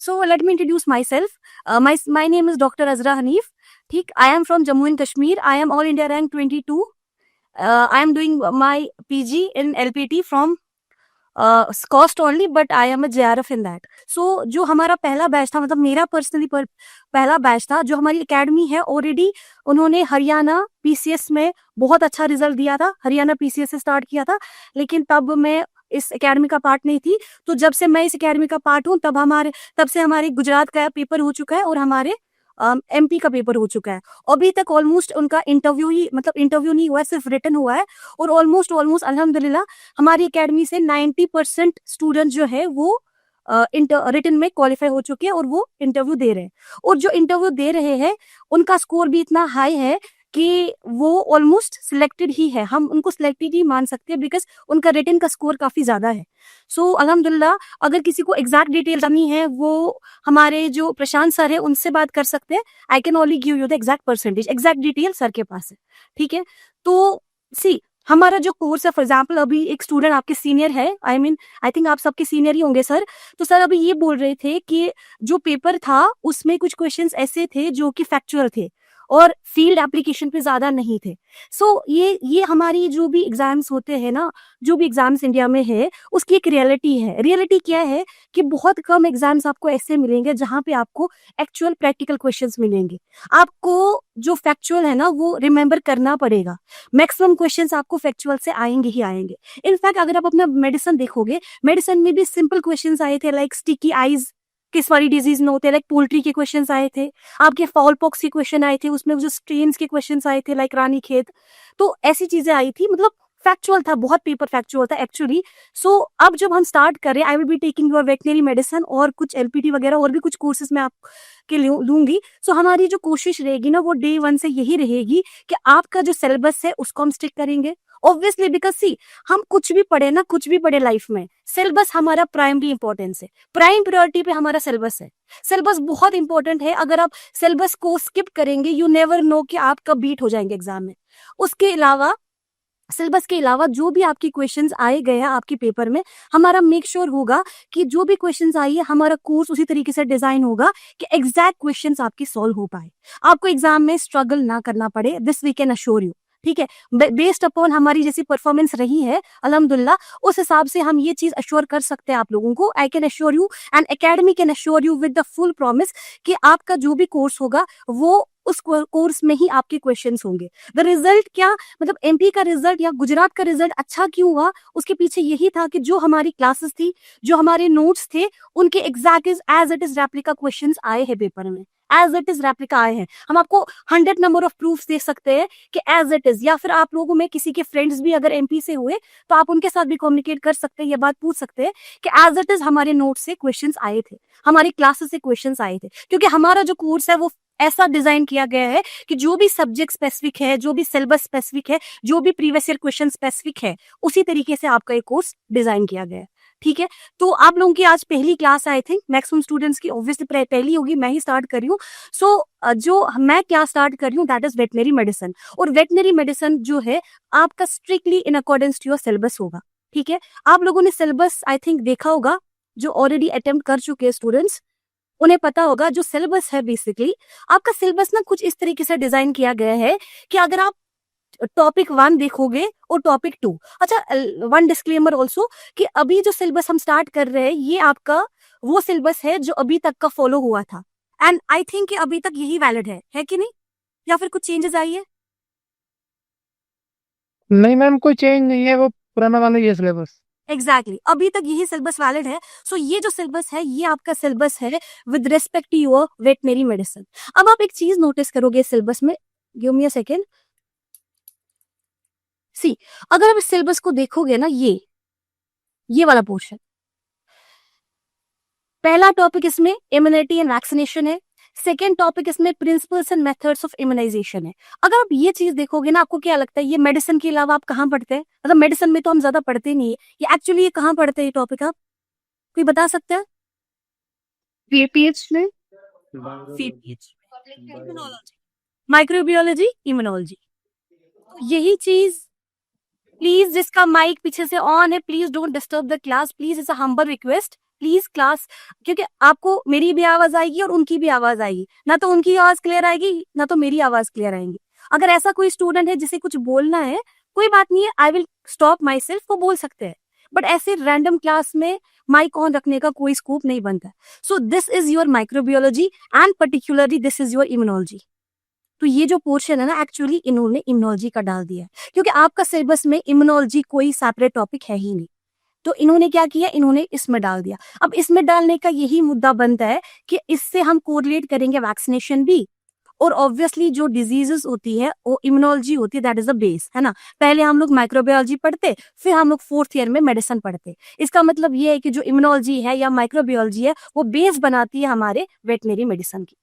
So let me introduce myself. My name is Dr. Azra Hanif. ठीक, I am from Jammu and Kashmir. I am All India rank 22. I am doing my PG in LPT from cost only, but I am a JRF in that. So जो हमारा पहला batch था, मतलब मेरा personally पहला batch था, जो हमारी एकेडमी है ऑलरेडी उन्होंने हरियाणा PCS में बहुत अच्छा रिजल्ट दिया था। हरियाणा PCS से स्टार्ट किया था, लेकिन तब मैं इस एकेडमी का पार्ट नहीं थी। तो जब से मैं इस एकेडमी का पार्ट हूँ तब से हमारे गुजरात का पेपर हो चुका है और हमारे MP का पेपर हो चुका है। अभी तक ऑलमोस्ट उनका इंटरव्यू नहीं हुआ है, सिर्फ रिटन हुआ है। और ऑलमोस्ट अल्हम्दुलिल्लाह हमारी एकेडमी से 90% स्टूडेंट जो है वो रिटन में क्वालिफाई हो चुके हैं और वो इंटरव्यू दे रहे हैं। और जो इंटरव्यू दे रहे हैं उनका स्कोर भी इतना हाई है कि वो ऑलमोस्ट सिलेक्टेड ही है। हम उनको सिलेक्टेड ही मान सकते हैं बिकॉज उनका रिटन का स्कोर काफी ज्यादा है। सो अल्हम्दुलिल्लाह अगर किसी को एग्जैक्ट डिटेल करनी है वो हमारे जो प्रशांत सर है उनसे बात कर सकते हैं। I can only give you the exact percentage, exact detail sir के पास है। ठीक है, तो सी हमारा जो कोर्स है, फॉर एग्जाम्पल अभी एक स्टूडेंट आपके सीनियर है, आई थिंक आप सबके सीनियर ही होंगे सर। तो सर अभी ये बोल रहे थे कि जो पेपर था उसमें कुछ क्वेश्चंस ऐसे थे जो कि फैक्चुअल थे और फील्ड एप्लीकेशन पे ज्यादा नहीं थे। सो ये हमारी जो भी एग्जाम्स होते हैं ना, जो भी एग्जाम्स इंडिया में है उसकी एक रियलिटी है। रियलिटी क्या है कि बहुत कम एग्जाम्स आपको ऐसे मिलेंगे जहां पे आपको एक्चुअल प्रैक्टिकल क्वेश्चंस मिलेंगे। आपको जो फैक्चुअल है ना वो रिमेम्बर करना पड़ेगा। मैक्सिमम क्वेश्चंस आपको फैक्चुअल से आएंगे ही आएंगे। इनफैक्ट अगर आप अपना मेडिसिन देखोगे, मेडिसिन में भी सिंपल क्वेश्चंस आए थे, लाइक स्टिकी आईज किस वाली डिजीज में होते हैं, लाइक पोल्ट्री के क्वेश्चंस आए थे, आपके फाउल पॉक्स के क्वेश्चन आए थे, उसमें जो स्ट्रेन्स के क्वेश्चंस आए थे लाइक रानीखेत। तो ऐसी चीजें आई थी, मतलब फैक्चुअल था, बहुत पेपर फैक्चुअल था एक्चुअली। सो अब जब हम स्टार्ट कर रहे हैं, I will be taking your veterinary medicine और कुछ LPT वगैरह और भी कुछ कोर्सेज मैं आपके लूंगी। सो हमारी जो कोशिश रहेगी ना वो Day 1 से यही रहेगी कि आपका जो सिलेबस है उसको हम स्टिक करेंगे। ऑब्वियसली बिकॉज सी हम कुछ भी पढ़े लाइफ में, सिलेबस हमारा प्राइमरी इंपॉर्टेंस है, प्राइम प्रायोरिटी पे हमारा सिलेबस है। सिलेबस बहुत इंपॉर्टेंट है। अगर आप सिलेबस को स्किप करेंगे यू नेवर नो कि आप कब बीट हो जाएंगे एग्जाम में। उसके अलावा सिलेबस के अलावा जो भी आपकी क्वेश्चंस आए गए हैं आपके पेपर में, हमारा मेक श्योर होगा कि जो भी क्वेश्चंस आई है हमारा कोर्स उसी तरीके से डिजाइन होगा कि एग्जैक्ट क्वेश्चंस आपकी सॉल्व हो पाए, आपको एग्जाम में स्ट्रगल ना करना पड़े। This we can assure you. ठीक है, बेस्ड अपॉन हमारी जैसी परफॉर्मेंस रही है अल्हम्दुलिल्लाह, उस हिसाब से हम ये चीज अश्योर कर सकते हैं आप लोगों को। I can assure you and academy can assure you with the full promise कि आपका जो भी कोर्स होगा वो उस कोर्स में ही आपके क्वेश्चंस होंगे। द रिजल्ट क्या, मतलब MP का रिजल्ट या गुजरात का रिजल्ट अच्छा क्यों हुआ, उसके पीछे यही था कि जो हमारी क्लासेस थी, जो हमारे नोट्स थे, उनके exact as it is replica questions आए हैं पेपर में, एज इट इज रेप्लिका आए हैं। हम आपको 100 नंबर ऑफ प्रूफ्स दे सकते हैं कि एज इट इज, या फिर आप लोगों में किसी के फ्रेंड्स भी अगर MP से हुए तो आप उनके साथ भी कम्युनिकेट कर सकते हैं, ये बात पूछ सकते हैं कि एज इट इज हमारे नोट्स से क्वेश्चंस आए थे, हमारी क्लासेस से क्वेश्चंस आए थे। क्योंकि हमारा जो कोर्स है वो ऐसा डिजाइन किया गया है कि जो भी सब्जेक्ट स्पेसिफिक है, जो भी सिलेबस स्पेसिफिक है, जो भी प्रीवियस ईयर क्वेश्चन स्पेसिफिक है, उसी तरीके से आपका एक कोर्स डिजाइन किया गया है। ठीक है, तो आप लोगों की आज पहली class, I think maximum students की ऑब्वियसली पहली होगी, मैं ही स्टार्ट कर रही हूँ। सो जो मैं क्या स्टार्ट कर रही हूँ दैट इज वेटनरी मेडिसिन। और वेटनरी मेडिसिन जो है आपका strictly in accordance to your syllabus होगा। ठीक है, आप लोगों ने सिलेबस आई थिंक देखा होगा, जो ऑलरेडी अटेम्प्ट कर चुके हैं स्टूडेंट्स उन्हें पता होगा। जो सिलेबस है बेसिकली आपका सिलेबस ना कुछ इस तरीके से डिजाइन किया गया है कि अगर आप टॉपिक 1 देखोगे और टॉपिक 2, अच्छा 1 डिस्क्लेमर ऑल्सो कि अभी जो सिलेबस हम स्टार्ट कर रहे हैं ये आपका वो सिलेबस है जो अभी तक का फॉलो हुआ था, एंड आई थिंक कि अभी तक यही वैलिड है कि नहीं, या फिर कुछ चेंजेस आई है? नहीं मैम, कोई चेंज नहीं है, वो पुराना वाला ही है सिलेबस। एग्जैक्टली अभी तक यही सिलेबस वैलिड है। सो ये जो सिलेबस है ये आपका सिलेबस है with respect to your veterinary medicine. अब आप एक चीज नोटिस करोगे सिलेबस में, गिव मी अ सेकेंड। सी अगर आप इस सिलेबस को देखोगे ना, ये वाला पोर्शन, पहला टॉपिक इसमें इम्यूनिटी एंड वैक्सीनेशन है, सेकेंड टॉपिक इसमें principles and methods of immunization है। अगर आप ये चीज देखोगे ना, आपको क्या लगता है ये मेडिसिन के अलावा आप कहाँ पढ़ते हैं? मतलब मेडिसिन में तो हम ज्यादा पढ़ते नहीं है, ये एक्चुअली ये कहाँ पढ़ते हैं ये टॉपिक, आप कोई बता सकते हैं? CPH में CPH, माइक्रोबियोलॉजी, इम्यूनोलॉजी। यही चीज, प्लीज जिसका माइक पीछे से ऑन है please don't disturb the class, please it's a humble request. Please class, क्योंकि आपको मेरी भी आवाज आएगी और उनकी भी आवाज आएगी, ना तो उनकी आवाज क्लियर आएगी ना तो मेरी आवाज क्लियर आएगी। अगर ऐसा कोई स्टूडेंट है जिसे कुछ बोलना है, कोई बात नहीं है, I will stop my self, वो बोल सकते हैं, बट ऐसे रैंडम क्लास में माइक ऑन रखने का कोई स्कोप नहीं बनता। So this is your microbiology and particularly this is your immunology. तो ये जो पोर्शन है ना, एक्चुअली इन्होंने इम्यूनोलॉजी का डाल दिया है, क्योंकि आपका सिलेबस में इम्यूनोलॉजी कोई सेपरेट टॉपिक है ही नहीं। तो इन्होंने क्या किया, इन्होंने इसमें डाल दिया। अब इसमें डालने का यही मुद्दा बनता है कि इससे हम कोरिलेट करेंगे वैक्सीनेशन भी, और ऑब्वियसली जो डिजीजेस होती है वो इम्यूनोलॉजी होती है, दैट इज अ बेस, है ना। पहले हम लोग माइक्रोबायोलॉजी पढ़ते, फिर हम लोग 4th ईयर में मेडिसिन पढ़ते। इसका मतलब ये है कि जो इम्यूनोलॉजी है या माइक्रोबायोलॉजी है वो बेस बनाती है हमारे वेटनरी मेडिसिन की।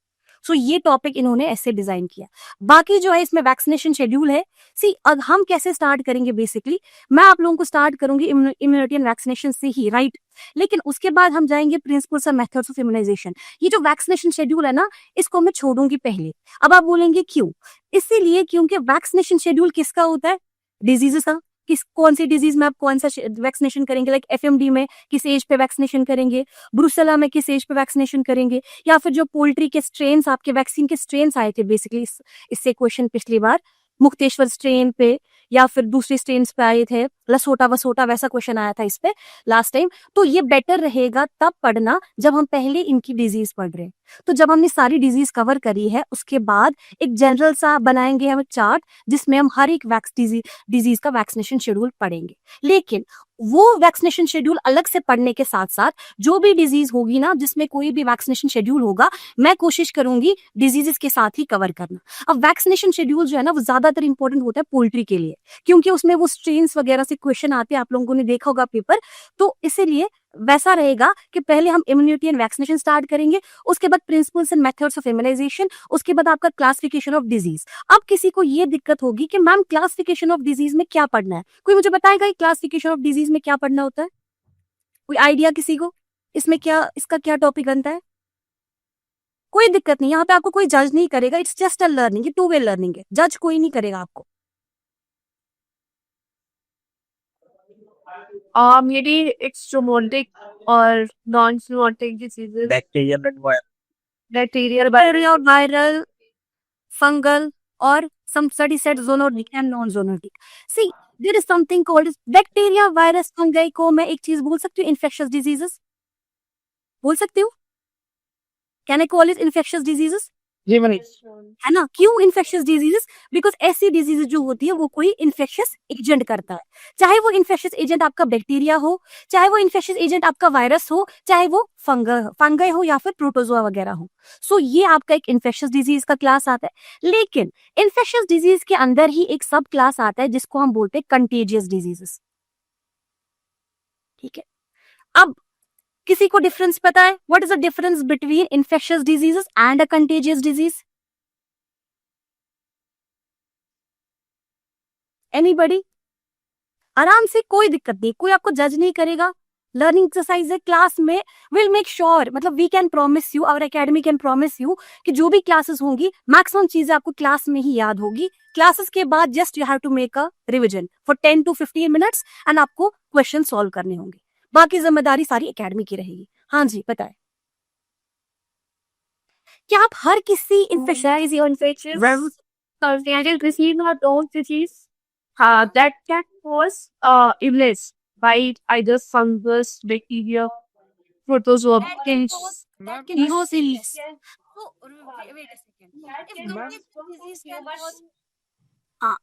सो ये टॉपिक इन्होंने ऐसे डिजाइन किया। बाकी जो है इसमें वैक्सीनेशन शेड्यूल है। सी अब हम कैसे स्टार्ट करेंगे, बेसिकली मैं आप लोगों को स्टार्ट करूंगी इम्यूनिटी एंड वैक्सीनेशन से ही, राइट। लेकिन उसके बाद हम जाएंगे principles and methods of immunization. ये जो वैक्सीनेशन शेड्यूल है ना, इसको मैं छोड़ूंगी पहले। अब आप बोलेंगे क्यों, इसीलिए क्योंकि वैक्सीनेशन शेड्यूल किसका होता है, डिजीजेस का। किस कौन सी डिजीज में आप कौन सा वैक्सीनेशन करेंगे, लाइक एफएमडी में किस एज पे वैक्सीनेशन करेंगे, ब्रुसेला में किस एज पे वैक्सीनेशन करेंगे, या फिर जो पोल्ट्री के स्ट्रेन्स, आपके वैक्सीन के स्ट्रेन्स आए थे बेसिकली इससे क्वेश्चन पिछली बार, मुक्तेश्वर स्ट्रेन पे या फिर दूसरे स्ट्रेन्स पे आए थे, लसोटा वसोटा, वैसा क्वेश्चन आया था इस पे लास्ट टाइम। तो ये बेटर रहेगा तब पढ़ना जब हम पहले इनकी डिजीज पढ़ रहे हैं। तो जब हमने सारी डिजीज कवर करी है उसके बाद एक जनरल सा बनाएंगे हम चार्ट, जिसमें हम हर एक डिजीज का वैक्सीनेशन शेड्यूल पढ़ेंगे। लेकिन वो वैक्सीनेशन शेड्यूल अलग से पढ़ने के साथ साथ जो भी डिजीज होगी ना जिसमें कोई भी वैक्सीनेशन शेड्यूल होगा, मैं कोशिश करूंगी डिजीजेस के साथ ही कवर करना। अब वैक्सीनेशन शेड्यूल जो है ना वो ज्यादातर इंपॉर्टेंट होता है पोल्ट्री के लिए, क्योंकि उसमें वो स्ट्रेन्स वगैरह से क्वेश्चन आते हैं, आप लोगों ने देखा होगा पेपर। तो इसीलिए वैसा रहेगा कि पहले हम इम्यूनिटी एंड वैक्सीनेशन स्टार्ट करेंगे, उसके बाद principles and methods of immunization, उसके बाद आपका क्लासिफिकेशन ऑफ डिजीज। अब किसी को ये दिक्कत होगी कि मैम क्लासिफिकेशन ऑफ डिजीज में क्या पढ़ना है, कोई मुझे बताएगा क्लासिफिकेशन ऑफ डिजीज में क्या पढ़ना होता है, कोई आइडिया किसी को, इसमें क्या, इसका क्या टॉपिक बनता है। कोई दिक्कत नहीं, यहाँ पे आपको कोई जज नहीं करेगा, it's just a learning, two way learning है, जज कोई नहीं करेगा आपको। Maybe extremotic or non-zoonotic diseases, bacteria bacterial, bacteria, viral, fungal, और some study said zoonotic and non-zoonotic. See, there is something called bacteria, virus, fungi को मैं एक चीज बोल सकती हूँ, इन्फेक्शियस डिजीजेस बोल सकती हूँ। Can I call it infectious diseases, जी मनीष। है ना। क्यों इन्फेक्शियस डिजीजेस, बिकॉज ऐसी डिजीजेस जो होती है वो कोई इन्फेक्शियस एजेंट करता है, चाहे वो इन्फेक्शियस एजेंट आपका बैक्टीरिया हो, चाहे वो इन्फेक्शियस एजेंट आपका वायरस हो, चाहे वो फंगई हो या फिर प्रोटोजोआ वगैरह हो। सो ये आपका एक इन्फेक्शियस डिजीज का क्लास आता है। लेकिन इन्फेक्शियस डिजीज के अंदर ही एक सब क्लास आता है जिसको हम बोलते हैं कंटेजियस डिजीजेस, ठीक है। अब किसी को डिफरेंस पता है, what is the difference between infectious diseases and a contagious disease, anybody. आराम से, कोई दिक्कत नहीं, कोई आपको जज नहीं करेगा। लर्निंग एक्सरसाइज है क्लास में, विल मेक श्योर, मतलब we can promise you, our academy can promise you कि जो भी क्लासेस होंगी मैक्सिमम चीजें आपको क्लास में ही याद होगी। क्लासेस के बाद just you have to make a revision for 10 to 15 minutes and आपको क्वेश्चन सॉल्व करने होंगे, बाकी जिम्मेदारी सारी एकेडमी की रहेगी। हाँ जी बताए, क्या आप हर किसी infection or infectious contagious disease or those disease that can cause illness by either fungus, bacteria, protozoa, that can cause illness? So wait a second, if contagious disease can cause, हाँ,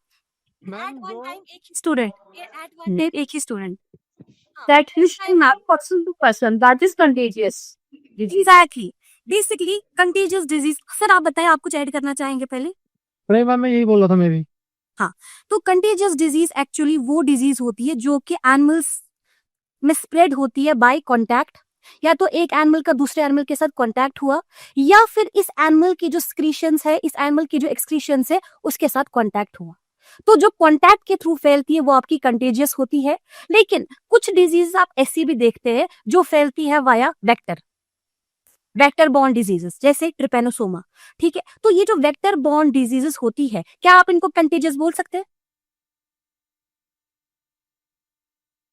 at one time एक ही student, at one time एक ही student, that is not person to person, that is contagious disease. Exactly, basically contagious disease. Sir आप बताएं, आप कुछ add करना चाहेंगे पहले। अरे मैम मैं यही बोल रहा था मैं भी। तो कंटेजियस डिजीज एक्चुअली वो डिजीज होती है जो कि एनिमल्स में स्प्रेड होती है बाय कांटेक्ट, या तो एक एनिमल का दूसरे एनिमल के साथ कांटेक्ट हुआ, या फिर इस एनिमल की जो स्क्रीशंस है, इस एनिमल की जो एक्सक्रीशंस है उसके साथ कांटेक्ट हुआ। तो जो कांटेक्ट के थ्रू फैलती है वो आपकी कंटेजियस होती है। लेकिन कुछ डिजीज आप ऐसी भी देखते हैं जो फैलती है वाया वेक्टर बॉर्न डिजीजेस, जैसे ट्रिपेनोसोमा, ठीक है। तो ये जो वेक्टर बॉर्न डिजीजेस होती है, क्या आप इनको कंटेजियस बोल सकते हैं?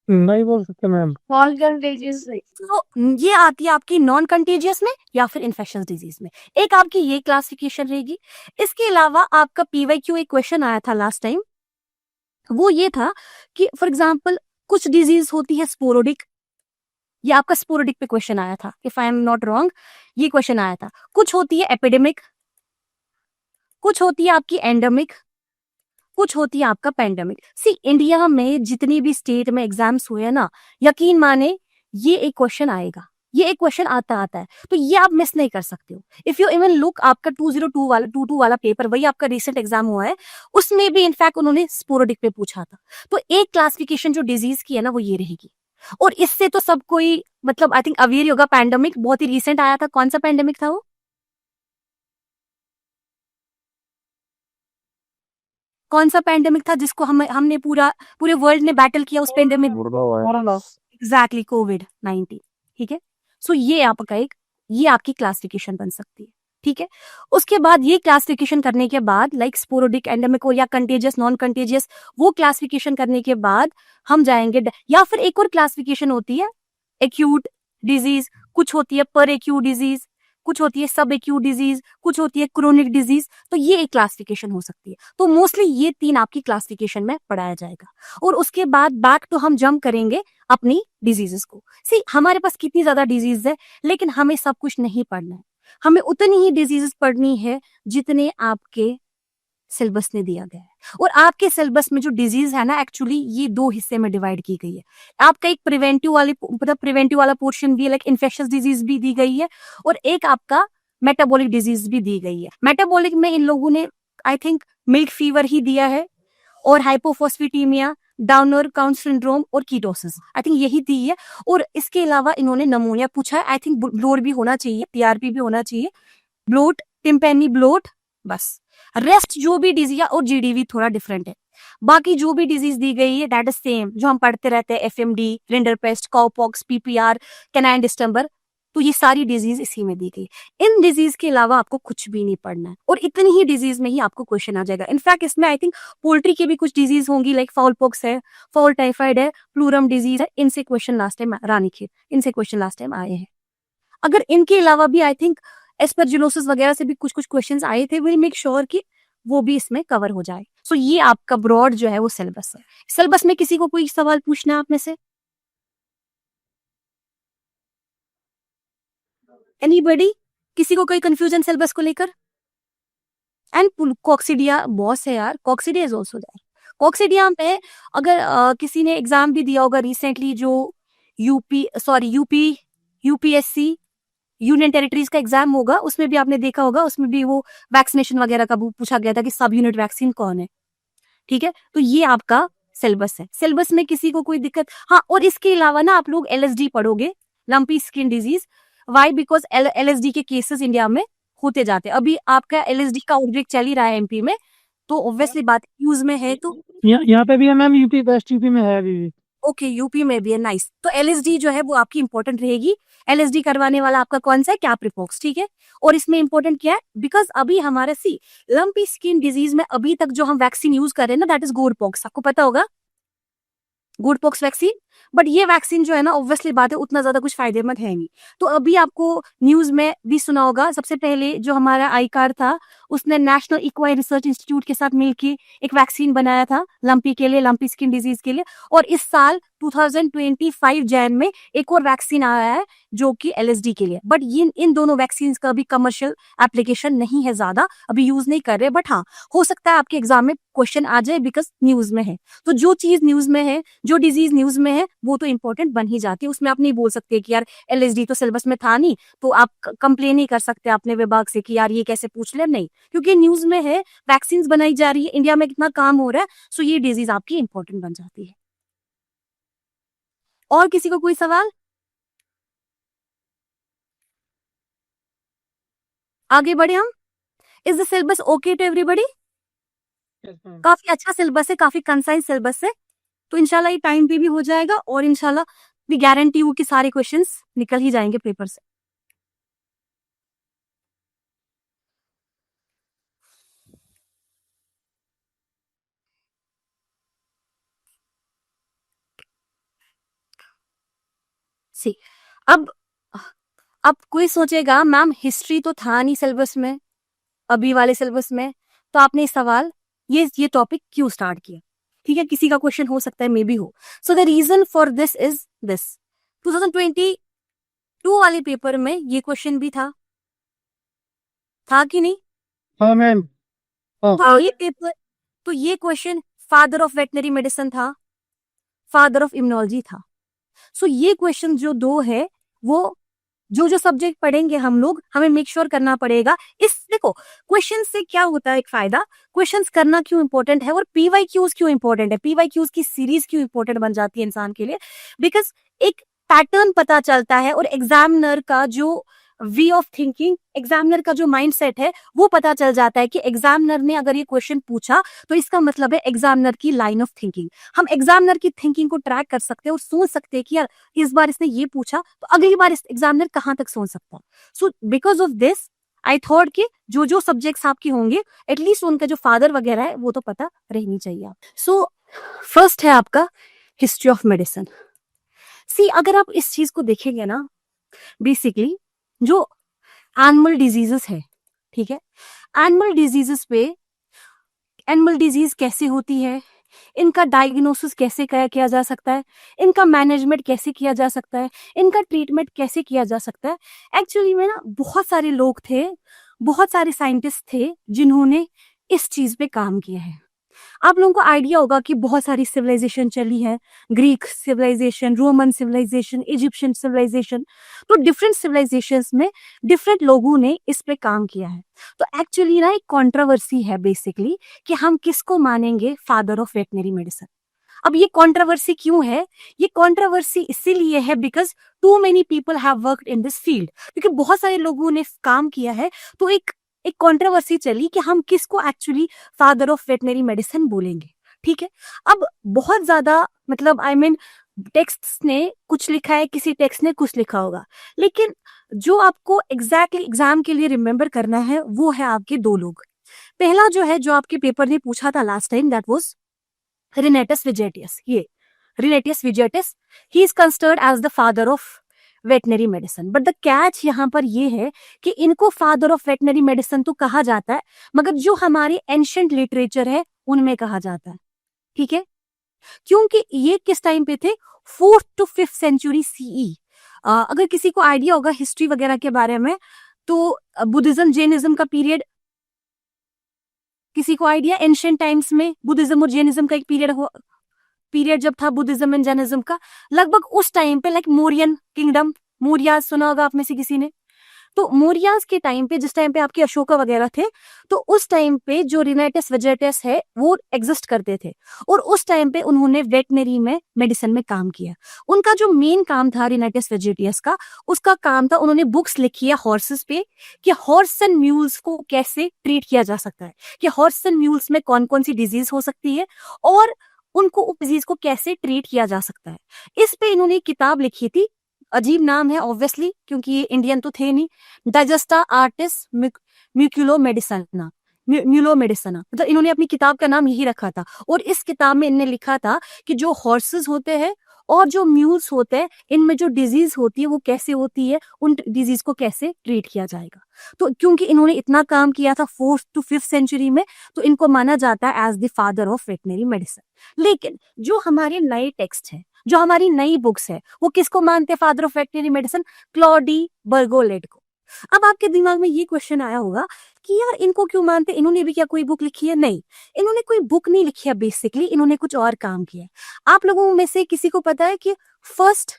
नहीं बोल सकते मैम। All contagious. तो ये आती है आपकी नॉन कंटेजियस में या फिर इन्फेक्शस डिजीज में। एक आपकी ये क्लासिफिकेशन रहेगी। इसके अलावा आपका पीवाईक्यू एक क्वेश्चन आया था लास्ट टाइम, वो ये था कि फॉर एग्जाम्पल कुछ डिजीज होती है स्पोरोडिक, ये आपका स्पोरोडिक पे क्वेश्चन आया था, if I am not wrong ये क्वेश्चन आया था। कुछ होती है एपिडेमिक, कुछ होती है आपकी एंडेमिक, कुछ होती है आपका पेंडेमिक। सी इंडिया में जितनी भी स्टेट में एग्जाम्स हुए हैं ना, यकीन माने ये एक क्वेश्चन आएगा, ये एक क्वेश्चन आता आता है, तो ये आप मिस नहीं कर सकते हो। इफ यू इवन लुक आपका 2022 वाला पेपर, वही आपका रिसेंट एग्जाम हुआ है, उसमें भी इनफैक्ट उन्होंने स्पोरोडिक पे पूछा था। तो एक क्लासिफिकेशन जो डिजीज की है ना वो ये रहेगी। और इससे तो सब कोई मतलब आई थिंक अवेयर होगा, पैंडेमिक बहुत ही रिसेंट आया था। कौन सा पैंडेमिक था वो? कौन सा पैंडेमिक था जिसको हमने पूरे वर्ल्ड ने बैटल किया उस पैंडेमिक? एग्जैक्टली, कोविड-19। ठीक है, सो ये आपका एक, ये आपकी क्लासिफिकेशन बन सकती है। ठीक है, उसके बाद ये क्लासिफिकेशन करने के बाद लाइक स्पोरोडिक, एंडेमिक या कंटेजियस, नॉन कंटेजियस, वो क्लासिफिकेशन करने के बाद हम जाएंगे या फिर एक और क्लासिफिकेशन होती है एक्यूट डिजीज, कुछ होती है पर एक्यूट डिजीज, कुछ होती है सब एक्यूट डिजीज, कुछ होती है क्रोनिक डिजीज। तो ये एक क्लासिफिकेशन हो सकती है। तो मोस्टली ये तीन आपकी क्लासिफिकेशन में पढ़ाया जाएगा। और उसके बाद बैक तो हम जंप करेंगे अपनी डिजीजेस को। सी हमारे पास कितनी ज्यादा डिजीज है, लेकिन हमें सब कुछ नहीं पढ़ना है। हमें उतनी ही डिजीजेस पढ़नी है जितने आपके सिलेबस ने दिया गया है। और आपके सिलेबस में जो डिजीज है ना, एक्चुअली ये दो हिस्से में डिवाइड की गई है। आपका एक प्रिवेंटिव वाली मतलब प्रिवेंटिव वाला पोर्शन भी है, लाइक इन्फेक्शस डिजीज भी दी गई है, और एक आपका मेटाबॉलिक डिजीज भी दी गई है। मेटाबॉलिक में इन लोगों ने आई थिंक मिल्क फीवर ही दिया है, और हाइपोफॉस्फेटीमिया, डाउनर काउंट सिंड्रोम और कीटोसिस, आई थिंक यही दी है। और इसके अलावा इन्होंने नमूनिया पूछा है, आई थिंक ब्लोड भी होना चाहिए, टीआरपी भी होना चाहिए, ब्लोट, टिम्पेनी ब्लोट, बस। रेस्ट जो भी डिजीज, और जीडीवी थोड़ा डिफरेंट है। बाकी जो भी डिजीज दी गई है दैट इज सेम, जो हम पढ़ते रहते हैं, FMD, rinderpest, cowpox, PPR, canine distemper, तो ये सारी डिजीज इसी में दी गई। इन डिजीज के अलावा आपको कुछ भी नहीं पढ़ना है, और इतनी ही डिजीज में ही आपको क्वेश्चन आ जाएगा। इनफैक्ट इसमें आई थिंक पोल्ट्री की भी कुछ डिजीज होंगी, लाइक फाउल पॉक्स है, फाउल टाइफाइड है, प्लूरम डिजीज है, इनसे क्वेश्चन लास्ट टाइम, रानीखेत, इनसे क्वेश्चन लास्ट टाइम आए हैं। अगर इनके अलावा भी आई थिंक एस्परजिलोसिस वगैरह से भी कुछ कुछ क्वेश्चंस आए थे, विल मेक श्योर कि वो भी इसमें कवर हो जाए। सो ये आपका ब्रॉड जो है वो सिलेबस है। सिलेबस में किसी को कोई सवाल पूछना है आप में से? एनीबॉडी? किसी को कोई कंफ्यूजन सिलेबस को लेकर? एंड कॉक्सिडिया बॉस है यार, कॉक्सिडिया इज ऑल्सो देयर। कॉक्सिडिया में अगर किसी ने एग्जाम भी दिया होगा रिसेंटली, जो यूपीएससी यूनियन टेरिटरीज का एग्जाम होगा, उसमें भी आपने देखा होगा, उसमें भी वो वैक्सीनेशन वगैरह का पूछा गया था कि सब यूनिट वैक्सीन कौन है। ठीक है, तो ये आपका सिलेबस है। सिलेबस में किसी को कोई दिक्कत? हाँ, और इसके अलावा ना आप लोग एलएसडी पढ़ोगे, lumpy skin disease. Why? Because LSD के केसेस इंडिया में होते जाते हैं। अभी आपका एलएसडी का आउटब्रेक चल ही रहा है एमपी में, तो ऑब्वियसली बात यूज में है, तो यहाँ पे भी है मैम, यूपी वेस्ट यूपी में है अभी भी। ओके, यूपी में भी है, नाइस। तो एलएसडी जो है वो आपकी इंपॉर्टेंट रहेगी। एलएसडी करवाने वाला आपका कौन सा है? कैप्रिपॉक्स। ठीक है, और इसमें इंपॉर्टेंट क्या है? बिकॉज अभी हमारे सी लंपी स्किन डिजीज में अभी तक जो हम वैक्सीन यूज कर रहे हैं ना, दैट इज गोरपॉक्स। आपको पता होगा गुडपॉक्स वैक्सीन। बट ये वैक्सीन जो है ना, ऑब्वियसली बात है, उतना ज्यादा कुछ फायदेमंद है नहीं। तो अभी आपको न्यूज में भी सुना होगा, सबसे पहले जो हमारा आई कार्ड था, उसने नेशनल इक्वाई रिसर्च इंस्टीट्यूट के साथ मिलकर एक वैक्सीन बनाया था लंपी के लिए, लंपी स्किन डिजीज के लिए। और इस साल 2025 जैन में एक और वैक्सीन आया है जो कि एलएसडी के लिए। बट ये इन दोनों वैक्सीन का अभी कमर्शियल एप्लीकेशन नहीं है, ज्यादा अभी यूज नहीं कर रहे। बट हाँ, हो सकता है आपके एग्जाम में क्वेश्चन आ जाए, बिकॉज न्यूज में है। तो जो चीज न्यूज में है, जो डिजीज न्यूज में है, वो तो इंपॉर्टेंट बन ही जाती है। उसमें आप नहीं बोल सकते कि यार एलएसडी तो सिलेबस में था नहीं, तो आप कंप्लेन नहीं कर सकते अपने विभाग से कि यार ये कैसे पूछ ले, नहीं, क्योंकि न्यूज में है, वैक्सीन बनाई जा रही है, इंडिया में कितना काम हो रहा है, सो ये डिजीज आपकी इंपॉर्टेंट बन जाती है। और किसी को कोई सवाल? आगे बढ़े हम। Is the syllabus okay to everybody? काफी अच्छा सिलेबस है, काफी कंसाइज सिलेबस है। तो इंशाल्लाह ये टाइम पे भी हो जाएगा, और इंशाल्लाह भी गारंटी हूँ कि सारे क्वेश्चंस निकल ही जाएंगे पेपर से। सी अब अब कोई सोचेगा मैम हिस्ट्री तो था नहीं सिलेबस में, अभी वाले सिलेबस में, तो आपने इस सवाल ये टॉपिक क्यों स्टार्ट किया? ठीक है, किसी का क्वेश्चन हो सकता है, मे बी हो. So the reason for this is this. 2022 वाले पेपर में ये क्वेश्चन भी था कि नहीं? हाँ मैम. हाँ. तो ये question father of veterinary medicine था, फादर ऑफ इम्यूनोलॉजी था. सो ये क्वेश्चन जो दो है, वो जो जो सब्जेक्ट पढ़ेंगे हम लोग, हमें मेक श्योर करना पड़ेगा. इस देखो क्वेश्चन से क्या होता है, एक फायदा, क्वेश्चंस करना क्यों इंपॉर्टेंट है और पीवाई क्यूज क्यों इंपॉर्टेंट है, पीवाई क्यूज की सीरीज क्यों इंपॉर्टेंट बन जाती है इंसान के लिए, बिकॉज एक पैटर्न पता चलता है और एग्जामिनर का जो वे ऑफ थिंकिंग, एग्जामिनर का जो माइंडसेट है वो पता चल जाता है कि एग्जामिनर ने अगर ये क्वेश्चन पूछा तो इसका मतलब है एग्जामिनर की लाइन ऑफ थिंकिंग. हम एग्जामिनर की थिंकिंग को ट्रैक कर सकते हैं और सोच सकते हैं कि यार इस बार इसने ये पूछा तो अगली बार इस एग्जामिनर कहां तक सोच सकता है. So because of this I thought कि जो जो सब्जेक्ट्स आपके होंगे एटलीस्ट उनका जो फादर वगैरह है वो तो पता रहनी चाहिए आप. सो फर्स्ट है आपका हिस्ट्री ऑफ मेडिसिन. सी अगर आप इस चीज को देखेंगे ना, बेसिकली जो एनिमल डिजीजेस है, ठीक है, एनिमल डिजीजेस पे एनिमल डिजीज कैसे होती है, इनका डायग्नोसिस कैसे किया जा सकता है, इनका मैनेजमेंट कैसे किया जा सकता है, इनका ट्रीटमेंट कैसे किया जा सकता है. एक्चुअली में ना बहुत सारे लोग थे, बहुत सारे साइंटिस्ट थे जिन्होंने इस चीज पे काम किया है. आप लोगों को आइडिया होगा कि बहुत सारी सिविलाइजेशन चली है, Greek civilization, Roman civilization, Egyptian civilization. तो डिफरेंट सिविलाइजेशंस में डिफरेंट लोगों ने इस पे काम किया है. तो एक्चुअली ना एक कंट्रोवर्सी है बेसिकली कि हम किसको मानेंगे फादर ऑफ वेटनरी मेडिसिन. अब ये कंट्रोवर्सी क्यों है? ये कंट्रोवर्सी इसीलिए है because too many people have worked in this field, क्योंकि बहुत सारे लोगों ने काम किया है. तो एक एक कंट्रोवर्सी चली कि हम किसको actually father of veterinary medicine बोलेंगे. ठीक है, अब बहुत ज्यादा मतलब आई मीन टेक्स्ट ने कुछ लिखा है, किसी टेक्स्ट ने कुछ लिखा होगा, लेकिन जो आपको एग्जैक्टली एग्जाम के लिए रिमेंबर करना है वो है आपके दो लोग. पहला जो है, जो आपके पेपर ने पूछा था last time, that was Rhenatus Vegetius. ये Rhenatus Vegetius, he is considered as the father of veterinary medicine. But the catch यहाँ पर ये है कि इनको father of veterinary medicine तो कहा जाता है, मगर जो हमारे ancient literature है उनमें कहा जाता है. ठीक है, क्योंकि ये किस टाइम पे थे, 4th to 5th century CE. अगर किसी को आइडिया होगा हिस्ट्री वगैरह के बारे में, तो बुद्धिज्म जैनिज्म का पीरियड, किसी को आइडिया, एंशियंट टाइम्स में बुद्धिज्म और जैनिज्म का एक पीरियड जब था बुद्धिज्म एंड जैनिज्म का, लगभग उस टाइम पे, लाइक मौर्यन किंगडम, मौर्य सुना होगा आप में से किसी ने. तो मौर्यास के टाइम पे, जिस टाइम पे आपके अशोका वगैरह थे, तो उस टाइम पे जो रिनेटस वेजेटस है वो एग्जिस्ट करते थे और उस टाइम पे उन्होंने वेटनरी में मेडिसिन में काम किया. उनका जो मेन काम था रिनेटस वेजेटियस का, उसका काम था, उन्होंने बुक्स लिखी है हॉर्सेस पे कि हॉर्स एंड म्यूल्स को कैसे ट्रीट किया जा सकता है, कि हॉर्स एंड म्यूल्स में कौन कौन सी डिजीज हो सकती है और उनको उस डिजीज को कैसे ट्रीट किया जा सकता है. इस पे इन्होंने एक किताब लिखी थी, अजीब नाम है ऑब्वियसली क्योंकि ये इंडियन तो थे नहीं, डाइजेस्टा आर्टिस म्यूक्यूलो मेडिसना, म्यूलो मेडिसना, मतलब इन्होंने अपनी किताब का नाम यही रखा था. और इस किताब में इन्होंने लिखा था कि जो हॉर्सेस होते हैं और जो म्यूल्स होते हैं, इनमें जो डिजीज होती है वो कैसे होती है, उन डिजीज को कैसे ट्रीट किया जाएगा. तो क्योंकि इन्होंने इतना काम किया था 4th to 5th सेंचुरी में, तो इनको माना जाता है as the father of veterinary medicine. लेकिन जो हमारे नए टेक्स्ट है, जो हमारी नई बुक्स है, वो किसको मानते हैं father of veterinary medicine? Claude Bourgelat को. अब आपके दिमाग में ये क्वेश्चन आया होगा कि यार इनको क्यों मानते, इन्होंने भी क्या कोई बुक लिखी है? नहीं, इन्होंने कोई बुक नहीं लिखी है, बेसिकली इन्होंने कुछ और काम किया है. आप लोगों में से किसी को पता है कि फर्स्ट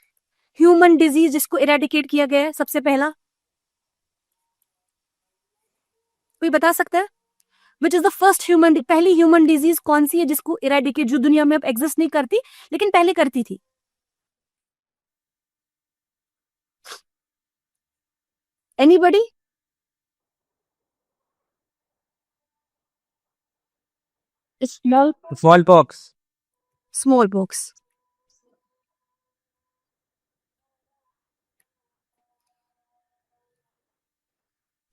ह्यूमन डिजीज जिसको इरेडिकेट किया गया है सबसे पहला, कोई बता सकता है? Which is the first human, पहली ह्यूमन डिजीज कौन सी है जिसको इरेडिकेट, जो दुनिया में अब एग्जिस्ट नहीं करती लेकिन पहले करती थी? एनीबडी? Smallpox. Small box.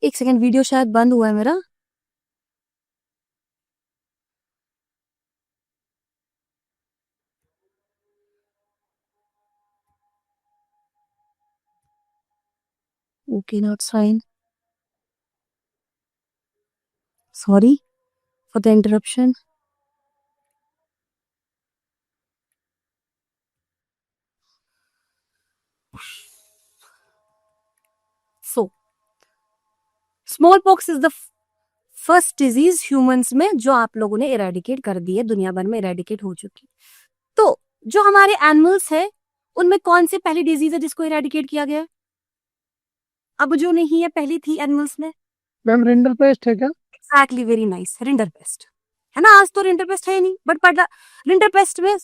एक सेकंड, वीडियो शायद बंद हुआ है मेरा. Okay, not sign. Sorry for the interruption. So, smallpox is the first disease humans में जो आप लोगों ने इरेडिकेट कर दी है, दुनिया भर में इरेडिकेट हो चुकी। तो जो हमारे एनिमल्स है उनमें कौन सी पहली डिजीज है जिसको इरेडिकेट किया गया है? अब जो नहीं है, पहली थी एनिमल्स में। मैम रिंडरपेस्ट है क्या? एग्जैक्टली, वेरी नाइस, रिंडरपेस्ट है ना। आज तो रिंडरपेस्ट है नहीं, बट रिंडरपेस्ट में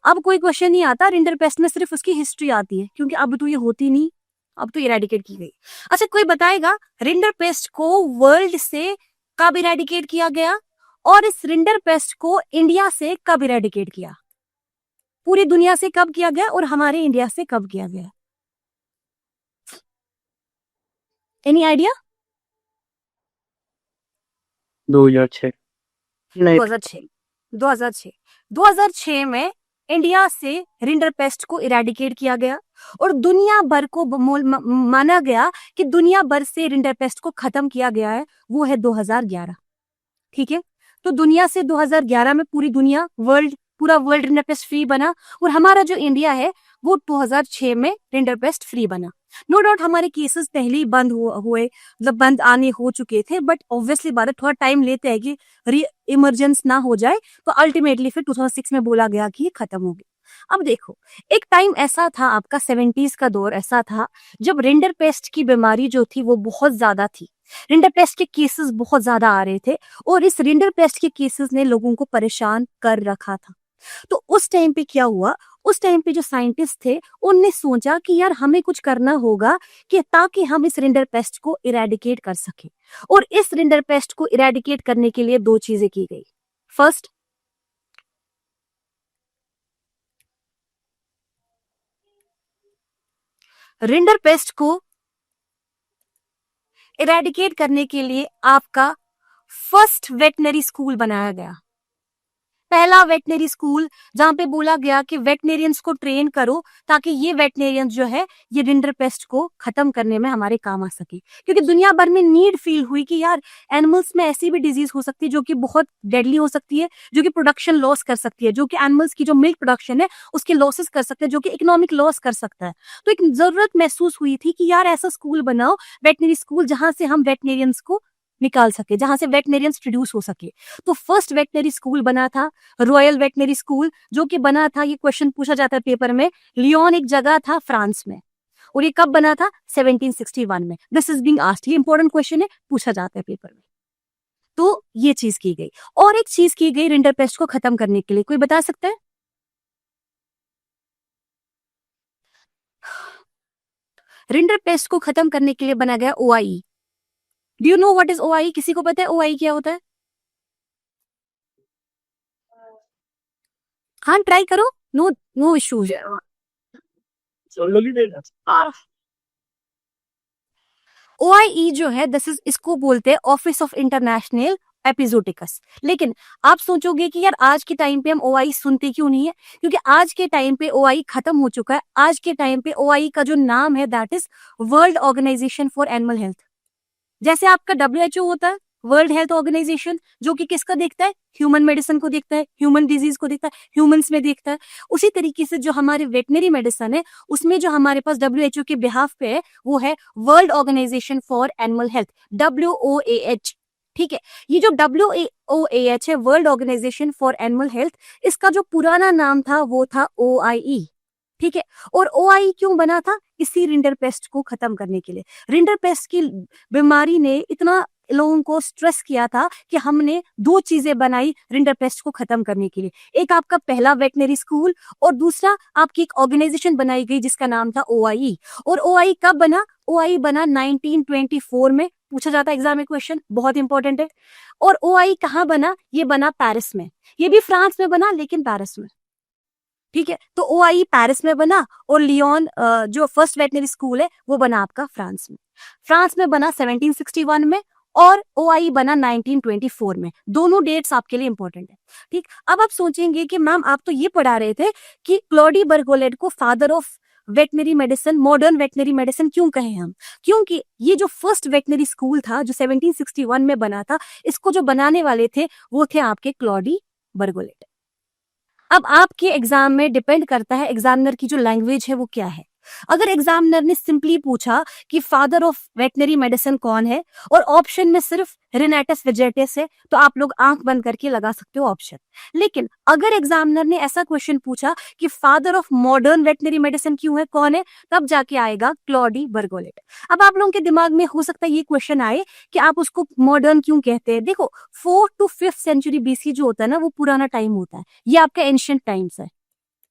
अब कोई क्वेश्चन नहीं आता। रिंडरपेस्ट में सिर्फ उसकी हिस्ट्री आती है, क्योंकि अब तो ये होती नहीं, अब तो इरेडिकेट की गई। अच्छा, कोई बताएगा रिंडरपेस्ट को वर्ल्ड से कब इरेडिकेट किया गया, और इस रिंडरपेस्ट को इंडिया से कब इरेडिकेट किया? पूरी दुनिया से कब किया गया और हमारे इंडिया से कब किया गया? Any idea? 2006 नहीं 2006 में इंडिया से रिंडरपेस्ट को इरेडिकेट किया गया, और दुनिया भर को माना गया कि दुनिया भर से रिंडरपेस्ट को खत्म किया गया है, वो है 2011। ठीक है, तो दुनिया से 2011 में पूरी दुनिया पूरा वर्ल्ड रिंडरपेस्ट फ्री बना, और हमारा जो इंडिया है वो 2006 में रिंडरपेस्ट फ्री बना। नो डाउट हमारे केसेस पहले ही बंद हुए, मतलब बंद आने हो चुके थे, बट ऑब्वियसली बात थोड़ा टाइम लेते हैं कि री इमरजेंस ना हो जाए, तो अल्टीमेटली फिर 2006 में बोला गया कि ये खत्म हो गया। अब देखो, एक टाइम ऐसा था, आपका 70s का दौर ऐसा था जब रिंडरपेस्ट की बीमारी जो थी वो बहुत ज्यादा थी। रिंडरपेस्ट के केसेस बहुत ज्यादा आ रहे थे, और इस रिंडरपेस्ट के केसेस ने लोगों को परेशान कर रखा था। तो उस टाइम पे क्या हुआ, उस टाइम पे जो साइंटिस्ट थे उनने सोचा कि यार हमें कुछ करना होगा कि ताकि हम इस रिंडरपेस्ट को इरेडिकेट कर सके। और इस रिंडरपेस्ट को इरेडिकेट करने के लिए दो चीजें की गई। फर्स्ट, रिंडरपेस्ट को इरेडिकेट करने के लिए आपका फर्स्ट वेटनरी स्कूल बनाया गया। पहला वेटनरी स्कूल जहां पे बोला गया कि वेटनेरियंस को ट्रेन करो ताकि ये वेटनेरियंस जो है ये रिंडरपेस्ट को खत्म करने में हमारे काम आ सके। क्योंकि दुनिया भर में नीड फील हुई कि यार एनिमल्स में ऐसी भी डिजीज हो सकती है जो कि बहुत डेडली हो सकती है, जो कि प्रोडक्शन लॉस कर सकती है, जो कि एनिमल्स की जो मिल्क प्रोडक्शन है उसके लॉसेस कर सकते हैं, जो कि इकोनॉमिक लॉस कर सकता है। तो एक जरूरत महसूस हुई थी कि यार ऐसा स्कूल बनाओ, वेटनरी स्कूल, जहां से हम वेटनेरियंस को निकाल सके, जहां से वेटनेरियंस प्रोड्यूस हो सके। तो फर्स्ट वेटनरी स्कूल बना था रॉयल वेटनरी स्कूल, जो कि बना था, ये क्वेश्चन पूछा जाता है पेपर में, लियोन एक जगह था फ्रांस में, और ये कब बना था? 1761 में। दिस इज बीइंग आस्क्ड, ये इंपॉर्टेंट क्वेश्चन है, पूछा जाता है पेपर में। तो ये चीज की गई, और एक चीज की गई रिंडरपेस्ट को खत्म करने के लिए, कोई बता सकता है? रिंडरपेस्ट को खत्म करने के लिए बना गया OIE। Do you know what is OIE? किसी को पता है OIE क्या होता है? हाँ, ट्राई करो, नो नो इश्यूज। OIE जो है इसको बोलते हैं ऑफिस ऑफ इंटरनेशनल एपिजोटिकस। लेकिन आप सोचोगे कि यार आज के टाइम पे हम OIE सुनते क्यों नहीं है? क्योंकि आज के टाइम पे OIE खत्म हो चुका है। आज के टाइम पे OIE का जो नाम है that is World Organisation for Animal Health. जैसे आपका WHO होता है, वर्ल्ड हेल्थ ऑर्गेनाइजेशन, जो कि किसका देखता है? ह्यूमन मेडिसिन को देखता है, ह्यूमन डिजीज को देखता है, ह्यूमंस में देखता है। उसी तरीके से जो हमारे वेटनरी मेडिसिन है उसमें जो हमारे पास WHO के बिहाफ पे है वो है World Organisation for Animal Health, WOAH। ठीक है, ये जो WOAH है, World Organisation for Animal Health, इसका जो पुराना नाम था वो था OIE। ठीक है, और OIE क्यों बना था? इसी रिंडरपेस्ट को खत्म करने के लिए। रिंडरपेस्ट की बीमारी ने इतना लोगों को स्ट्रेस किया था कि हमने दो चीजें बनाई रिंडरपेस्ट को खत्म करने के लिए। एक आपका पहला वेटनरी स्कूल, और दूसरा आपकी एक ऑर्गेनाइजेशन बनाई गई जिसका नाम था OIE। और OIE कब बना? OIE बना 1924 में। पूछा जाता है एग्जाम में क्वेश्चन, बहुत इंपॉर्टेंट है। और OIE कहाँ बना? ये बना पेरिस में। ये भी फ्रांस में बना, लेकिन पेरिस में। ठीक है, तो OIE पेरिस में बना, और लियोन जो फर्स्ट वेटनरी स्कूल है वो बना आपका फ्रांस में। फ्रांस में बना 1761 में, और OIE बना 1924 में। दोनों डेट्स आपके लिए इंपॉर्टेंट है। ठीक, अब आप सोचेंगे कि मैम आप तो ये पढ़ा रहे थे कि क्लॉडी बर्गोलेट को father of veterinary medicine, modern veterinary medicine क्यों कहे हम? क्योंकि ये जो फर्स्ट वेटनरी स्कूल था जो 1761 में बना था, इसको जो बनाने वाले थे वो थे आपके क्लॉडी बर्गोलेट। अब आपके एग्जाम में डिपेंड करता है एग्जामिनर की जो लैंग्वेज है वो क्या है। अगर एग्जामिनर ने सिंपली पूछा कि फादर ऑफ वेटनरी मेडिसिन कौन है और ऑप्शन में सिर्फ रिनेटस वेजेटिस है, तो आप लोग आंख बंद करके लगा सकते हो ऑप्शन। लेकिन अगर एग्जामिनर ने ऐसा क्वेश्चन पूछा कि father of modern veterinary medicine क्यों है, कौन है, तब जाके आएगा क्लॉडी बर्गोलेट। अब आप लोगों के दिमाग में हो सकता है ये क्वेश्चन आए कि आप उसको मॉडर्न क्यों कहते हैं। देखो 4th to 5th century BC जो होता है ना, वो पुराना टाइम होता है, ये आपका एंशियंट टाइम्स है।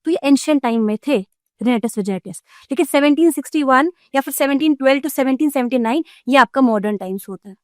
तो ये एंशियंट टाइम में थे रिनेटस वेजेटिस। लेकिन 1761 या फिर 1712 to 1779 ये आपका मॉडर्न टाइम्स होता है,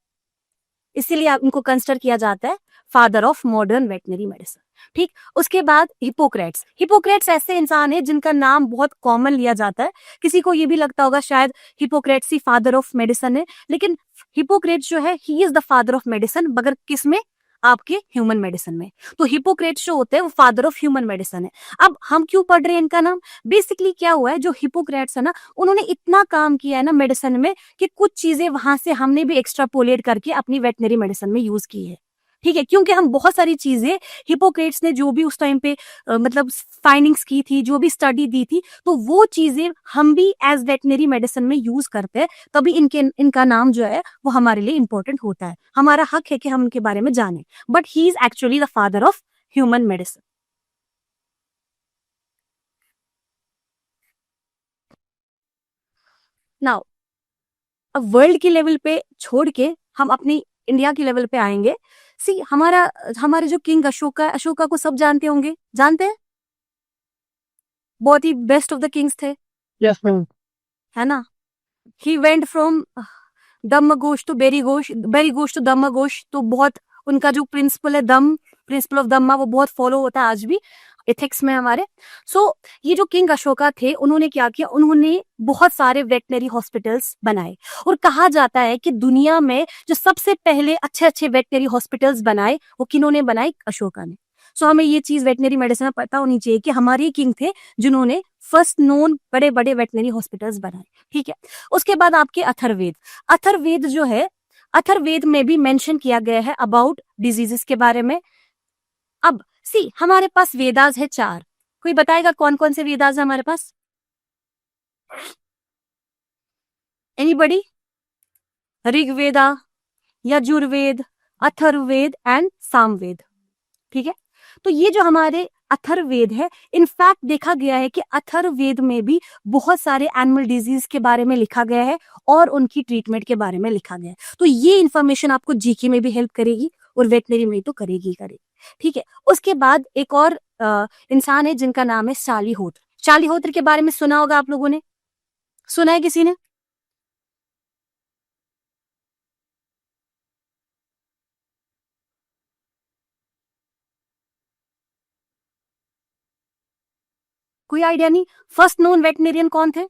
इसीलिए आप इनको कंसिडर किया जाता है father of modern veterinary medicine. ठीक, उसके बाद हिपोक्रेट्स। हिपोक्रेट्स ऐसे इंसान है जिनका नाम बहुत कॉमन लिया जाता है। किसी को ये भी लगता होगा शायद Hippocrates he father of medicine है, लेकिन हिपोक्रेट्स जो है he is the father of medicine, मगर किस में? आपके ह्यूमन मेडिसिन में। तो हिपोक्रेट्स जो होते हैं वो फादर ऑफ ह्यूमन मेडिसिन है। अब हम क्यों पढ़ रहे हैं इनका नाम? बेसिकली क्या हुआ है, जो हिपोक्रेट्स है ना, उन्होंने इतना काम किया है ना मेडिसिन में कि कुछ चीजें वहां से हमने भी एक्स्ट्रापोलेट करके अपनी वेटनरी मेडिसिन में यूज की है। ठीक है, क्योंकि हम बहुत सारी चीजें हिपोक्रेट्स ने जो भी उस टाइम पे मतलब फाइंडिंग्स की थी, जो भी स्टडी दी थी, तो वो चीजें हम भी एज वेटनरी मेडिसिन में यूज करते हैं, तभी इनका नाम जो है वो हमारे लिए इंपॉर्टेंट होता है। हमारा हक है कि हम उनके बारे में जाने, but he is actually the father of human medicine. Now अब वर्ल्ड की लेवल पे छोड़ के हम अपनी इंडिया की लेवल पे आएंगे। सी हमारे जो किंग अशोका को सब जानते होंगे, जानते हैं? बहुत ही बेस्ट ऑफ द किंग्स थे, यस मैम। है ना? ही वेंट फ्रॉम दम्मगोश टू बेरीगोश टू दम्मगोश। तो बहुत उनका जो प्रिंसिपल है प्रिंसिपल ऑफ दम्मा, वो बहुत फॉलो होता है आज भी एथिक्स में हमारे। सो ये जो किंग अशोका थे, उन्होंने क्या किया, उन्होंने बहुत सारे वेटनरी हॉस्पिटल्स बनाए, और कहा जाता है कि दुनिया में जो सबसे पहले अच्छे अच्छे वेटनरी हॉस्पिटल्स बनाए वो किन्होंने बनाए? अशोका ने। सो हमें ये चीज वेटनरी मेडिसिन में पता होनी चाहिए कि हमारे किंग थे जिन्होंने फर्स्ट नोन बड़े बड़े वेटनरी हॉस्पिटल्स बनाए। ठीक है, उसके बाद आपके अथर्ववेद। अथर्ववेद जो है, अथर्ववेद में भी मेंशन किया गया है अबाउट डिजीजेस के बारे में। अब सी हमारे पास वेदास है 4। कोई बताएगा कौन कौन से वेदास है हमारे पास? एनीबॉडी? ऋग्वेदा, यजुर्वेद, अथर्ववेद एंड सामवेद। ठीक है, तो ये जो हमारे अथर्ववेद है, इनफैक्ट देखा गया है कि अथर्ववेद में भी बहुत सारे एनिमल डिजीज के बारे में लिखा गया है और उनकी ट्रीटमेंट के बारे में लिखा गया है। तो ये इंफॉर्मेशन आपको जीके में भी हेल्प करेगी और वेटनरी में तो करेगी। ठीक है, उसके बाद एक और इंसान है जिनका नाम है शालिहोत्र। शालिहोत्र के बारे में सुना होगा आप लोगों ने, सुना है किसी ने? कोई आइडिया नहीं? फर्स्ट नोन वेटनेरियन कौन थे?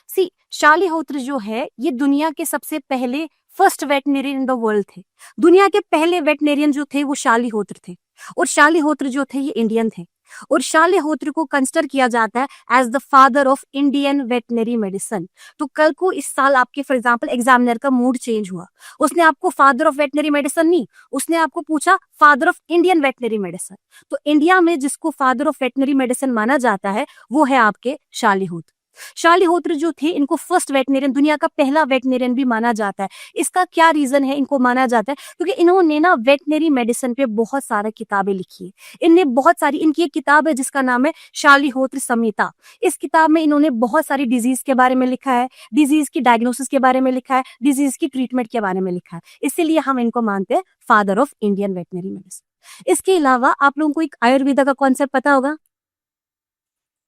सी शालिहोत्र जो है ये दुनिया के सबसे पहले first veterinarian in the world थे। दुनिया के पहले वेटनेरियन जो थे वो शालिहोत्र थे, और शालिहोत्र जो थे ये इंडियन थे, और शालिहोत्र को कंसिडर किया जाता है as the father of Indian veterinary medicine. तो कल को इस साल आपके फॉर एग्जांपल एग्जामिनर का मूड चेंज हुआ, उसने आपको फादर ऑफ वेटनरी मेडिसिन नहीं, उसने आपको पूछा father of Indian veterinary medicine. तो इंडिया में जिसको फादर ऑफ वेटनरी मेडिसिन माना जाता है वो है आपके शालिहोत्र। शालिहोत्र जो थे इनको फर्स्ट वेटनेरियन, दुनिया का पहला वेटनेरियन भी माना जाता है। इसका क्या रीजन है इनको माना जाता है? क्योंकि इन्होंने ना वेटनरी मेडिसिन पे बहुत सारी किताबें लिखी है। इनने बहुत सारी, इनकी एक किताब है जिसका नाम है शालिहोत्र संहिता। इस किताब में इन्होंने बहुत सारी डिजीज के बारे में लिखा है, डिजीज की डायग्नोसिस के बारे में लिखा है, डिजीज की ट्रीटमेंट के बारे में लिखा है। इसीलिए हम इनको मानते हैं father of Indian veterinary medicine. इसके अलावा आप लोगों को एक आयुर्वेदा का कॉन्सेप्ट पता होगा।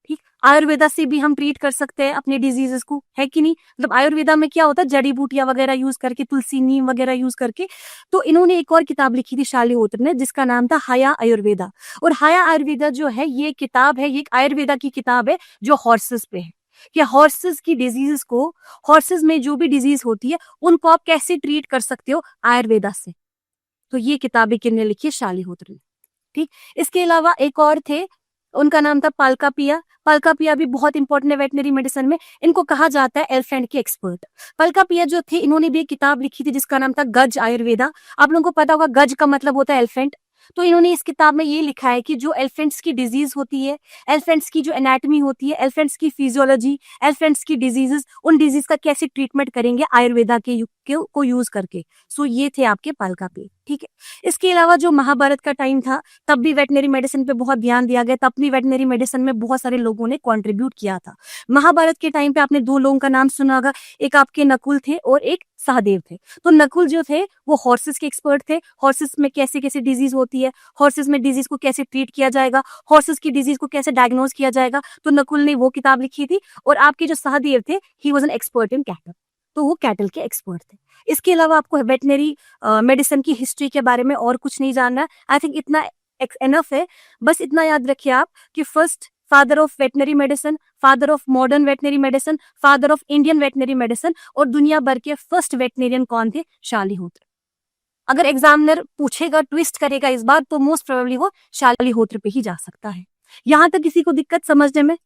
ठीक, आयुर्वेदा से भी हम ट्रीट कर सकते हैं अपने डिजीजेस को, है कि नहीं? मतलब आयुर्वेदा में क्या होता है, जड़ी बूटियां वगैरह यूज करके, तुलसी नीम वगैरह यूज करके। तो इन्होंने एक और किताब लिखी थी शालिहोत्र ने जिसका नाम था हाया आयुर्वेदा। और हाया आयुर्वेदा जो है ये किताब है, ये एक आयुर्वेदा की किताब है जो हॉर्सेस पे है, कि हॉर्सेस की डिजीज को, हॉर्सेस में जो भी डिजीज होती है उनको आप कैसे ट्रीट कर सकते हो आयुर्वेदा से। तो ये किताबें किसने लिखी है? शालिहोत्र ने। ठीक, इसके अलावा एक और थे उनका नाम था पालकापिया। पालकापिया भी बहुत इंपॉर्टेंट है वेटनरी मेडिसिन में। इनको कहा जाता है एलिफेंट के एक्सपर्ट। पालकापिया जो थे, इन्होंने भी एक किताब लिखी थी जिसका नाम था गज आयुर्वेदा। आप लोगों को पता होगा गज का मतलब होता है एलिफेंट। तो इन्होंने इस किताब में ये लिखा है कि जो एलिफेंट्स की डिजीज होती है, एलिफेंट्स की जो एनाटमी होती है, एलिफेंट्स की फिजियोलॉजी, एलिफेंट्स की डिजीजेस, उन डिजीज का कैसे ट्रीटमेंट करेंगे आयुर्वेदा के को यूज करके। सो ये थे आपके पालकापी। ठीक है। इसके अलावा जो महाभारत का टाइम था, तब भी वेटनरी मेडिसिन पे बहुत ध्यान दिया गया। तब भी वेटनरी मेडिसिन में बहुत सारे लोगों ने कंट्रीब्यूट किया था। महाभारत के टाइम पे आपने दो लोगों का नाम सुना होगा, एक आपके नकुल थे और एक सहदेव थे। तो नकुल जो थे वो हॉर्सेस के एक्सपर्ट थे। हॉर्सेस में कैसे कैसे डिजीज होती है, हॉर्सेस में डिजीज को कैसे ट्रीट किया जाएगा, हॉर्सेस की डिजीज को कैसे डायग्नोज किया जाएगा, तो नकुल ने वो किताब लिखी थी। और आपके जो सहदेव थे, he was an expert in cattle, तो वो कैटल के एक्सपर्ट थे। इसके अलावा आपको वेटनरी मेडिसिन की हिस्ट्री के बारे में और कुछ नहीं जानना है। आई थिंक इतना एनफ है। बस इतना याद रखिए आप कि first father of veterinary medicine, father of modern veterinary medicine, father of Indian veterinary medicine, और दुनिया भर के फर्स्ट वेटनरियन कौन थे? शालिहोत्र। अगर एग्जामिनर पूछेगा, ट्विस्ट करेगा इस बार, तो मोस्ट प्रोबेबली वो शालिहोत्र पे ही जा सकता है। यहां तक किसी को दिक्कत समझने में?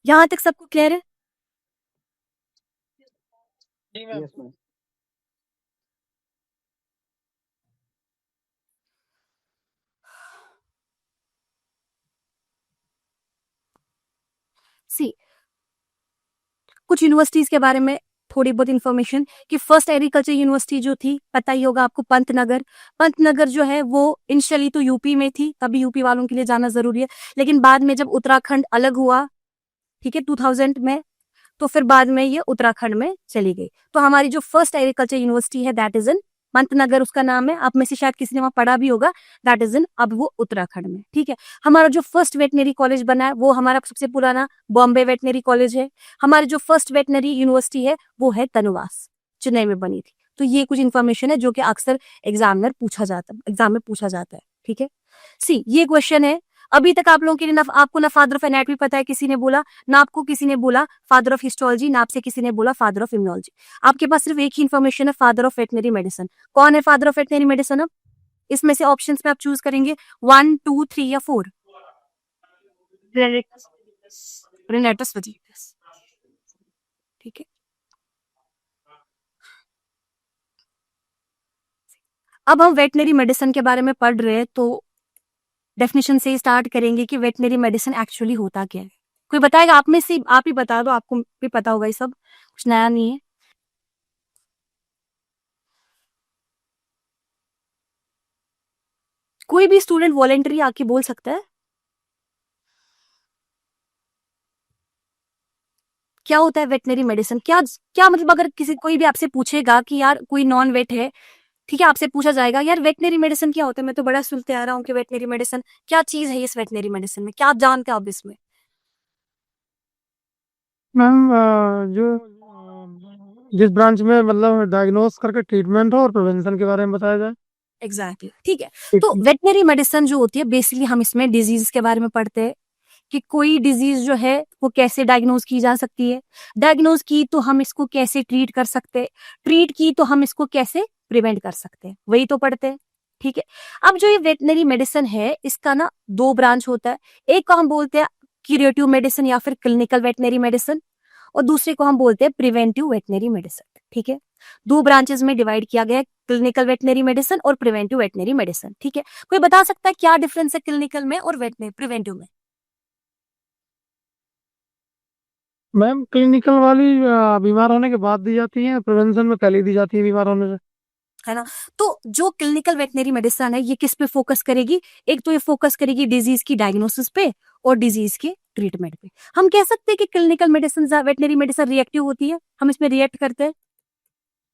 यहां तक सबको क्लियर है? सी, कुछ यूनिवर्सिटीज के बारे में थोड़ी बहुत इन्फॉर्मेशन कि फर्स्ट एग्रीकल्चर यूनिवर्सिटी जो थी, पता ही होगा आपको, पंतनगर। पंतनगर जो है वो इनिशियली तो यूपी में थी, तभी यूपी वालों के लिए जाना जरूरी है। लेकिन बाद में जब उत्तराखंड अलग हुआ, ठीक है, 2000 में, तो फिर बाद में ये उत्तराखंड में चली गई। तो हमारी जो फर्स्ट एग्रीकल्चर यूनिवर्सिटी है दैट इज इन पंतनगर, उसका नाम है। आप में से शायद किसी ने वहां पढ़ा भी होगा, दैट इज इन, अब वो उत्तराखंड में। ठीक है। हमारा जो फर्स्ट वेटनरी कॉलेज बना है वो हमारा सबसे पुराना बॉम्बे वेटनरी कॉलेज है। हमारी जो फर्स्ट वेटनरी यूनिवर्सिटी है वो है तनुवास, चेन्नई में बनी थी। तो ये कुछ इन्फॉर्मेशन है जो कि अक्सर एग्जाम में पूछा जाता है। ठीक है। सी, ये क्वेश्चन है। अभी तक आप लोगों के लिए आपको ना फादर ऑफ एनाटॉमी पता है किसी ने बोला, ना आपको किसी ने बोला फादर ऑफ हिस्टोलॉजी, ना आपसे किसी ने बोला फादर ऑफ इम्यूनोलॉजी। आपके पास सिर्फ एक ही इन्फॉर्मेशन है, फादर ऑफ वेटनरी मेडिसिन। कौन है फादर ऑफ वेटनरी मेडिसिन? अब इसमें से ऑप्शंस में आप चूज करेंगे 1, 2, 3 या 4। रेनेटस वेजिटेस। ठीक है। अब हम वेटनरी मेडिसिन के बारे में पढ़ रहे हैं, तो डेफिनेशन से स्टार्ट करेंगे कि वेटनरी मेडिसिन एक्चुअली होता क्या है। कोई बताएगा? आप में से आप ही बता दो, आपको भी पता होगा ये सब, कुछ नया नहीं है। कोई भी स्टूडेंट वॉलेंटरी आके बोल सकता है। क्या होता है वेटनरी मेडिसिन? क्या क्या मतलब, अगर किसी कोई भी आपसे पूछेगा कि यार कोई नॉन वेट है, ठीक है, आपसे पूछा जाएगा यार वेटनरी मेडिसिन क्या होता है, मैं तो बड़ा सुनते आ रहा हूँ कि वेटनरी मेडिसिन क्या चीज है, इस वेटनरी मेडिसिन में क्या आप जानते हो आप इसमें? मैम जो जिस ब्रांच में मतलब डायग्नोस करके ट्रीटमेंट हो और प्रिवेंशन के बारे में बताया जाए। एग्जैक्टली, ठीक है। ठीक तो है। वेटनरी मेडिसिन जो होती है, बेसिकली हम इसमें डिजीज के बारे में पढ़ते हैं कि कोई डिजीज जो है वो कैसे डायग्नोज की जा सकती है, डायग्नोज की तो हम इसको कैसे ट्रीट कर सकते हैं, ट्रीट की तो हम इसको कैसे प्रिवेंट कर सकते हैं, वही तो पढ़ते हैं। ठीक है। अब जो ये वेटनरी मेडिसिन है, इसका ना दो ब्रांच होता है। एक को हम बोलते हैं क्यूरेटिव मेडिसिन या फिर क्लिनिकल वेटनरी मेडिसिन, और दूसरे को हम बोलते हैं प्रिवेंटिव वेटनरी मेडिसिन। ठीक है। दो ब्रांचेस में डिवाइड किया गया है, क्लिनिकल वेटनरी मेडिसिन और प्रिवेंटिव वेटनरी मेडिसिन। ठीक है। कोई बता सकता है क्या डिफरेंस है क्लिनिकल में और प्रिवेंटिव में? मैम क्लिनिकल वाली बीमार होने के बाद दी जाती है, प्रिवेंशन में पहले ही दी जाती है बीमार होने से। है ना। तो जो क्लिनिकल वेटनरी मेडिसिन है, ये किस पे फोकस करेगी? एक तो ये फोकस करेगी डिजीज की डायग्नोसिस पे और डिजीज के ट्रीटमेंट पे। हम कह सकते हैं कि clinical medicine, veterinary medicine reactive होती है, हम इसमें रिएक्ट करते हैं,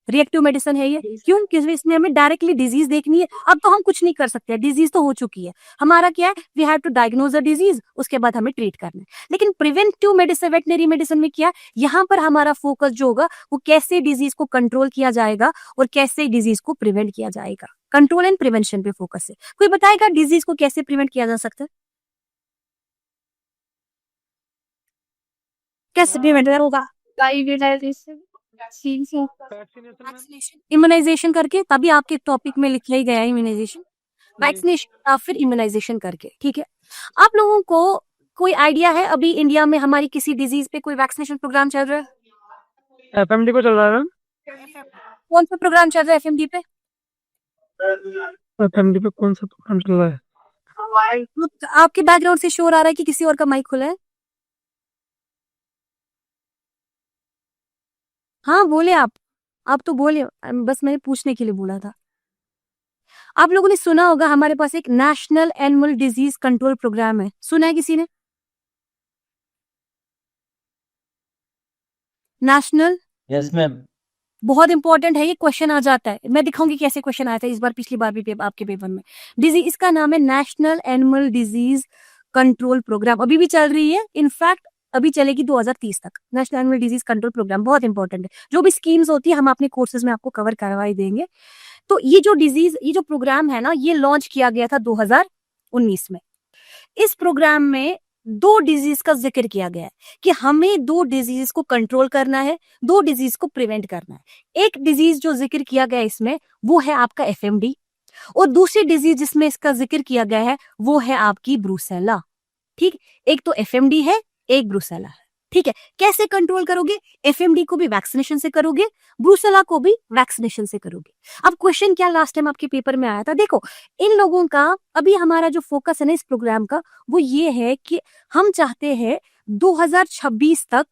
रिएक्टिव मेडिसिन है ये। क्यों? क्योंकि इसमें हमें डायरेक्टली डिजीज देखनी है। अब तो हम कुछ नहीं कर सकते, डिजीज तो हो चुकी है। हमारा क्या है, we have to diagnose a disease, उसके बाद हमें ट्रीट करना है। लेकिन प्रिवेंटिव मेडिसिन, वेटनरी मेडिसिन में क्या, यहाँ पर हमारा फोकस जो होगा वो कैसे डिजीज को कंट्रोल किया जाएगा और कैसे डिजीज को प्रिवेंट किया जाएगा। कंट्रोल एंड प्रिवेंशन पे फोकस है। कोई बताएगा डिजीज को कैसे प्रिवेंट किया जा सकता है? कैसे प्रिवेंट होगा? Immunization. वैक्सीनेशन इम्यूनाइजेशन करके, तभी आपके टॉपिक में लिखा ही गया है इम्यूनाइजेशन, वैक्सीनेशन या फिर इम्यूनाइजेशन करके, ठीक है। आप लोगों को कोई आइडिया है अभी इंडिया में हमारी किसी डिजीज पे कोई वैक्सीनेशन प्रोग्राम चल रहा है? एफएमडी को चल रहा है मैम। कौन सा प्रोग्राम चल रहा है एफएमडी पे? एफएमडी पे कौन सा प्रोग्राम चल रहा है? आपके बैकग्राउंड से शोर आ रहा है कि किसी और का माइक खुला है? हाँ बोले आप तो बोले, बस मैंने पूछने के लिए बोला था। आप लोगों ने सुना होगा हमारे पास एक national animal disease control programme है, सुना है किसी ने? National, yes ma'am. बहुत इंपॉर्टेंट है, ये क्वेश्चन आ जाता है, मैं दिखाऊंगी कैसे क्वेश्चन आया था इस बार, पिछली बार भी आपके पेपर में। डिजीज, इसका नाम है national animal disease control programme, अभी भी चल रही है, इनफैक्ट अभी चलेगी 2030 तक। National animal disease control programme बहुत इंपॉर्टेंट है, जो भी स्कीम्स होती है हम अपने कोर्सेज में आपको कवर करवा ही देंगे। तो ये जो डिजीज, ये जो प्रोग्राम है ना, ये लॉन्च किया गया था 2019 में। इस प्रोग्राम में 2 डिजीज का जिक्र किया गया है कि हमें 2 डिजीज को कंट्रोल करना है, 2 डिजीज को प्रिवेंट करना है। एक डिजीज जो जिक्र किया गया है इसमें, वो है आपका एफएमडी, और दूसरी डिजीज जिसमें इसका जिक्र किया गया है वो है आपकी ब्रूसेला। ठीक, एक तो एफएमडी है, एक ब्रूसेला है, ठीक है। कैसे कंट्रोल करोगे? एफएमडी को भी वैक्सीनेशन से करोगे, ब्रूसेला को भी वैक्सीनेशन से करोगे। अब क्वेश्चन क्या लास्ट टाइम आपके पेपर में आया था, देखो इन लोगों का अभी हमारा जो फोकस है ना इस प्रोग्राम का, वो ये है कि हम चाहते हैं 2026 तक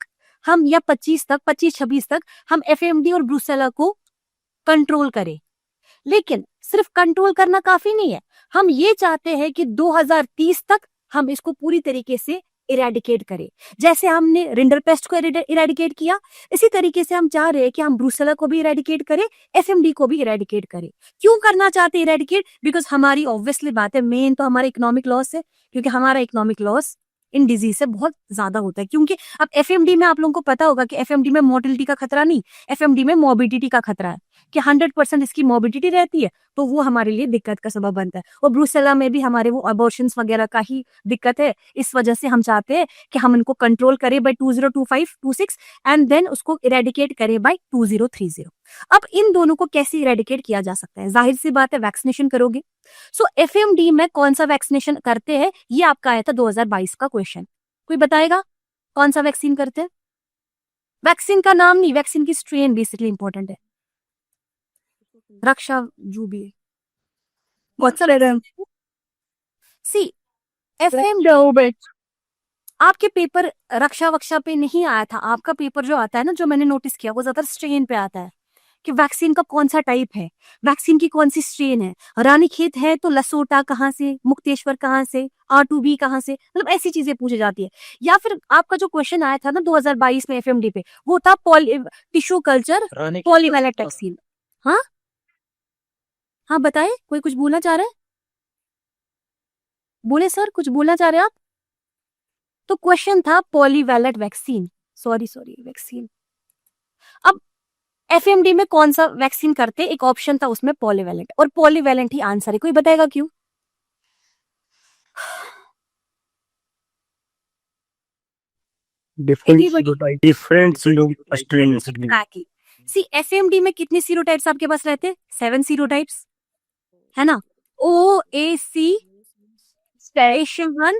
हम, या 25-26 तक हम एफएमडी और ब्रूसेला को कंट्रोल करें। लेकिन सिर्फ कंट्रोल करना काफी नहीं है, हम ये चाहते हैं कि 2030 तक हम इसको पूरी तरीके से इरेडिकेट करें। जैसे हमने रिंडरपेस्ट को इरेडिकेट किया, इसी तरीके से हम चाह रहे हैं कि हम ब्रूसेला को भी इरेडिकेट करें, एफएमडी को भी इरेडिकेट करें। क्यों करना चाहते हैं इरेडिकेट? बिकॉज हमारी ऑब्वियसली बात है, मेन तो हमारा इकोनॉमिक लॉस है, क्योंकि हमारा इकोनॉमिक लॉस इन डिजीज से बहुत ज्यादा होता है। क्योंकि अब एफएमडी में आप लोगों को पता होगा कि एफएमडी में मोर्टिलिटी का खतरा नहीं, एफएमडी में मोर्बिडिटी का खतरा है, कि 100% इसकी मोर्बिडिटी रहती है, तो वो हमारे लिए दिक्कत का सबब बनता है। और ब्रूसेला में भी हमारे वो अबॉर्शंस वगैरह का ही दिक्कत है, इस वजह से हम चाहते हैं कि हम इनको कंट्रोल करें बाय 2025-26 एंड देन उसको इरेडिकेट करें बाय 2030। अब इन दोनों को कैसे इरेडिकेट किया जा सकता है? जाहिर सी बात है, वैक्सीनेशन करोगे। सो एफएमडी में कौन सा वैक्सीनेशन करते हैं, ये आपका आया था 2022 का क्वेश्चन। कोई बताएगा कौन सा वैक्सीन करते हैं? वैक्सीन का नाम नहीं, वैक्सीन की स्ट्रेन बेसिकली इंपॉर्टेंट है। रक्षा जू भी है, बहुत सारे सी एफएमडी। आपके पेपर रक्षा वक्षा पे नहीं आया था, आपका पेपर जो आता है ना, जो मैंने नोटिस किया, वो ज्यादातर स्ट्रेन पे आता है कि वैक्सीन का कौन सा टाइप है, वैक्सीन की कौन सी स्ट्रेन है, रानीखेत है तो लसोटा कहाँ से, मुक्तेश्वर कहाँ से, R2B कहाँ से, मतलब ऐसी चीजें पूछी जाती है। या फिर आपका जो क्वेश्चन आया था ना 2022 में एफएमडी पे, वो था टिश्यू कल्चर पॉलीवैलेंट वैक्सीन। हाँ हाँ बताए, कोई कुछ बोलना चाह रहा है? बोले सर, कुछ बोलना चाह रहे हैं आप? तो क्वेश्चन था पॉलीवैलेंट वैक्सीन, सॉरी वैक्सीन। अब एफएमडी में कौन सा वैक्सीन करते, एक ऑप्शन था उसमें पॉलीवैलेंट, और पॉलीवैलेंट ही आंसर है। कोई बताएगा क्यों? Different strain. सी एफएमडी में कितने सीरोटाइप्स आपके पास रहते हैं? 7 सीरोटाइप्स है ना। OAC, SAT1,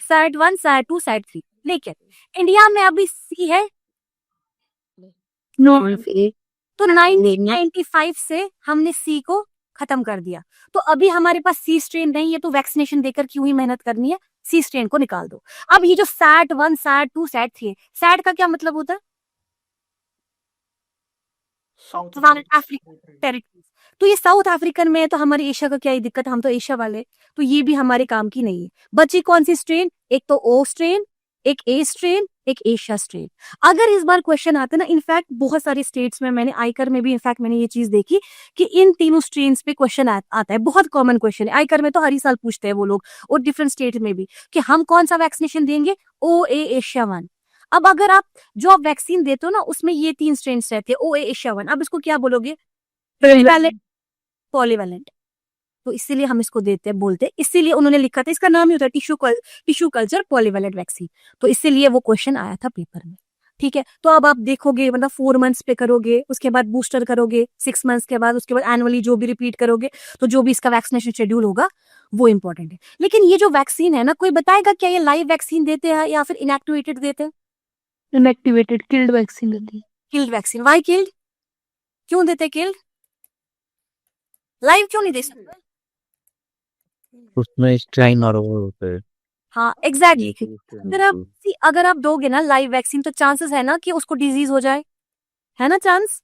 SAT1, SAT2, SAT3। लेकिन इंडिया में अभी सी है नो, तो 1995 से हमने सी को खत्म कर दिया। तो अभी हमारे पास सी स्ट्रेन नहीं है, तो वैक्सीनेशन देकर क्यों ही मेहनत करनी है, सी स्ट्रेन को निकाल दो। अब ये जो SAT1, SAT2, SAT3 है, सैट का क्या मतलब होता है? South African territories. तो ये साउथ अफ्रीकन में है, तो हमारे एशिया का क्या ही दिक्कत है, हम तो एशिया वाले, तो ये भी हमारे काम की नहीं है। बची कौन सी स्ट्रेन? एक तो ओ स्ट्रेन, एक ए स्ट्रेन, एक एशिया स्ट्रेन। अगर इस बार क्वेश्चन आते ना, इनफैक्ट बहुत सारे स्टेट्स में, मैंने आईकर में भी इनफैक्ट मैंने ये चीज देखी कि इन तीनों स्ट्रेन्स पे क्वेश्चन आता है, बहुत कॉमन क्वेश्चन है। आईकर में तो हर ही साल पूछते हैं वो लोग, और डिफरेंट स्टेट में भी, कि हम कौन सा वैक्सीनेशन देंगे, OA एशिया 1। अब अगर आप जो आप वैक्सीन देते हो ना, उसमें ये 3 स्ट्रेन्स रहते हैं, OA एशिया 1, अब इसको क्या बोलोगे? पॉलीवैलेंट। तो इसीलिए हम इसको देते हैं, बोलते हैं, इसीलिए उन्होंने लिखा था, इसका नाम ही होता है टिश्यू कल्चर पॉलीवैलेंट वैक्सीन। तो इसीलिए वो क्वेश्चन आया था पेपर में। ठीक है, तो अब आप देखोगे मतलब 4 मंथ्स पे करोगे, उसके बाद बूस्टर करोगे 6 मंथ्स के बाद, उसके बाद एनुअली जो भी रिपीट करोगे, तो जो भी इसका वैक्सीनेशन शेड्यूल होगा वो इंपॉर्टेंट है। लेकिन ये जो वैक्सीन है ना, कोई बताएगा क्या ये लाइव वैक्सीन देते हैं या फिर इनएक्टिवेटेड देते हैं? Inactivated, killed vaccine देती है। Killed vaccine. Why killed? क्यों देते किल्ड? लाइव क्यों नहीं दे सकते? उसमें स्ट्राइन और वो होते हैं। हाँ एग्जैक्टली। अगर आप दोगे ना लाइव वैक्सीन, तो चांसेस है ना कि उसको डिजीज हो जाए, है ना चांस।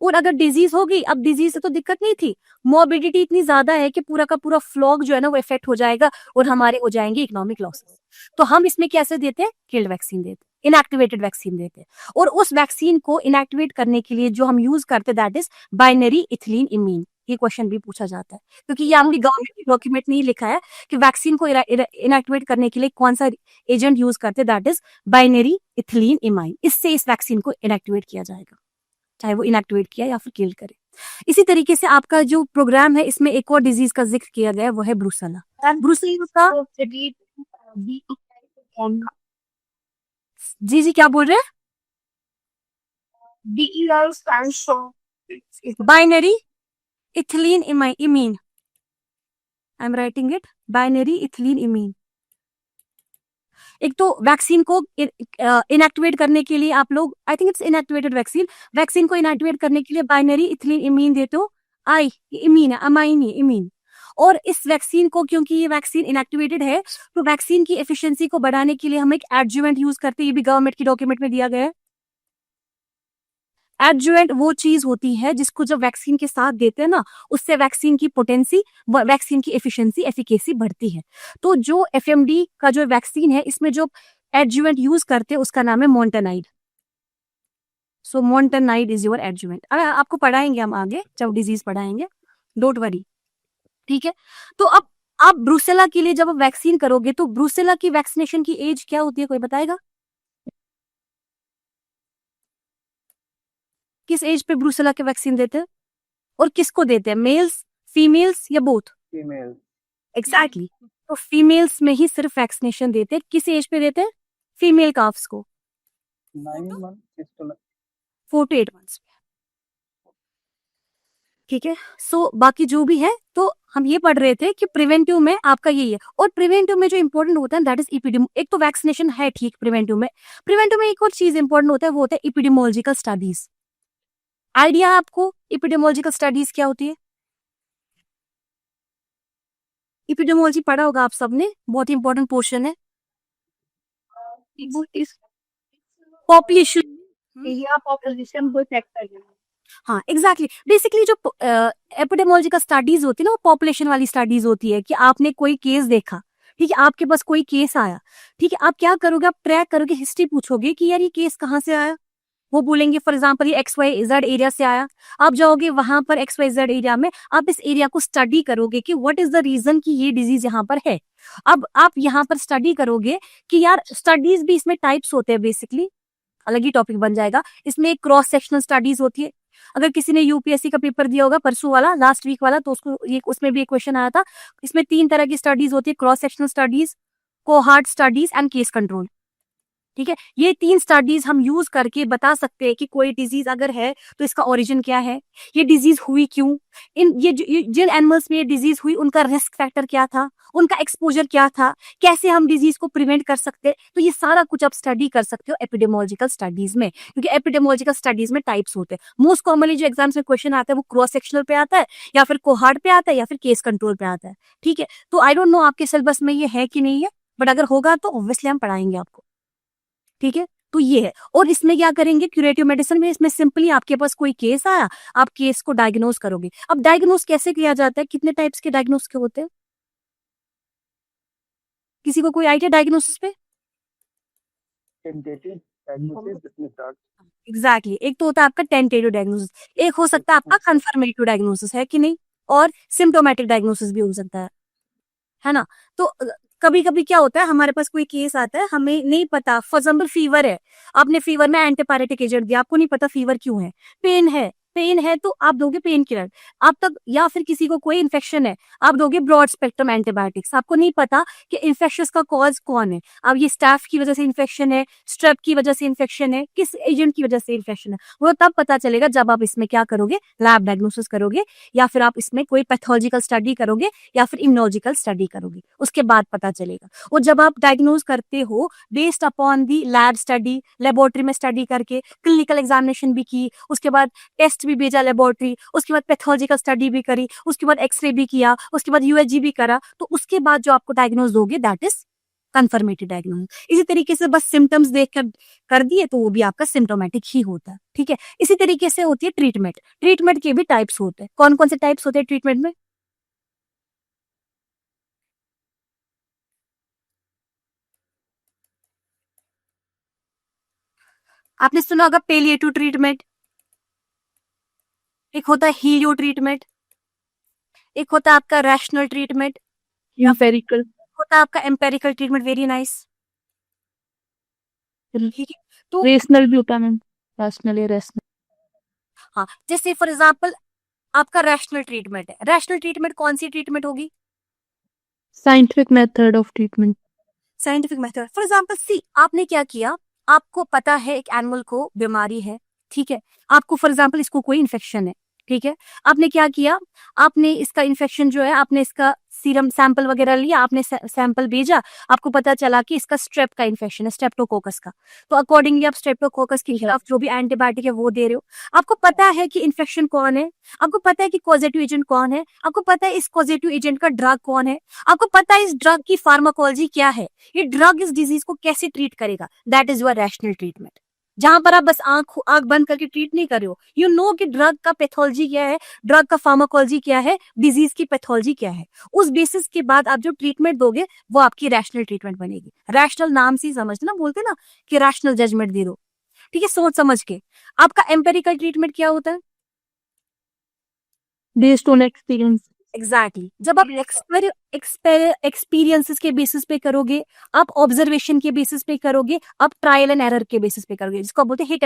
और अगर डिजीज होगी, अब डिजीज से तो दिक्कत नहीं थी, मोर्बिडिटी इतनी ज्यादा है कि पूरा का पूरा फ्लॉक जो है ना वो इफेक्ट हो जाएगा और हमारे हो जाएंगे इकोनॉमिक लॉसेस। तो हम इसमें कैसे देते हैं? किल्ड वैक्सीन देते, इनएक्टिवेटेड वैक्सीन देते। और उस वैक्सीन को इनएक्टिवेट करने के लिए जो हम यूज करते that is binary ethylene imine. ये क्वेश्चन भी पूछा जाता है क्योंकि ये आपकी गवर्नमेंट डॉक्यूमेंट नहीं लिखा है कि वैक्सीन को इनएक्टिवेट करने के लिए कौन सा एजेंट यूज करते that is binary ethylene imine. इससे इस वैक्सीन को इनएक्टिवेट किया जाएगा, चाहे वो इनएक्टिवेट किया या फिर किल करे। इसी तरीके से आपका जो प्रोग्राम है इसमें एक और डिजीज का जिक्र किया गया है, वो है ब्रूसेला। ब्रूसेला का जी क्या बोल रहे हैं? DER stands for binary ethylene imine. I am writing it, binary ethylene imine. एक तो वैक्सीन को इनएक्टिवेट करने के लिए आप लोग, I think it's inactivated vaccine को इनएक्टिवेट करने के लिए बाइनरी इथिलीन इमीन देते हो। इमीन है, अमाइन इमीन। और इस वैक्सीन को, क्योंकि ये वैक्सीन इनएक्टिवेटेड है, तो वैक्सीन की एफिशिएंसी को बढ़ाने के लिए हम एक एडजुवेंट यूज करते हैं। ये भी गवर्नमेंट की डॉक्यूमेंट में दिया गया है। एडजुवेंट वो चीज होती है जिसको जब वैक्सीन के साथ देते हैं ना, उससे वैक्सीन की पोटेंसी, वैक्सीन की एफिशिएंसी, एफिकेसी बढ़ती है। तो जो एफएमडी का जो वैक्सीन है, इसमें जो एडजुवेंट यूज करते हैं उसका नाम है मोन्टेनाइड। सो मोन्टेनाइड इज योर एडजुवेंट। अगर आपको पढ़ाएंगे हम आगे जब डिजीज पढ़ाएंगे, डोंट वरी, ठीक है। तो अब आप ब्रूसेला के लिए जब आप वैक्सीन करोगे, तो ब्रूसेला की वैक्सीनेशन की एज क्या होती है, कोई बताएगा? किस एज पे ब्रूसेला के वैक्सीन देते हैं और किसको देते हैं? मेल्स, फीमेल्स या बोथ? फीमेल। एग्जैक्टली। तो फीमेल्स में ही सिर्फ वैक्सीनेशन देते हैं। किस एज पे देते हैं? फीमेल काफ्स को 9 months, 6 to 4 to 8 मंथ्स। ठीक है। सो बाकी जो भी है, तो हम ये पढ़ रहे थे कि प्रिवेंटिव में आपका यही है। और प्रिवेंटिव में जो इंपॉर्टेंट होता है दैट इज इपिडेम। एक तो वैक्सीनेशन है ठीक प्रिवेंटिव में एक और चीज इंपॉर्टेंट होता है, वो होता है इपिडेमोलॉजिकल स्टडीज। आइडिया आपको इपिडेमोलॉजिकल स्टडीज क्या होती है? इपिडेमोलॉजी पढ़ा होगा आप सबने, बहुत ही इंपॉर्टेंट पोर्शन है। पॉपुलेशन, area population को check करना। हाँ एग्जैक्टली। बेसिकली जो एपिडेमोलॉजिकल स्टडीज होती है ना, वो पॉपुलेशन वाली स्टडीज होती है कि आपने कोई केस देखा, ठीक है, आपके पास कोई केस आया, ठीक है, आप क्या करोगे? आप ट्रैक करोगे, हिस्ट्री पूछोगे कि यार ये केस कहाँ से आया। वो बोलेंगे फॉर एग्जाम्पल ये XYZ एरिया से आया। आप जाओगे वहां पर XYZ एरिया में, आप इस एरिया को स्टडी करोगे कि व्हाट इज द रीजन कि ये डिजीज यहाँ पर है। अब आप यहाँ पर स्टडी करोगे कि यार, स्टडीज भी इसमें टाइप्स होते हैं, बेसिकली अलग ही टॉपिक बन जाएगा। इसमें क्रॉस सेक्शनल स्टडीज होती है। अगर किसी ने यूपीएससी का पेपर दिया होगा परसों वाला, लास्ट वीक वाला, तो उसको ये उसमें भी एक क्वेश्चन आया था। इसमें 3 तरह की स्टडीज होती है, cross sectional studies, cohort studies and case control. ठीक है, ये 3 स्टडीज हम यूज करके बता सकते हैं कि कोई डिजीज अगर है तो इसका ओरिजिन क्या है, ये डिजीज हुई क्यों, जिन एनिमल्स में ये डिजीज हुई उनका रिस्क फैक्टर क्या था, उनका एक्सपोजर क्या था, कैसे हम डिजीज को प्रिवेंट कर सकते हैं। तो ये सारा कुछ आप स्टडी कर सकते हो एपिडेमोलॉजिकल स्टडीज में, क्योंकि एपिडेमोलॉजिकल स्टडीज में टाइप्स होते हैं। मोस्ट कॉमनली जो एग्जाम्स में क्वेश्चन आता है वो क्रॉस सेक्शनल पे आता है, या फिर कोहार्ट पे आता है, या फिर केस कंट्रोल पे आता है। ठीक है, तो आई डोंट नो आपके सिलेबस में ये है कि नहीं है, बट अगर होगा तो ऑब्वियसली हम पढ़ाएंगे आपको। ठीक है, तो ये है। और इसमें क्या करेंगे, क्यूरेटिव मेडिसिन में इसमें सिंपली आपके पास कोई केस आया, आप केस को डायग्नोज करोगे। अब डायग्नोज कैसे किया जाता है, कितने टाइप्स के डायग्नोज के होते हैं, किसी को कोई आइडिया डायग्नोसिस पे? एग्जैक्टली, एक तो होता है आपका टेंटेटिव डायग्नोसिस, एक हो सकता है आपका कंफर्मेटिव डायग्नोसिस, है कि नहीं, और सिम्टोमेटिक डायग्नोसिस भी हो सकता है ना। तो कभी कभी क्या होता है, हमारे पास कोई केस आता है, हमें नहीं पता, फॉर एग्जाम्पल फीवर है, आपने फीवर में एंटीपायरेटिक एजेंट दिया, आपको नहीं पता फीवर क्यों है, पेन है, पेन है तो आप दोगे पेन किलर। आप तब, या फिर किसी को कोई इन्फेक्शन है, आप दोगे ब्रॉड स्पेक्ट्रम एंटीबायोटिक्स। आपको नहीं पता कि इन्फेक्शंस का कॉज कौन है, अब ये स्टाफ की वजह से इन्फेक्शन है, स्ट्रेप की वजह से इन्फेक्शन है, किस एजेंट की वजह से इन्फेक्शन है, वो तब पता चलेगा जब आप इसमें क्या करोगे, लैब डायग्नोसिस करोगे, या फिर आप इसमें कोई पैथोलॉजिकल स्टडी करोगे, या फिर इम्यूनोलॉजिकल स्टडी करोगे, उसके बाद पता चलेगा। और जब आप डायग्नोज करते हो based upon the lab study, laboratory में स्टडी करके, क्लिनिकल एग्जामिनेशन भी की, उसके बाद टेस्ट भी भेजा लेबोरेटरी, उसके बाद पैथोलॉजिकल स्टडी भी करी, उसके बाद एक्सरे भी किया, उसके बाद यूएसजी भी करा, तो उसके बाद जो आपको डायग्नोज दोगे दैट इज कंफर्मेटेड डायग्नोसिस। इसी तरीके से बस सिम्टम्स देख कर दिए तो वो भी आपका सिम्टोमेटिक ही होता है, ठीक है। इसी तरीके से होती है ट्रीटमेंट। ट्रीटमेंट के भी टाइप्स होते हैं। कौन कौन से टाइप्स होते हैं ट्रीटमेंट में? आपने सुना होगा पेलिएटिव ट्रीटमेंट, एक होता है हीलियो ट्रीटमेंट, एक होता है आपका रैशनल ट्रीटमेंट, empirical, होता है आपका एम्पेरिकल ट्रीटमेंट। वेरी नाइस, ठीक है। तो rational भी होता है मैम, rational या rational, हाँ, जैसे फॉर एग्जाम्पल आपका रैशनल ट्रीटमेंट है। रैशनल ट्रीटमेंट कौन सी ट्रीटमेंट होगी? scientific method of treatment, scientific method. For example see, आपने क्या किया, आपको पता है एक एनिमल को बीमारी है, ठीक है, आपको फॉर एग्जाम्पल इसको कोई इन्फेक्शन है, ठीक है, आपने क्या किया, आपने इसका इन्फेक्शन जो है, आपने इसका सीरम सैंपल वगैरह लिया, आपने सैंपल भेजा, आपको पता चला कि इसका स्ट्रेप का इन्फेक्शन है, स्ट्रेप्टोकोकस का, तो अकॉर्डिंगली आप स्ट्रेप्टोकोकस के खिलाफ जो भी एंटीबायोटिक है वो दे रहे हो। आपको पता है कि इन्फेक्शन कौन है, आपको पता है कि कॉजेटिव एजेंट कौन है, आपको पता है इस कॉजेटिव एजेंट का ड्रग कौन है, आपको पता है इस ड्रग की फार्माकोलॉजी क्या है, ये ड्रग इस डिजीज को कैसे ट्रीट करेगा। That is your rational treatment, जहां पर आप बस आंख बंद करके ट्रीट नहीं कर रहे हो, यू नो कि ड्रग का पैथोलॉजी क्या है, ड्रग का फार्माकोलॉजी क्या है, डिजीज की पैथोलॉजी क्या है। उस बेसिस के बाद आप जो ट्रीटमेंट दोगे वो आपकी रैशनल ट्रीटमेंट बनेगी। रैशनल नाम से ही समझना, बोलते ना कि रैशनल जजमेंट दे दो, ठीक है, सोच समझ के। आपका एम्पेरिकल ट्रीटमेंट क्या होता है? based on experience, एग्जैक्टली जब आप एक्सपीरियंसेस के बेसिस पे करोगे, आप ऑब्जर्वेशन के बेसिस पे करोगे, आप ट्रायल एंड एरर के बेसिस पे करोगे, जिसको बोलते हैं हिट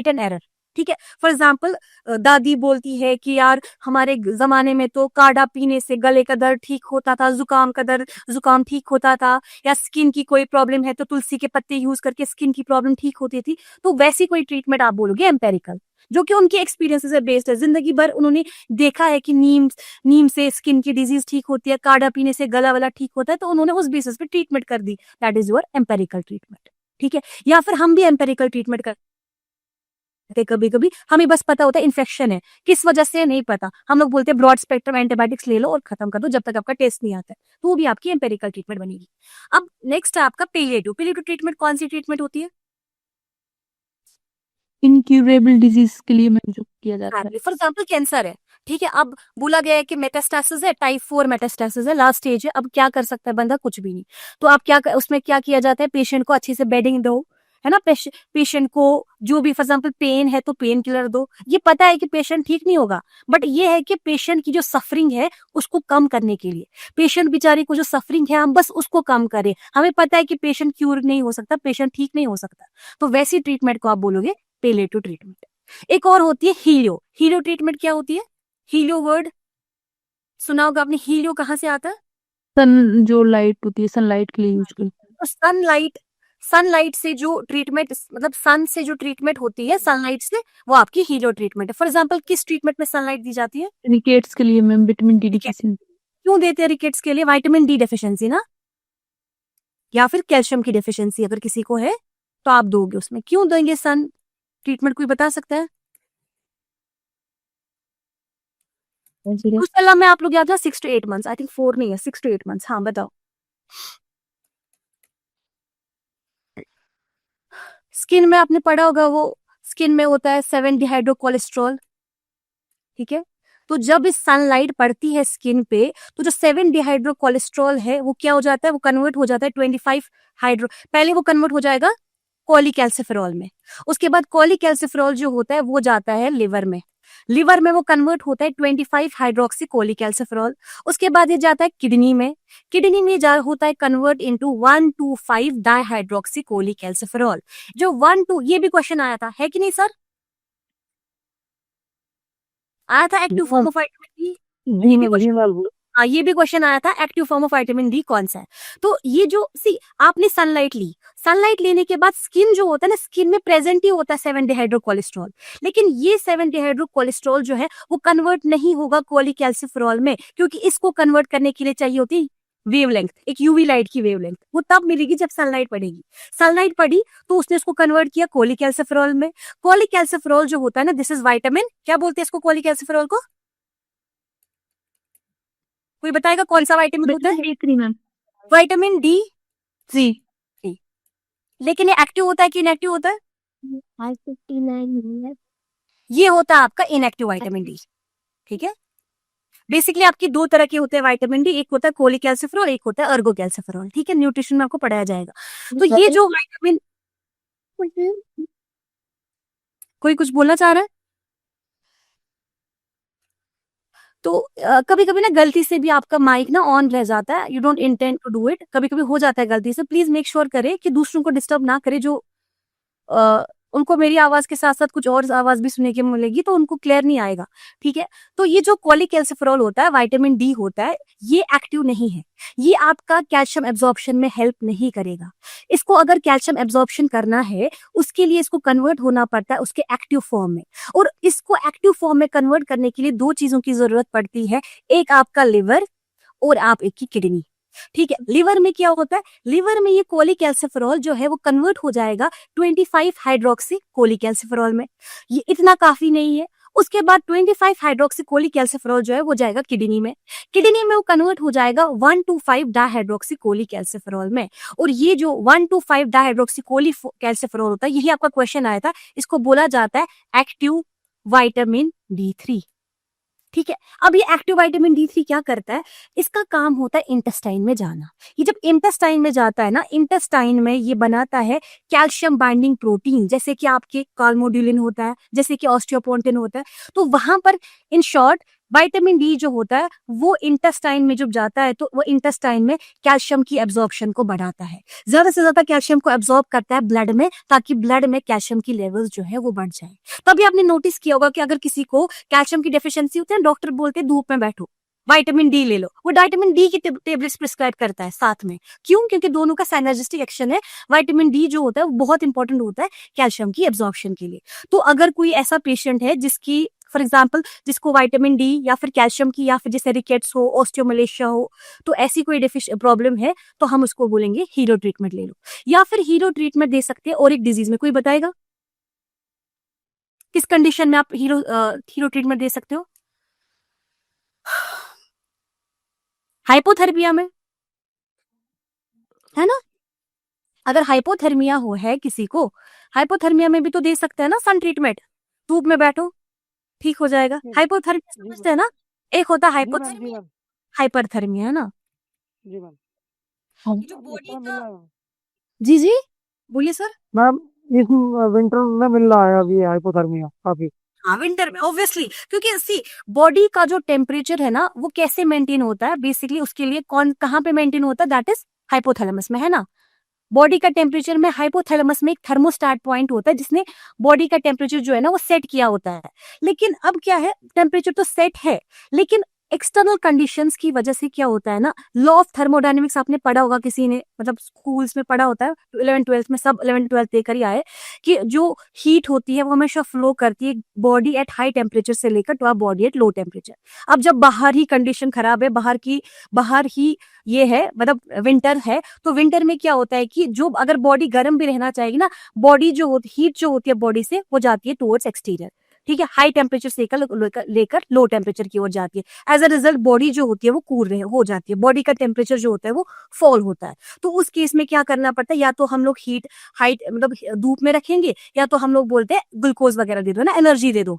एंड एरर, ठीक है। फॉर एग्जाम्पल दादी बोलती है कि यार हमारे जमाने में तो काढ़ा पीने से गले का दर्द ठीक होता था, जुकाम ठीक होता था, या स्किन की कोई प्रॉब्लम है तो तुलसी के पत्ते यूज करके स्किन की प्रॉब्लम ठीक होती थी। तो वैसी कोई ट्रीटमेंट आप बोलोगे एम्पेरिकल, जो कि उनकी एक्सपीरियंसेस से बेस्ड है, जिंदगी भर उन्होंने देखा है कि नीम से स्किन की डिजीज ठीक होती है, काढ़ा पीने से गला वाला ठीक होता है, तो उन्होंने उस बेसिस पे ट्रीटमेंट कर दी। That is your empirical treatment, ठीक है। या फिर हम भी एम्पेरिकल ट्रीटमेंट करते, कभी कभी हमें बस पता होता है इन्फेक्शन है, किस वजह से नहीं पता, हम लोग बोलते हैं ब्रॉड स्पेक्ट्रम एंटीबायोटिक्स ले लो और खत्म कर दो जब तक आपका टेस्ट नहीं आता है, तो वो भी आपकी एम्पेरिकल ट्रीटमेंट बनेगी। अब नेक्स्ट है आपका पेलिएटिव। पेलिएटिव ट्रीटमेंट कौन सी ट्रीटमेंट होती है? incurable disease के लिए मैम जो किया जाता है, फॉर एग्जाम्पल कैंसर है, ठीक है, अब बोला गया है कि मेटास्टासिस है, टाइप 4 मेटास्टासिस है, लास्ट स्टेज है, अब क्या कर सकता है बंदा? कुछ भी नहीं। तो आप उसमें क्या किया जाता है, पेशेंट को अच्छे से बेडिंग दो, है ना, पेशेंट को जो भी फॉर एग्जाम्पल पेन है तो पेन किलर दो। ये पता है कि पेशेंट ठीक नहीं होगा, बट ये है कि पेशेंट की जो सफरिंग है उसको कम करने के लिए, पेशेंट बेचारे को जो सफरिंग है हम बस उसको कम करें। हमें पता है कि पेशेंट क्यूर नहीं हो सकता, पेशेंट ठीक नहीं हो सकता, तो वैसी ट्रीटमेंट को आप बोलोगे पेलिएटिव ट्रीटमेंट। एक और होती है हीलियो। हीलियो ट्रीटमेंट क्या होती है? हीलियो वर्ड सुना होगा आपने, हीलियो कहाँ से आता है? सन जो लाइट होती है सनलाइट के लिए यूज करते हैं, तो सनलाइट से जो ट्रीटमेंट, मतलब सन से जो ट्रीटमेंट होती है, सनलाइट से, वो आपकी हीलियो ट्रीटमेंट है। फॉर एग्जाम्पल किस ट्रीटमेंट में सनलाइट दी जाती है? रिकेट्स के लिए मैम विटामिन डी डिफिशियंसी, क्यों देते हैं रिकेट्स के लिए? विटामिन डी डेफिशिएंसी ना, या फिर कैल्शियम की डेफिशिएंसी अगर किसी को है तो आप दोगे उसमें। क्यों देंगे सन ट्रीटमेंट, कोई बता सकता है? इंशाल्लाह में आप लोग याद है 6 to 8 months, आई थिंक 4 नहीं है, 6 to 8 months। हाँ बताओ। स्किन में आपने पढ़ा होगा, वो स्किन में होता है 7 डिहाइड्रो कोलेस्ट्रॉल, ठीक है। तो जब इस सनलाइट पड़ती है स्किन पे तो जो 7 डिहाइड्रो कोलेस्ट्रॉल है वो क्या हो जाता है, वो कन्वर्ट हो जाता है 25 हाइड्रो, पहले वो कन्वर्ट हो जाएगा कोलिकैल्सिफेरॉल में, उसके बाद कोलिकैल्सिफेरॉल जो होता है वो जाता है लिवर में, लिवर में वो कन्वर्ट होता है 25 हाइड्रोक्सी कोलिकैल्सिफेरॉल, उसके बाद ये जाता है किडनी में, किडनी में जा होता है कन्वर्ट इनटू 1,2,5 डाइहाइड्रोक्सी कोलिकैल्सिफेरॉल। जो 1,2, ये भी क्वेश्चन आया था, है कि नहीं सर? आया था active form of vitamin D. जी ये भी मैम, जी क्वेश्चन मैम। हाँ, ये भी क्वेश्चन आया था, active form of vitamin D कौन सा है। तो ये जो आपने सनलाइट ली, सनलाइट लेने के बाद स्किन जो होता है ना, स्किन में प्रेजेंट ही होता है 7 डिहाइड्रो कोलेस्ट्रॉल, लेकिन ये 7 डिहाइड्रो कोलेस्ट्रॉल जो है वो कन्वर्ट नहीं होगा कोलिकैल्सिफेरॉल में, क्योंकि इसको कन्वर्ट करने के लिए चाहिए होती वेवलेंथ, एक यूवी लाइट की वेवलेंथ, वो तब मिलेगी जब सनलाइट पड़ेगी। सनलाइट पड़ी तो उसने उसको कन्वर्ट किया कोलिकैल्सिफेरॉल में। कोलिकैल्सिफेरॉल जो होता है ना, दिस इज विटामिन, क्या बोलते हैं इसको कोलिकैल्सिफेरॉल को? कोई बताएगा कौन सा विटामिन होता है? D3 ma'am. Vitamin D. जी। लेकिन ये एक्टिव होता है कि इनएक्टिव होता है? 559 ये होता है आपका इनएक्टिव विटामिन डी। ठीक है, बेसिकली आपकी दो तरह के होते हैं विटामिन डी, एक होता है कोलिकैल्सिफेरॉल, एक होता है अर्गोकैल्सिफेरॉल। ठीक है, न्यूट्रिशन में आपको पढ़ाया जाएगा। तो ये जो विटामिन, कोई कुछ बोलना चाह रहा है? तो कभी कभी ना गलती से भी आपका माइक ना ऑन रह जाता है, you don't intend to do it, कभी कभी हो जाता है गलती से। प्लीज मेक श्योर करें कि दूसरों को डिस्टर्ब ना करे, जो उनको मेरी आवाज के साथ साथ कुछ और आवाज भी सुनने की मिलेगी तो उनको क्लियर नहीं आएगा। ठीक है, तो ये जो कोलिकैल्सिफेरॉल होता है, विटामिन डी होता है, ये एक्टिव नहीं है, ये आपका कैल्शियम एब्जॉर्प्शन में हेल्प नहीं करेगा। इसको अगर कैल्शियम एब्जॉर्प्शन करना है, उसके लिए इसको कन्वर्ट होना पड़ता है उसके एक्टिव फॉर्म में, और इसको एक्टिव फॉर्म में कन्वर्ट करने के लिए दो चीजों की जरूरत पड़ती है, एक आपका लिवर और आप एक की किडनी। ठीक है, लिवर में क्या होता है, लिवर में ये कोलिकैल्सिफेरॉल जो है वो कन्वर्ट हो जाएगा 25 हाइड्रोक्सी कोलिकैल्सिफेरॉल में। ये इतना काफी नहीं है, उसके बाद 25 हाइड्रोक्सी कोलिकैल्सिफेरॉल जो है वो जाएगा किडनी में, किडनी में वो कन्वर्ट हो जाएगा 125 डाइहाइड्रोक्सी कोलिकैल्सिफेरॉल में। और ये जो 125 डाइहाइड्रोक्सी कोलिकैल्सिफेरॉल होता है, यही आपका क्वेश्चन आया था, इसको बोला जाता है एक्टिव विटामिन D3। ठीक है, अब ये एक्टिव विटामिन D3 क्या करता है, इसका काम होता है इंटेस्टाइन में जाना। ये जब इंटेस्टाइन में जाता है ना, इंटेस्टाइन में ये बनाता है कैल्शियम बाइंडिंग प्रोटीन, जैसे कि आपके काल्मोड्यूलिन होता है, जैसे कि ऑस्टियोपोन्टिन होता है। तो वहां पर इन शॉर्ट विटामिन डी जो होता है वो इंटेस्टाइन में जब जाता है तो वो इंटेस्टाइन में कैल्शियम की एब्जॉर्प्शन को बढ़ाता है, ज्यादा से ज्यादा कैल्शियम को एब्जॉर्ब करता है ब्लड में, ताकि ब्लड में कैल्शियम की लेवल्स जो है वो बढ़ जाए। तो अभी आपने नोटिस किया होगा कि अगर किसी को कैल्शियम की डेफिशिएंसी होती है, डॉक्टर बोलते हैं धूप में बैठो, विटामिन डी ले लो, वो विटामिन डी की टेबलेट्स प्रिस्क्राइब करता है साथ में। क्यों? क्योंकि दोनों का सिनर्जिस्टिक एक्शन है। विटामिन डी जो होता है वो बहुत इंपॉर्टेंट होता है कैल्शियम की एब्जॉर्प्शन के लिए। तो अगर कोई ऐसा पेशेंट है जिसकी फॉर एग्जाम्पल जिसको विटामिन डी या फिर कैल्शियम की या फिर जैसे रिकेट्स हो, ऑस्टियोमलेशिया हो, तो ऐसी कोई प्रॉब्लम है तो हम उसको बोलेंगे हीरो ट्रीटमेंट ले लो, या फिर हीरो ट्रीटमेंट दे सकते हैं और एक डिजीज में। कोई बताएगा किस कंडीशन में आप हीरो ट्रीटमेंट दे सकते हो? हाइपोथर्मिया में, है ना? अगर हाइपोथर्मिया हो है किसी को, हाइपोथर्मिया में भी तो दे सकते हैं ना सन ट्रीटमेंट, धूप में बैठो ठीक हो जाएगा। हाइपोथर्मिया समझते हैं ना, एक होता है हाइपोथर्मिया, हाइपरथर्मिया, है ना? जी मैम। जो बॉडी का, जी जी बोलिए सर। मैम इस विंटर में मिल रहा है अभी हाइपोथर्मिया काफी। हाँ, विंटर में ऑब्वियसली, क्योंकि सी बॉडी का जो टेम्परेचर है ना वो कैसे मेंटेन होता है, बेसिकली उसके लिए कौन कहाँ पे मेंटेन होता है, दैट इज हाइपोथैलेमस में, है ना? बॉडी का टेम्परेचर में हाइपोथैलेमस में एक थर्मोस्टेट पॉइंट होता है जिसने बॉडी का टेम्परेचर जो है ना वो सेट किया होता है। लेकिन अब क्या है, टेम्परेचर तो सेट है, लेकिन एक्सटर्नल कंडीशंस की वजह से क्या होता है ना, लॉ ऑफ थर्मोडायनेमिक्स आपने पढ़ा होगा, किसी ने मतलब स्कूल्स में पढ़ा होता है, 11th-12th में सब 11th-12th देकर ही आए कि जो हीट होती है वो हमेशा फ्लो करती है बॉडी एट हाई टेम्परेचर से लेकर to body at low temperature. अब जब बाहर ही कंडीशन खराब है, बाहर ही ये है, मतलब विंटर है, तो विंटर में क्या होता है कि जो अगर बॉडी गर्म भी रहना चाहिए ना, बॉडी जो हीट जो होती है बॉडी से वो जाती है टुवर्ड्स एक्सटीरियर। ठीक है, हाई टेम्परेचर से लेकर लो टेम्परेचर की ओर जाती है। एज अ रिजल्ट बॉडी जो होती है वो कूल हो जाती है, बॉडी का टेम्परेचर जो होता है वो फॉल होता है। तो उस केस में क्या करना पड़ता है, या तो हम लोग हाइट मतलब धूप में रखेंगे, या तो हम लोग बोलते हैं ग्लूकोज वगैरह दे दो ना, एनर्जी दे दो।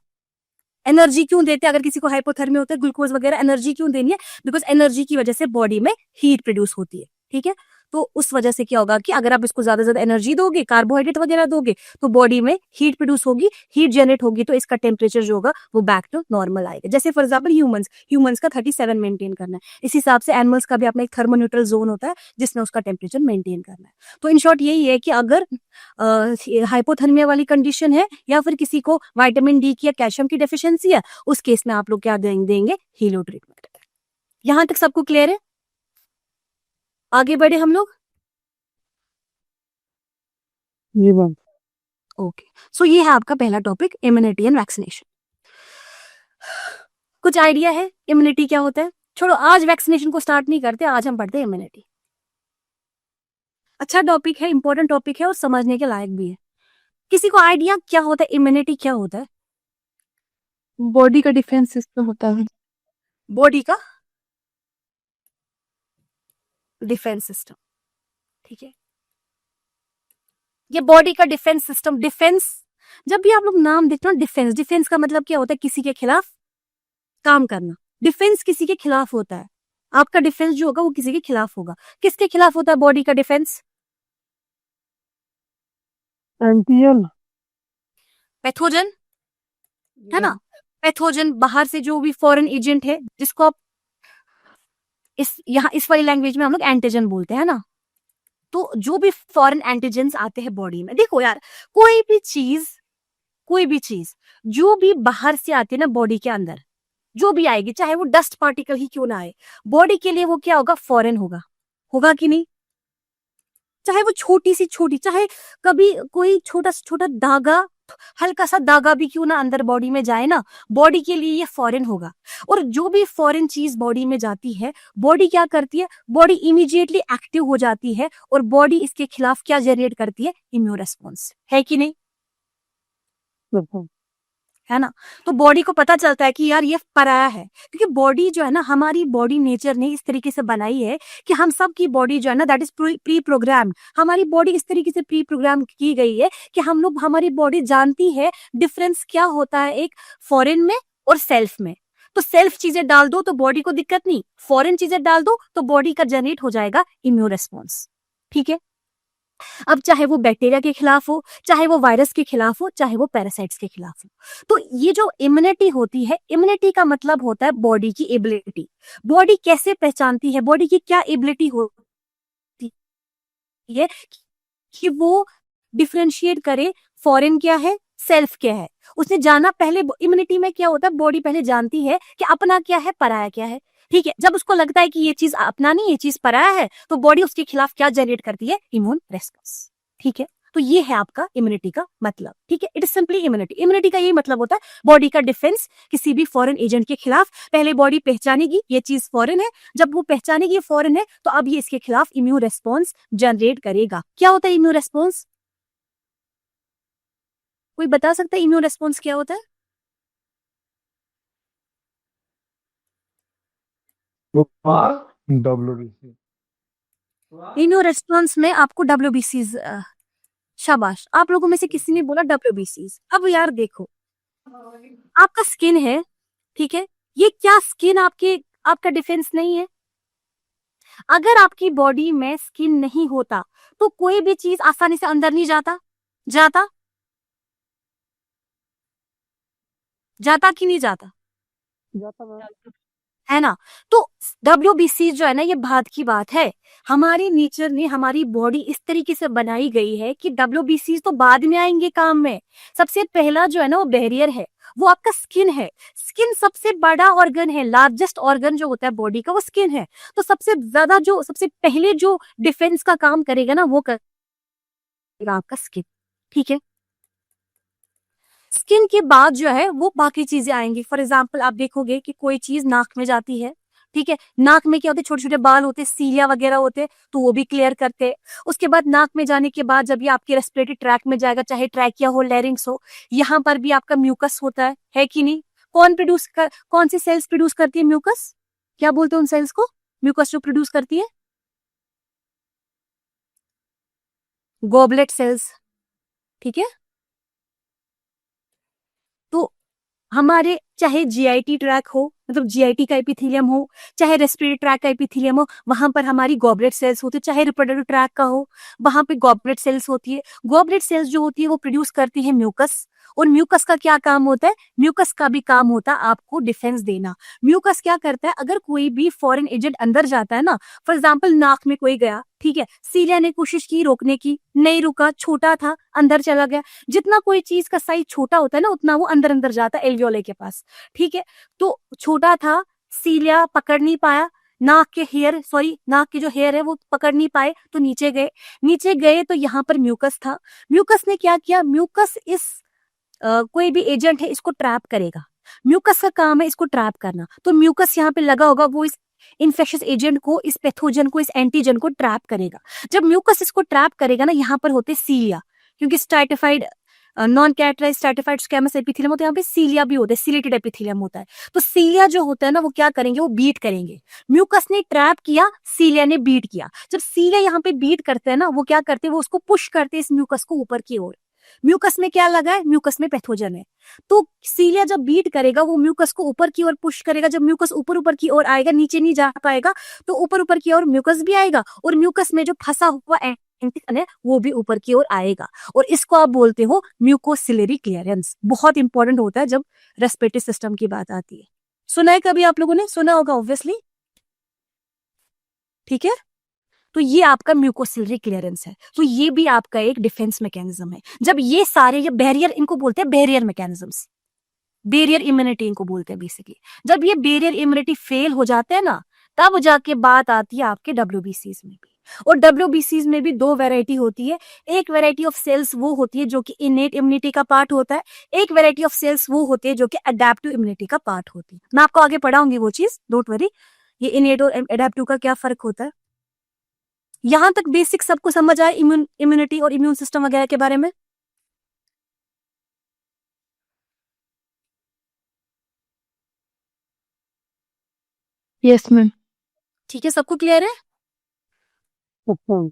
एनर्जी क्यों देते हैं? अगर किसी को हाइपोथर्मिया होता है, ग्लूकोज वगैरह एनर्जी क्यों देनी है? बिकॉज एनर्जी की वजह से बॉडी में हीट प्रोड्यूस होती है। ठीक है, तो उस वजह से क्या होगा कि अगर आप इसको ज्यादा ज्यादा एनर्जी दोगे, कार्बोहाइड्रेट वगैरह दोगे, तो बॉडी में हीट प्रोड्यूस होगी, हीट जनरेट होगी, तो इसका टेम्परेचर जो होगा वो बैक टू नॉर्मल आएगा। जैसे फॉर एग्जाम्पल ह्यूमंस का 37 मेंटेन करना है, इस हिसाब से एनिमल्स का भी अपना एक थर्मोन्यूट्रल जोन होता है जिसमें उसका टेम्परेचर मेंटेन करना है। तो इन शॉर्ट यही है कि अगर हाइपोथर्मिया वाली कंडीशन है या फिर किसी को विटामिन डी की या कैल्शियम की डेफिशिएंसी है, उस केस में आप लोग क्या देंगे, हीलो ट्रीटमेंट। यहां तक सबको क्लियर है? आगे बढ़े हम लोग। जी मैम। ओके, सो ये है आपका पहला टॉपिक, इम्यूनिटी एंड वैक्सीनेशन। कुछ आइडिया है इम्यूनिटी क्या होता है? छोड़ो, आज वैक्सीनेशन को स्टार्ट नहीं करते, आज हम पढ़ते हैं इम्यूनिटी। अच्छा टॉपिक है, इंपॉर्टेंट टॉपिक है और समझने के लायक भी है। किसी को आइडिया क्या होता है इम्यूनिटी क्या होता है? बॉडी का डिफेंस सिस्टम होता है। बॉडी का डिफेंस सिस्टम, ठीक है। ये बॉडी का डिफेंस सिस्टम, डिफेंस, जब भी आप लोग नाम देखते हो डिफेंस, डिफेंस का मतलब क्या होता है? किसी के खिलाफ काम करना। डिफेंस किसी के खिलाफ होता है, आपका डिफेंस जो होगा वो किसी के खिलाफ होगा। किसके खिलाफ होता है बॉडी का डिफेंस? एंटीएल। पैथोजन, है ना? पैथोजन, बाहर से जो भी फॉरेन एजेंट है, जिसको आप इस वाली लैंग्वेज में हम लोग एंटीजन बोलते हैं ना। तो जो भी फॉरेन एंटीजेंस आते हैं बॉडी में, देखो यार, कोई भी चीज जो भी बाहर से आती है ना बॉडी के अंदर, जो भी आएगी, चाहे वो डस्ट पार्टिकल ही क्यों ना आए, बॉडी के लिए वो क्या होगा? फॉरेन होगा। होगा कि नहीं? चाहे वो छोटी सी छोटी, चाहे कभी कोई छोटा से छोटा दागा, हल्का सा दागा भी क्यों ना अंदर बॉडी में जाए ना, बॉडी के लिए ये फॉरेन होगा। और जो भी फॉरेन चीज बॉडी में जाती है, बॉडी क्या करती है? बॉडी इमीडिएटली एक्टिव हो जाती है और बॉडी इसके खिलाफ क्या जनरेट करती है? इम्यून रेस्पॉन्स, है कि नहीं? है ना? तो बॉडी को पता चलता है कि यार ये पराया है, क्योंकि बॉडी जो है ना, हमारी बॉडी नेचर ने इस तरीके से बनाई है कि हम सब की बॉडी जो है ना, दैट इज प्री प्रोग्राम्ड। हमारी बॉडी इस तरीके से प्री प्रोग्राम की गई है कि हम लोग, हमारी बॉडी जानती है डिफरेंस क्या होता है एक फॉरेन में और सेल्फ में। तो सेल्फ चीजें डाल दो तो बॉडी को दिक्कत नहीं, फॉरेन चीजें डाल दो तो बॉडी का जनरेट हो जाएगा इम्यून रेस्पॉन्स, ठीक है। अब चाहे वो बैक्टीरिया के खिलाफ हो, चाहे वो वायरस के खिलाफ हो, चाहे वो पैरासाइट्स के खिलाफ हो। तो ये जो इम्यूनिटी होती है, इम्यूनिटी का मतलब होता है बॉडी की एबिलिटी। बॉडी कैसे पहचानती है, बॉडी की क्या एबिलिटी होती है कि वो डिफरेंशिएट करे फॉरेन क्या है, सेल्फ क्या है। उसने जाना, पहले इम्यूनिटी में क्या होता है, बॉडी पहले जानती है कि अपना क्या है, पराया क्या है, ठीक है। जब उसको लगता है कि ये चीज अपना नहीं, ये चीज पराया है, तो बॉडी उसके खिलाफ क्या जनरेट करती है? इम्यून रेस्पॉन्स, ठीक है। तो ये है आपका इम्यूनिटी का मतलब, ठीक है। It is simply immunity. Immunity का यही मतलब होता है बॉडी का डिफेंस किसी भी फॉरेन एजेंट के खिलाफ। पहले बॉडी पहचानेगी ये चीज फॉरेन है, जब वो पहचानेगी ये फॉरेन है, तो अब ये इसके खिलाफ इम्यून रेस्पॉन्स जनरेट करेगा। क्या होता है इम्यून रेस्पॉन्स? कोई बता सकता है इम्यून रेस्पॉन्स क्या होता है? WBC। इम्यून रेस्पॉन्स में आपको WBC, शाबाश, आप लोगों में से किसी ने बोला WBC। अब यार देखो, आपका स्किन है, ठीक है, ये क्या स्किन आपका डिफेंस नहीं है? अगर आपकी बॉडी में स्किन नहीं होता तो कोई भी चीज आसानी से अंदर नहीं जाता कि नहीं जाता? है ना? तो WBC जो है ना, ये बात की बात है। हमारे नेचर ने, हमारी बॉडी इस तरीके से बनाई गई है कि WBC तो बाद में आएंगे काम में। सबसे पहला जो है ना वो बैरियर है, वो आपका स्किन है। स्किन सबसे बड़ा ऑर्गन है, लार्जेस्ट ऑर्गन जो होता है बॉडी का वो स्किन है। तो सबसे ज्यादा जो, सबसे पहले जो डिफेंस का काम करेगा ना, वो करेगा आपका स्किन, ठीक है। स्किन के बाद जो है वो बाकी चीजें आएंगी। फॉर एग्जाम्पल आप देखोगे कि कोई चीज नाक में जाती है, ठीक है, नाक में क्या होते हैं, छोटे छोटे बाल होते हैं, सीलिया वगैरह होते हैं, तो वो भी क्लियर करते हैं। उसके बाद नाक में जाने के बाद जब ये आपके रेस्पिरेटरी ट्रैक में जाएगा, चाहे ट्रैकिया हो, लैरिंग्स हो, यहाँ पर भी आपका म्यूकस होता है कि नहीं? कौन सी सेल्स प्रोड्यूस करती है म्यूकस? क्या बोलते हैं उन सेल्स को? म्यूकस जो प्रोड्यूस करती है, गॉबलेट सेल्स, ठीक है। तो हमारे चाहे जीआईटी ट्रैक हो, मतलब जीआईटी का एपिथेलियम हो, चाहे रेस्पिरेटरी ट्रैक का एपिथेलियम हो, वहां पर हमारी गॉबलेट सेल्स होती है, चाहे रिप्रोडक्टिव ट्रैक का हो, वहां पे गॉबलेट सेल्स होती है। गॉबलेट सेल्स जो होती है वो प्रोड्यूस करती है म्यूकस, और म्यूकस का क्या काम होता है? म्यूकस का भी काम होता है आपको डिफेंस देना। म्यूकस क्या करता है? अगर कोई भी फॉरेन एजेंट अंदर जाता है ना, फॉर एग्जाम्पल नाक में कोई गया, ठीक है, सीलिया ने कोशिश की रोकने की, नहीं रुका, छोटा था, अंदर चला गया। जितना कोई चीज का साइज छोटा होता है ना, उतना वो अंदर अंदर जाता है एल्वियोले के पास, ठीक है। तो छोटा था, सीलिया पकड़ नहीं पाया, नाक के जो हेयर है वो पकड़ नहीं पाए, तो नीचे गए तो यहाँ पर म्यूकस था। म्यूकस ने क्या किया? म्यूकस इस कोई भी एजेंट है इसको ट्रैप करेगा। म्यूकस का काम है इसको ट्रैप करना। तो म्यूकस यहाँ पे लगा होगा, वो इस इन्फेक्शियस एजेंट को, इस पैथोजन को, इस एंटीजन को ट्रैप करेगा। जब म्यूकस इसको ट्रैप करेगा ना, यहाँ पर होते सीलिया, क्योंकि stratified non characterized stratified squamous epithelium होता है, यहाँ पे सीलिया भी होता है, सिलेटेड एपिथेलियम होता है। तो सीलिया जो होता है ना, वो क्या करेंगे? वो बीट करेंगे। म्यूकस ने ट्रैप किया, सीलिया ने बीट किया। जब सीलिया यहाँ पे बीट करते हैं ना, वो क्या करते हैं? वो उसको पुश करते हैं इस म्यूकस को ऊपर की ओर। म्यूकस में क्या लगा है? म्यूकस में पैथोजन है। तो सीलिया जब बीट करेगा, वो म्यूकस को ऊपर की ओर पुश करेगा। जब म्यूकस ऊपर की ओर आएगा, नीचे नहीं जा पाएगा, तो ऊपर की ओर म्यूकस भी आएगा, और म्यूकस में जो फंसा हुआ एंटीजन है वो भी ऊपर की ओर आएगा, और इसको आप बोलते हो म्यूकोसिलरी क्लियरेंस। बहुत इंपॉर्टेंट होता है जब रेस्पिरेटरी सिस्टम की बात आती है। सुना है कभी? आप लोगों ने सुना होगा ऑब्वियसली, ठीक है। तो ये आपका म्यूकोसिलरी क्लियरेंस है। तो ये भी आपका एक डिफेंस मैकेनिज्म है। जब ये सारे, ये बैरियर, इनको बोलते हैं बैरियर मैकेनिज्म्स, बैरियर इम्यूनिटी इनको बोलते हैं बेसिकली। जब ये बैरियर इम्यूनिटी फेल हो जाते हैं ना, तब जाके बात आती है आपके डब्ल्यूबीसीज में भी। और डब्ल्यूबीसीज में भी दो वैरायटी होती है। एक वैरायटी ऑफ सेल्स वो होती है जो कि इनेट इम्यूनिटी का पार्ट होता है, एक वैरायटी ऑफ सेल्स वो होती है जो कि अडेप्टिव इम्यूनिटी का पार्ट होती है। मैं आपको आगे पढ़ाऊंगी वो चीज, डोंट वरी। ये इनेट और अडेप्टिव का क्या फर्क होता है। यहां तक बेसिक सबको समझ आए इम्यूनिटी और इम्यून सिस्टम वगैरह के बारे में? Yes, ma'am. ठीक है, सबको क्लियर है? अच्छा,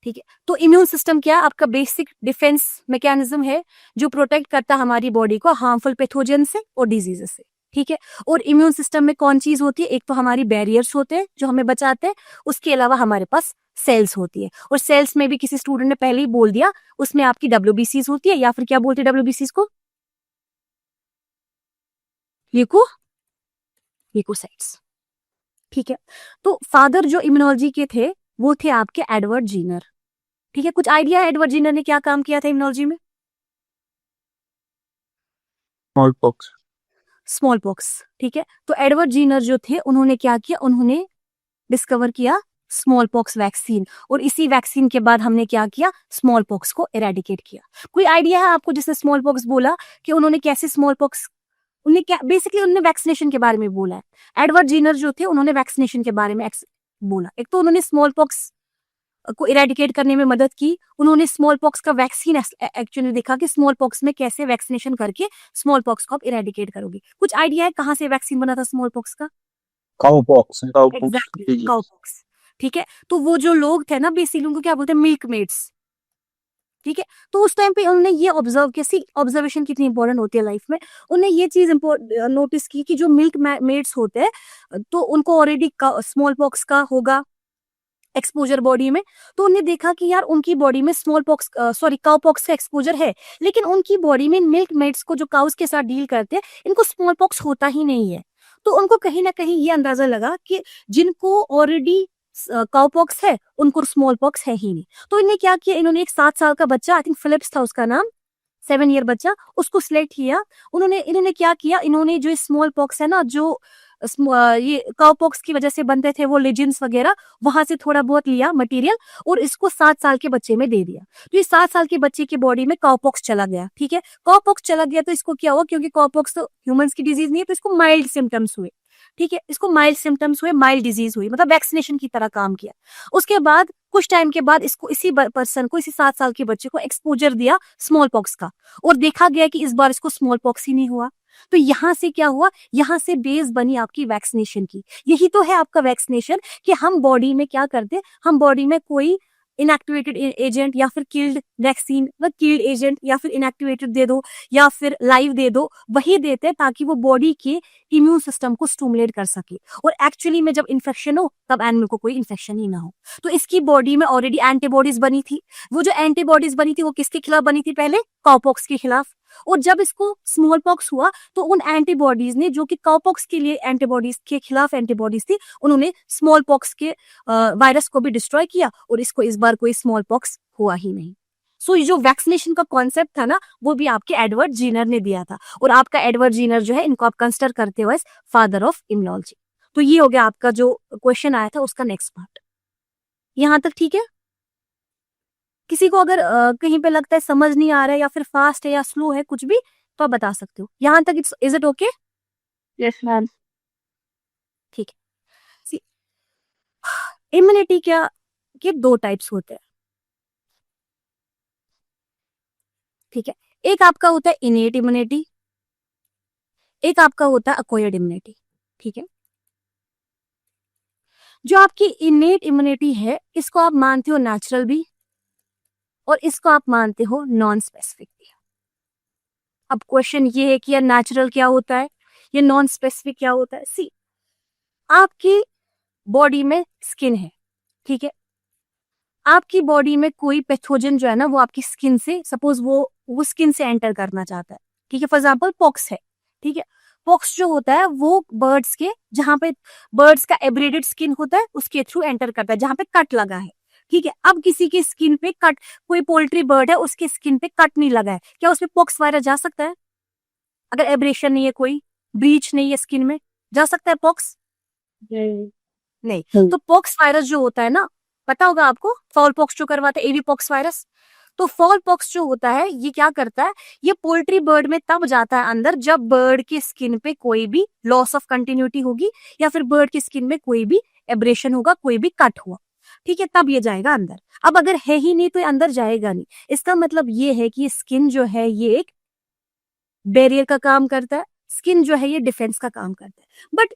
ठीक है। तो इम्यून सिस्टम क्या? आपका बेसिक डिफेंस मैकेनिज्म है जो प्रोटेक्ट करता है हमारी बॉडी को हार्मफुल पैथोजन से और डिजीजेस से, ठीक है। और इम्यून सिस्टम में कौन चीज होती है? एक तो हमारी बैरियर्स होते हैं जो हमें बचाते हैं, उसके अलावा हमारे पास सेल्स होती है। और सेल्स में भी किसी स्टूडेंट ने पहले ही बोल दिया, उसमें आपकी डब्ल्यूबीसीज होती है, या फिर क्या बोलते हैं डब्ल्यूबीसीज को? ल्यूकोसाइट्स, ठीक है। तो फादर जो इम्यूनोलॉजी के थे वो थे आपके एडवर्ड जीनर, ठीक है। कुछ आइडिया है एडवर्ड जीनर ने क्या काम किया था इम्यूनोलॉजी में? स्मॉलपॉक्स। स्मॉल पॉक्स, ठीक है। तो एडवर्ड जीनर जो थे उन्होंने क्या किया? उन्होंने डिस्कवर किया स्मॉल पॉक्स वैक्सीन, और इसी वैक्सीन के बाद हमने क्या किया? स्मॉल पॉक्स को इरेडिकेट किया। कोई आइडिया है आपको जिसने स्मॉल पॉक्स बोला कि उन्होंने कैसे स्मॉल पॉक्स, उन्हें क्या बेसिकली उन्होंने वैक्सीनेशन के बारे में बोला है। एडवर्ड जीनर जो थे उन्होंने वैक्सीनेशन के बारे में बोला। एक तो उन्होंने स्मॉल पॉक्स को इरेडिकेट करने में मदद की, उन्होंने स्मॉल पॉक्स का वैक्सीन एक्चुअली देखा कि स्मॉल पॉक्स में कैसे वैक्सीनेशन करके स्मॉल पॉक्स को आप इरेडिकेट करोगे। कुछ आइडिया है कहाँ से वैक्सीन बना था स्मॉल पॉक्स का? काउपॉक्स। एग्जैक्टली, काउपॉक्स, ठीक है। तो वो जो लोग थे ना, बेसिकली उनको क्या बोलते हैं? मिल्क मेड्स, ठीक है। तो उस टाइम पे उन्होंने ये ऑब्जर्व किया, सी ऑब्जर्वेशन कितनी इंपॉर्टेंट होती है लाइफ में। उन्हें ये चीज नोटिस की कि जो मिल्क मेड्स होते हैं तो उनको ऑलरेडी स्मॉल पॉक्स का होगा एक्सपोजर बॉडी में। तो उन्हें देखा कि यार उनकी बॉडी में काउ पॉक्स का एक्सपोजर है, लेकिन उनकी बॉडी में मिल्क मेड्स को जो काउस के साथ डील करते हैं इनको स्मॉल पॉक्स होता ही नहीं है। तो उनको कहीं ना कहीं ये अंदाजा लगा कि जिनको ऑलरेडी काउ पॉक्स है उनको स्मॉल पॉक्स है ही नहीं। तो इन्हें क्या किया? इन्होंने एक 7 साल का बच्चा, आई थिंक फिलिप्स था उसका नाम, 7 ईयर बच्चा, उसको सिलेक्ट किया। इन्होंने क्या किया? इन्होंने जो स्मॉल पॉक्स है ना, जो ये काउपॉक्स की वजह से बनते थे वो लेजेंड्स वगैरह, वहां से थोड़ा बहुत लिया मटेरियल और इसको 7 साल के बच्चे में दे दिया। तो ये 7 साल के बच्चे की बॉडी में काउपॉक्स चला गया, ठीक है। काउपॉक्स चला गया तो इसको क्या हुआ? क्योंकि काउपॉक्स तो ह्यूमंस की डिजीज नहीं है, तो इसको माइल्ड सिम्टम्स हुए, ठीक है। इसको माइल्ड सिम्टम्स हुए, माइल्ड डिजीज हुई, मतलब वैक्सीनेशन की तरह काम किया। उसके बाद कुछ टाइम के बाद इसको इसी पर्सन को, इसी 7 साल के बच्चे को एक्सपोजर दिया स्मॉल पॉक्स का, और देखा गया कि इस बार इसको स्मॉल पॉक्स ही नहीं हुआ। तो यहां से क्या हुआ? यहां से बेस बनी आपकी वैक्सीनेशन की। यही तो है आपका वैक्सीनेशन, कि हम बॉडी में क्या करते हैं? हम बॉडी में कोई इनएक्टिवेटेड एजेंट या फिर किल्ड वैक्सीन व किल्ड एजेंट या फिर इनएक्टिवेटेड दे दो या फिर लाइव दे दो, वही देते हैं ताकि वो बॉडी के इम्यून सिस्टम को स्टिमुलेट कर सके और एक्चुअली में जब इन्फेक्शन हो तब एनिमल को कोई इन्फेक्शन ही ना हो। तो इसकी बॉडी में ऑलरेडी एंटीबॉडीज बनी थी। वो जो एंटीबॉडीज बनी थी वो किसके खिलाफ बनी थी? पहले काउपॉक्स के खिलाफ। और जब इसको स्मॉल पॉक्स हुआ तो उन एंटीबॉडीज ने, जो कि काउपॉक्स के लिए एंटीबॉडीज के खिलाफ एंटीबॉडीज थी, उन्होंने स्मॉल पॉक्स के वायरस को भी डिस्ट्रॉय किया और इसको इस बार कोई स्मॉल पॉक्स हुआ ही नहीं। सो ये जो वैक्सीनेशन का कॉन्सेप्ट था ना, वो भी आपके एडवर्ड जीनर ने दिया था। और आपका एडवर्ड जीनर जो है, इनको आप कंसिडर करते हो एज फादर ऑफ इम्यूनोलॉजी। तो ये हो गया आपका जो क्वेश्चन आया था उसका नेक्स्ट पार्ट। यहां तक ठीक है? किसी को अगर कहीं पे लगता है समझ नहीं आ रहा है या फिर फास्ट है या स्लो है कुछ भी, तो आप बता सकते हो। यहां तक is it okay? Yes, ma'am. ठीक है। इम्यूनिटी क्या के दो टाइप्स होते हैं, ठीक है। एक आपका होता है इनेट इम्यूनिटी, एक आपका होता है एक्वायर्ड इम्यूनिटी, ठीक है। जो आपकी इनेट इम्यूनिटी है, इसको आप मानते हो नेचुरल भी और इसको आप मानते हो नॉन स्पेसिफिक भी। अब क्वेश्चन ये है कि यार नेचुरल क्या होता है, ये नॉन स्पेसिफिक क्या होता है? सी, आपकी बॉडी में स्किन है, ठीक है। आपकी बॉडी में कोई पैथोजन जो है ना, वो आपकी स्किन से, सपोज वो स्किन से एंटर करना चाहता है, ठीक है। फॉर एग्जाम्पल पॉक्स है, ठीक है। पॉक्स जो होता है वो बर्ड्स के, जहां पे बर्ड्स का एब्रेडेड स्किन होता है उसके थ्रू एंटर करता है, जहां पे कट लगा है, ठीक है। अब किसी की स्किन पे कट, कोई पोल्ट्री बर्ड है उसकी स्किन पे कट नहीं लगा है, क्या उसमें पॉक्स वायरस जा सकता है? अगर एब्रेशन नहीं है, कोई ब्रीच नहीं है स्किन में, जा सकता है पॉक्स? नहीं। तो पॉक्स वायरस जो होता है ना, पता होगा आपको, फॉल पॉक्स जो करवाते हैं, एवी पॉक्स वायरस। तो फॉल पॉक्स जो होता है ये क्या करता है, ये पोल्ट्री बर्ड में तब जाता है अंदर जब बर्ड की स्किन पे कोई भी लॉस ऑफ कंटिन्यूटी होगी या फिर बर्ड की स्किन में कोई भी एब्रेशन होगा, कोई भी कट हुआ, ठीक है, तब ये जाएगा अंदर। अब अगर है ही नहीं तो ये अंदर जाएगा नहीं। इसका मतलब ये है कि स्किन जो है ये एक बैरियर का काम करता है, स्किन जो है ये डिफेंस का काम करता है। बट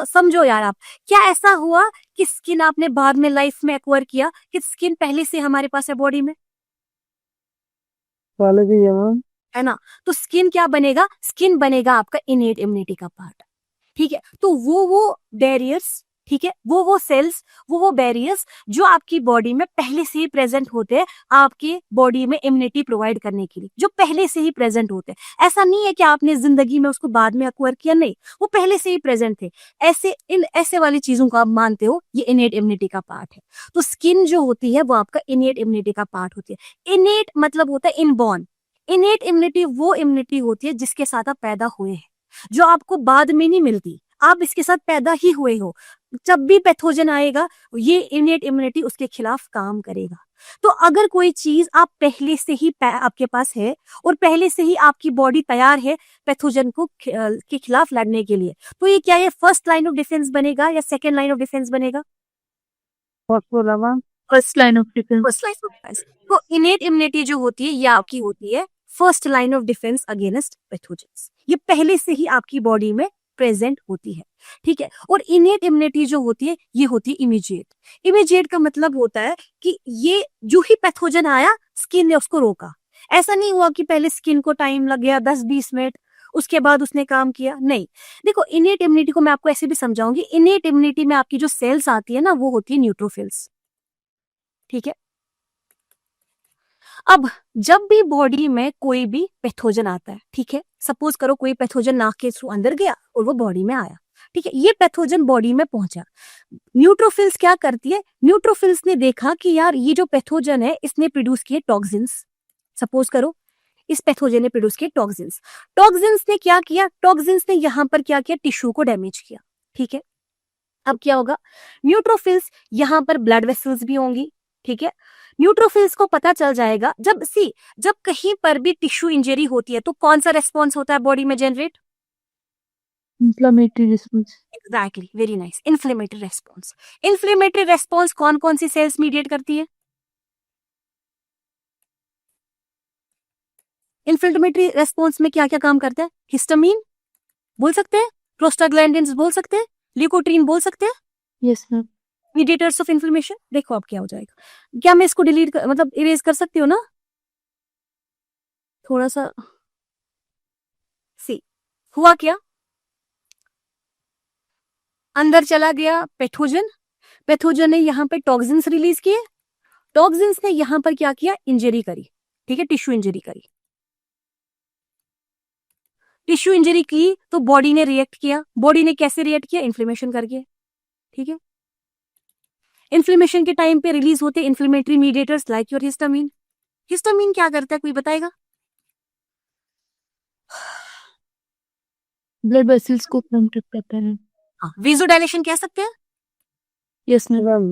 समझो यार आप, क्या ऐसा हुआ कि स्किन आपने बाद में लाइफ में एक्वायर किया, कि स्किन पहले से हमारे पास है बॉडी में, पहले भी है मैम। है ना? तो स्किन क्या बनेगा? स्किन बनेगा आपका इनेट इम्यूनिटी का पार्ट, ठीक है। तो वो बैरियर्स, ठीक है, वो सेल्स, वो बैरियर्स जो आपकी बॉडी में पहले से ही प्रेजेंट होते हैं, आपके बॉडी में इम्यूनिटी प्रोवाइड करने के लिए, जो पहले से ही प्रेजेंट होते हैं। ऐसा नहीं है कि आपने जिंदगी में उसको बाद में एक्वायर किया, नहीं, वो पहले से ही प्रेजेंट थे। ऐसे वाली चीजों को आप मानते हो ये इनेट इम्यूनिटी का पार्ट है। तो स्किन जो होती है वो आपका इनेट इम्यूनिटी का पार्ट होती है। इनेट मतलब होता है इनबॉर्न। इनेट इम्यूनिटी वो इम्यूनिटी होती है जिसके साथ आप पैदा हुए हैं, जो आपको बाद में नहीं मिलती, आप इसके साथ पैदा ही हुए हो। जब भी पैथोजन आएगा ये इनेट इम्यूनिटी उसके खिलाफ काम करेगा। तो अगर कोई चीज आप पहले से ही आपके पास है और पहले से ही आपकी बॉडी तैयार है पैथोजन को के खिलाफ लड़ने के लिए, तो ये क्या है, फर्स्ट लाइन ऑफ डिफेंस बनेगा या सेकेंड लाइन ऑफ डिफेंस बनेगा? First line of defense. First line of defence. तो इनेट इम्यूनिटी जो होती है ये आपकी होती है first line of defence against pathogens. ये पहले से ही आपकी बॉडी में प्रेजेंट होती है, ठीक है। और इनेट इम्यूनिटी जो होती है ये होती है इमीडिएट। इमीडिएट का मतलब होता है कि ये जो ही पैथोजन आया स्किन ने उसको रोका। ऐसा नहीं हुआ कि पहले स्किन को टाइम लग गया 10-20 मिनट, उसके बाद उसने काम किया, नहीं। देखो इनेट इम्यूनिटी को मैं आपको ऐसे भी समझाऊंगी। इनेट इम्यूनिटी में आपकी जो सेल्स आती है ना वो होती है न्यूट्रोफिल्स, ठीक है। अब जब भी बॉडी में कोई भी पैथोजन आता है, ठीक है, सपोज करो कोई पैथोजन नाक के थ्रू अंदर गया और वो बॉडी में आया, ठीक है, ये पैथोजन बॉडी में पहुंचा। न्यूट्रोफिल्स क्या करती है, न्यूट्रोफिल्स ने देखा कि यार ये जो पैथोजन है इसने प्रोड्यूस किए टॉक्सिन्स। सपोज करो इस पैथोजन ने प्रोड्यूस किए टॉक्सिन्स। टॉक्सिन्स ने क्या किया, टॉक्सिन्स ने यहां पर क्या किया, टिश्यू को डैमेज किया, ठीक है। अब क्या होगा, न्यूट्रोफिल्स यहां पर ब्लड वेसल्स भी होंगी, ठीक है। न्यूट्रोफिल्स को पता चल जाएगा जब कहीं पर भी टिश्यू इंजरी होती है तो कौन सा रेस्पॉन्स होता है बॉडी में generate? Inflammatory response. Exactly, very nice, inflammatory response. Inflammatory response कौन कौन सी सेल्स मीडिएट करती है? इन्फ्लेमेटरी रेस्पॉन्स में क्या क्या काम करता है? हिस्टामिन बोल सकते हैं, प्रोस्टाग्लैंडिन्स बोल सकते हैं, ल्यूकोट्रीन बोल सकते हैं, Yes, ma'am. Mediators of inflammation, देखो अब क्या हो जाएगा। क्या मैं इसको डिलीट मतलब इरेज कर सकती हूँ ना, थोड़ा सा। सी हुआ क्या, अंदर चला गया पैथोजन, पैथोजन ने यहाँ पे टॉक्सिन्स रिलीज किए, टॉक्सिन्स ने यहाँ पर क्या किया, इंजरी करी, ठीक है, टिश्यू इंजरी करी। टिश्यू इंजरी की तो बॉडी ने रिएक्ट किया, बॉडी ने कैसे रिएक्ट किया, इन्फ्लेमेशन करके, ठीक है। इन्फ्लेमेशन के टाइम पे रिलीज होते inflammatory mediators like your histamine. Histamine क्या करता है, कोई बताएगा? ब्लड वेसल्स को कंट्रैक्ट करता है। हाँ, वेजोडायलेशन कह सकते हैं। Yes ma'am.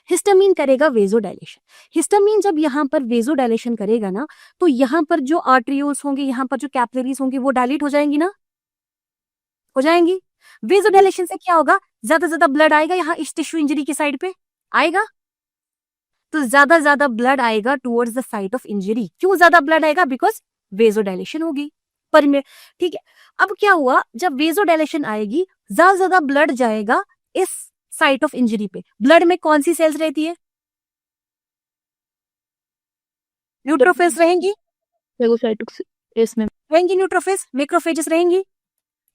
हिस्टामिन करेगा वेजोडायलेशन। हिस्टामिन जब यहाँ पर वेजोडायलेशन करेगा ना, तो यहाँ पर जो आर्टरियोल्स होंगे, यहाँ पर जो कैपिलरीज होंगी, वो डायलेट हो जाएंगी ना, हो जाएंगी। वेजोडायलेशन से क्या होगा, ज्यादा ब्लड आएगा यहाँ इस टिश्यू इंजरी की साइड पे आएगा, तो ज्यादा ब्लड आएगा towards the site of injury. क्यों ज्यादा ब्लड आएगा, बिकॉज वेजोडायलेशन होगी पर में, ठीक है। अब क्या हुआ, जब वेजोडायलेशन आएगी, ज्यादा ब्लड जाएगा इस साइट ऑफ इंजरी पे। ब्लड में कौन सी सेल्स रहती है, न्यूट्रोफिल्स रहेंगी, फेगोसाइटोसिस, यस मैम। रहेंगी न्यूट्रोफिल्स, मैक्रोफेजेस रहेंगी,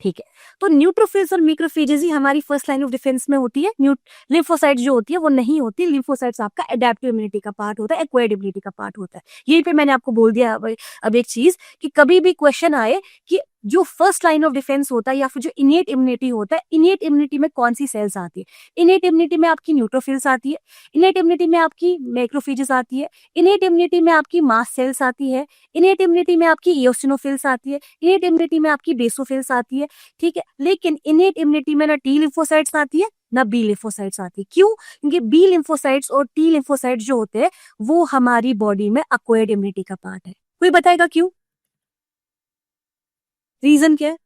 ठीक है। तो न्यूट्रोफिल्स और मैक्रोफेजेस ही हमारी फर्स्ट लाइन ऑफ डिफेंस में होती है। लिम्फोसाइट्स जो होती है वो नहीं होती। लिम्फोसाइट्स आपका एडेप्टिव इम्यूनिटी का पार्ट होता है, एक्वायर्ड इम्यूनिटी का पार्ट होता है। यहीं पे मैंने आपको बोल दिया अब एक चीज कि कभी भी क्वेश्चन आए कि जो फर्स्ट लाइन ऑफ डिफेंस होता है या फिर जो इनेट इम्यूनिटी होता है, इनेट इम्यूनिटी में कौन सी सेल्स आती है? इनेट इम्यूनिटी में आपकी न्यूट्रोफिल्स आती है, इनेट इम्यूनिटी में आपकी मैक्रोफेजेस आती है, इनेट इम्यूनिटी में आपकी मास्ट सेल्स आती है, इनेट इम्यूनिटी में आपकी इओसिनोफिल्स आती है, इनेट इम्यूनिटी में आपकी बेसोफिल्स आती है, ठीक है। लेकिन इनेट इम्यूनिटी में ना टी लिम्फोसाइट्स आती है ना बी लिम्फोसाइट्स आती है। क्यों? क्योंकि बी लिम्फोसाइट्स और टी लिम्फोसाइट्स जो होते हैं वो हमारी बॉडी में एक्वायर्ड इम्यूनिटी का पार्ट है। कोई बताएगा क्यों, रीजन क्या है?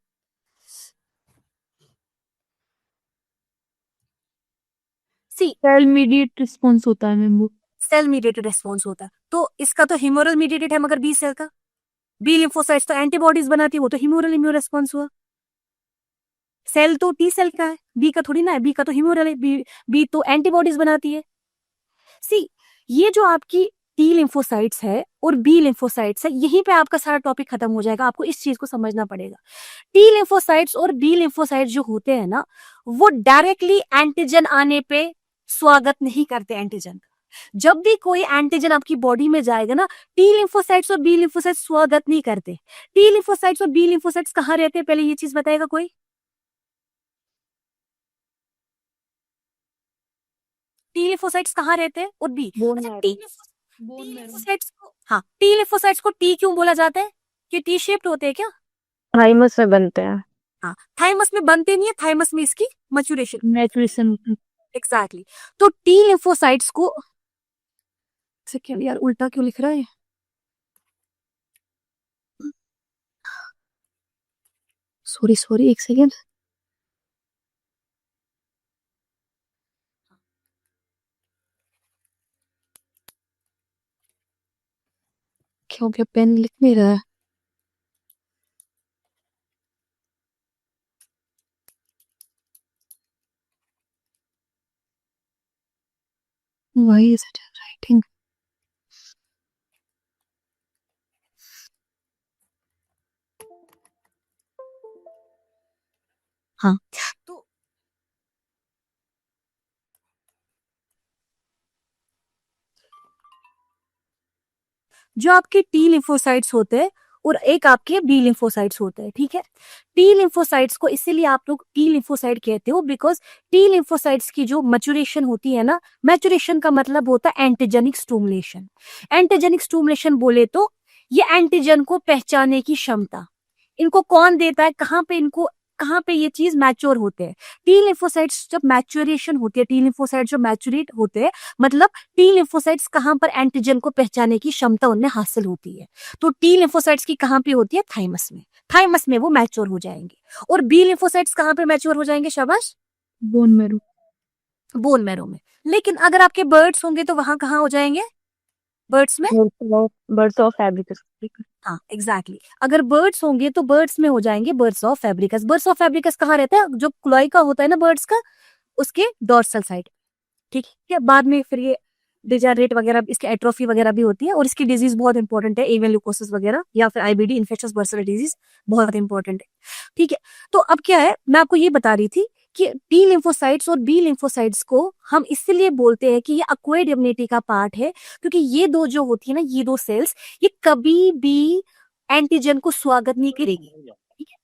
सी सेल मीडिएट रिस्पॉन्स होता है मैम वो। सेल मीडिएटेड रेस्पॉन्स होता है, तो इसका तो ह्यूमरल मीडिएटेड है, मगर बी सेल का, बी लिम्फोसाइट्स तो एंटीबॉडीज बनाती है, वो तो ह्यूमरल इम्यून रेस्पॉन्स हुआ। सेल तो टी सेल का है, बी का थोड़ी ना है, बी का तो ह्यूमरल है, बी तो एंटीबॉडीज बनाती है। सी ये जो आपकी टी लिम्फोसाइट्स है और बी लिम्फोसाइट्स है, यहीं पे आपका सारा टॉपिक खत्म हो जाएगा। आपको इस चीज को समझना पड़ेगा। टी लिम्फोसाइट्स और बी लिम्फोसाइट्स जो होते हैं ना, वो डायरेक्टली एंटीजन आने पे स्वागत नहीं करते एंटीजन का। जब भी कोई एंटीजन आपकी बॉडी में जाएगा ना, टी लिम्फोसाइट्स और बी लिम्फोसाइट्स स्वागत नहीं करते। टी लिम्फोसाइट्स और बी लिम्फोसाइट्स कहाँ रहते हैं, पहले ये चीज बताएगा कोई? टी लिम्फोसाइट्स कहाँ रहते हैं, और बी लिम्फोसाइट्स को, हाँ, टी लिम्फोसाइट्स को टी क्यों बोला जाता है, कि टी शेप्ड होते हैं क्या? थाइमस में बनते हैं। हाँ, थाइमस में बनते नहीं है, थाइमस में इसकी मैच्योरेशन, मैचुरेशन। एग्जैक्टली। तो टी लिम्फोसाइट्स को, सेकंड यार उल्टा क्यों लिख रहा है, सॉरी एक सेकेंड। क्यों क्या पेन लिख नहीं रहा है? Why is it writing? हाँ, तो जो आपके टी लिम्फोसाइट्स होते हैं और एक आपके बी लिम्फोसाइट्स होते हैं, ठीक है। टी लिम्फोसाइट्स को इसीलिए आप लोग टी लिम्फोसाइट कहते हो, बिकॉज टी लिम्फोसाइट्स की जो मैच्योरेशन होती है ना, मैच्योरेशन का मतलब होता है एंटीजेनिक स्टिमुलेशन। एंटीजेनिक स्टिमुलेशन बोले तो ये एंटीजन को पहचानने की क्षमता इनको कौन देता है, कहाँ पे ये चीज मैच्योर होते हैं। टी लिम्फोसाइट्स जब मैच्योरेशन होती है, टी लिम्फोसाइट्स जो मैच्योरेट होते हैं, मतलब टी लिम्फोसाइट्स कहाँ पर एंटीजन को पहचानने की क्षमता उनमें हासिल होती है। तो टी लिम्फोसाइट्स की कहाँ पे होती है, थाइमस में। थाइमस में वो मैच्योर हो जाएंगे। और बी लिम्फोसाइट्स कहाँ पे मैच्योर हो जाएंगे, शाबाश, बोन मैरो। बोन मैरो में। लेकिन अगर आपके बर्ड्स होंगे तो वहां कहाँ हो जाएंगे, बर्ड्स में, बर्ड्स ऑफ फैब्रिकस। हाँ एग्जैक्टली। अगर बर्ड्स होंगे तो बर्ड्स में हो जाएंगे birds of Fabricius. Birds of Fabricius कहाँ रहता है, जो क्लोइका होता है ना बर्ड्स का, उसके डोर्सल साइड, ठीक है। बाद में फिर ये डिजेनरेट वगैरह, इसके एट्रोफी वगैरह भी होती है, और इसकी डिजीज बहुत इंपॉर्टेंट है, एवियन ल्यूकोसिस वगैरह या फिर आईबीडी, इन्फेक्शियस बर्सर डिजीज, बहुत इंपॉर्टेंट है, ठीक है। तो अब क्या है, मैं आपको ये बता रही थी कि टी लिम्फोसाइट्स और बी लिम्फोसाइट्स को हम इसलिए बोलते हैं कि ये एक्वायर्ड इम्यूनिटी का पार्ट है, क्योंकि ये दो जो होती है ना, ये दो सेल्स, ये कभी भी एंटीजन को स्वागत नहीं करेगी, ठीक है।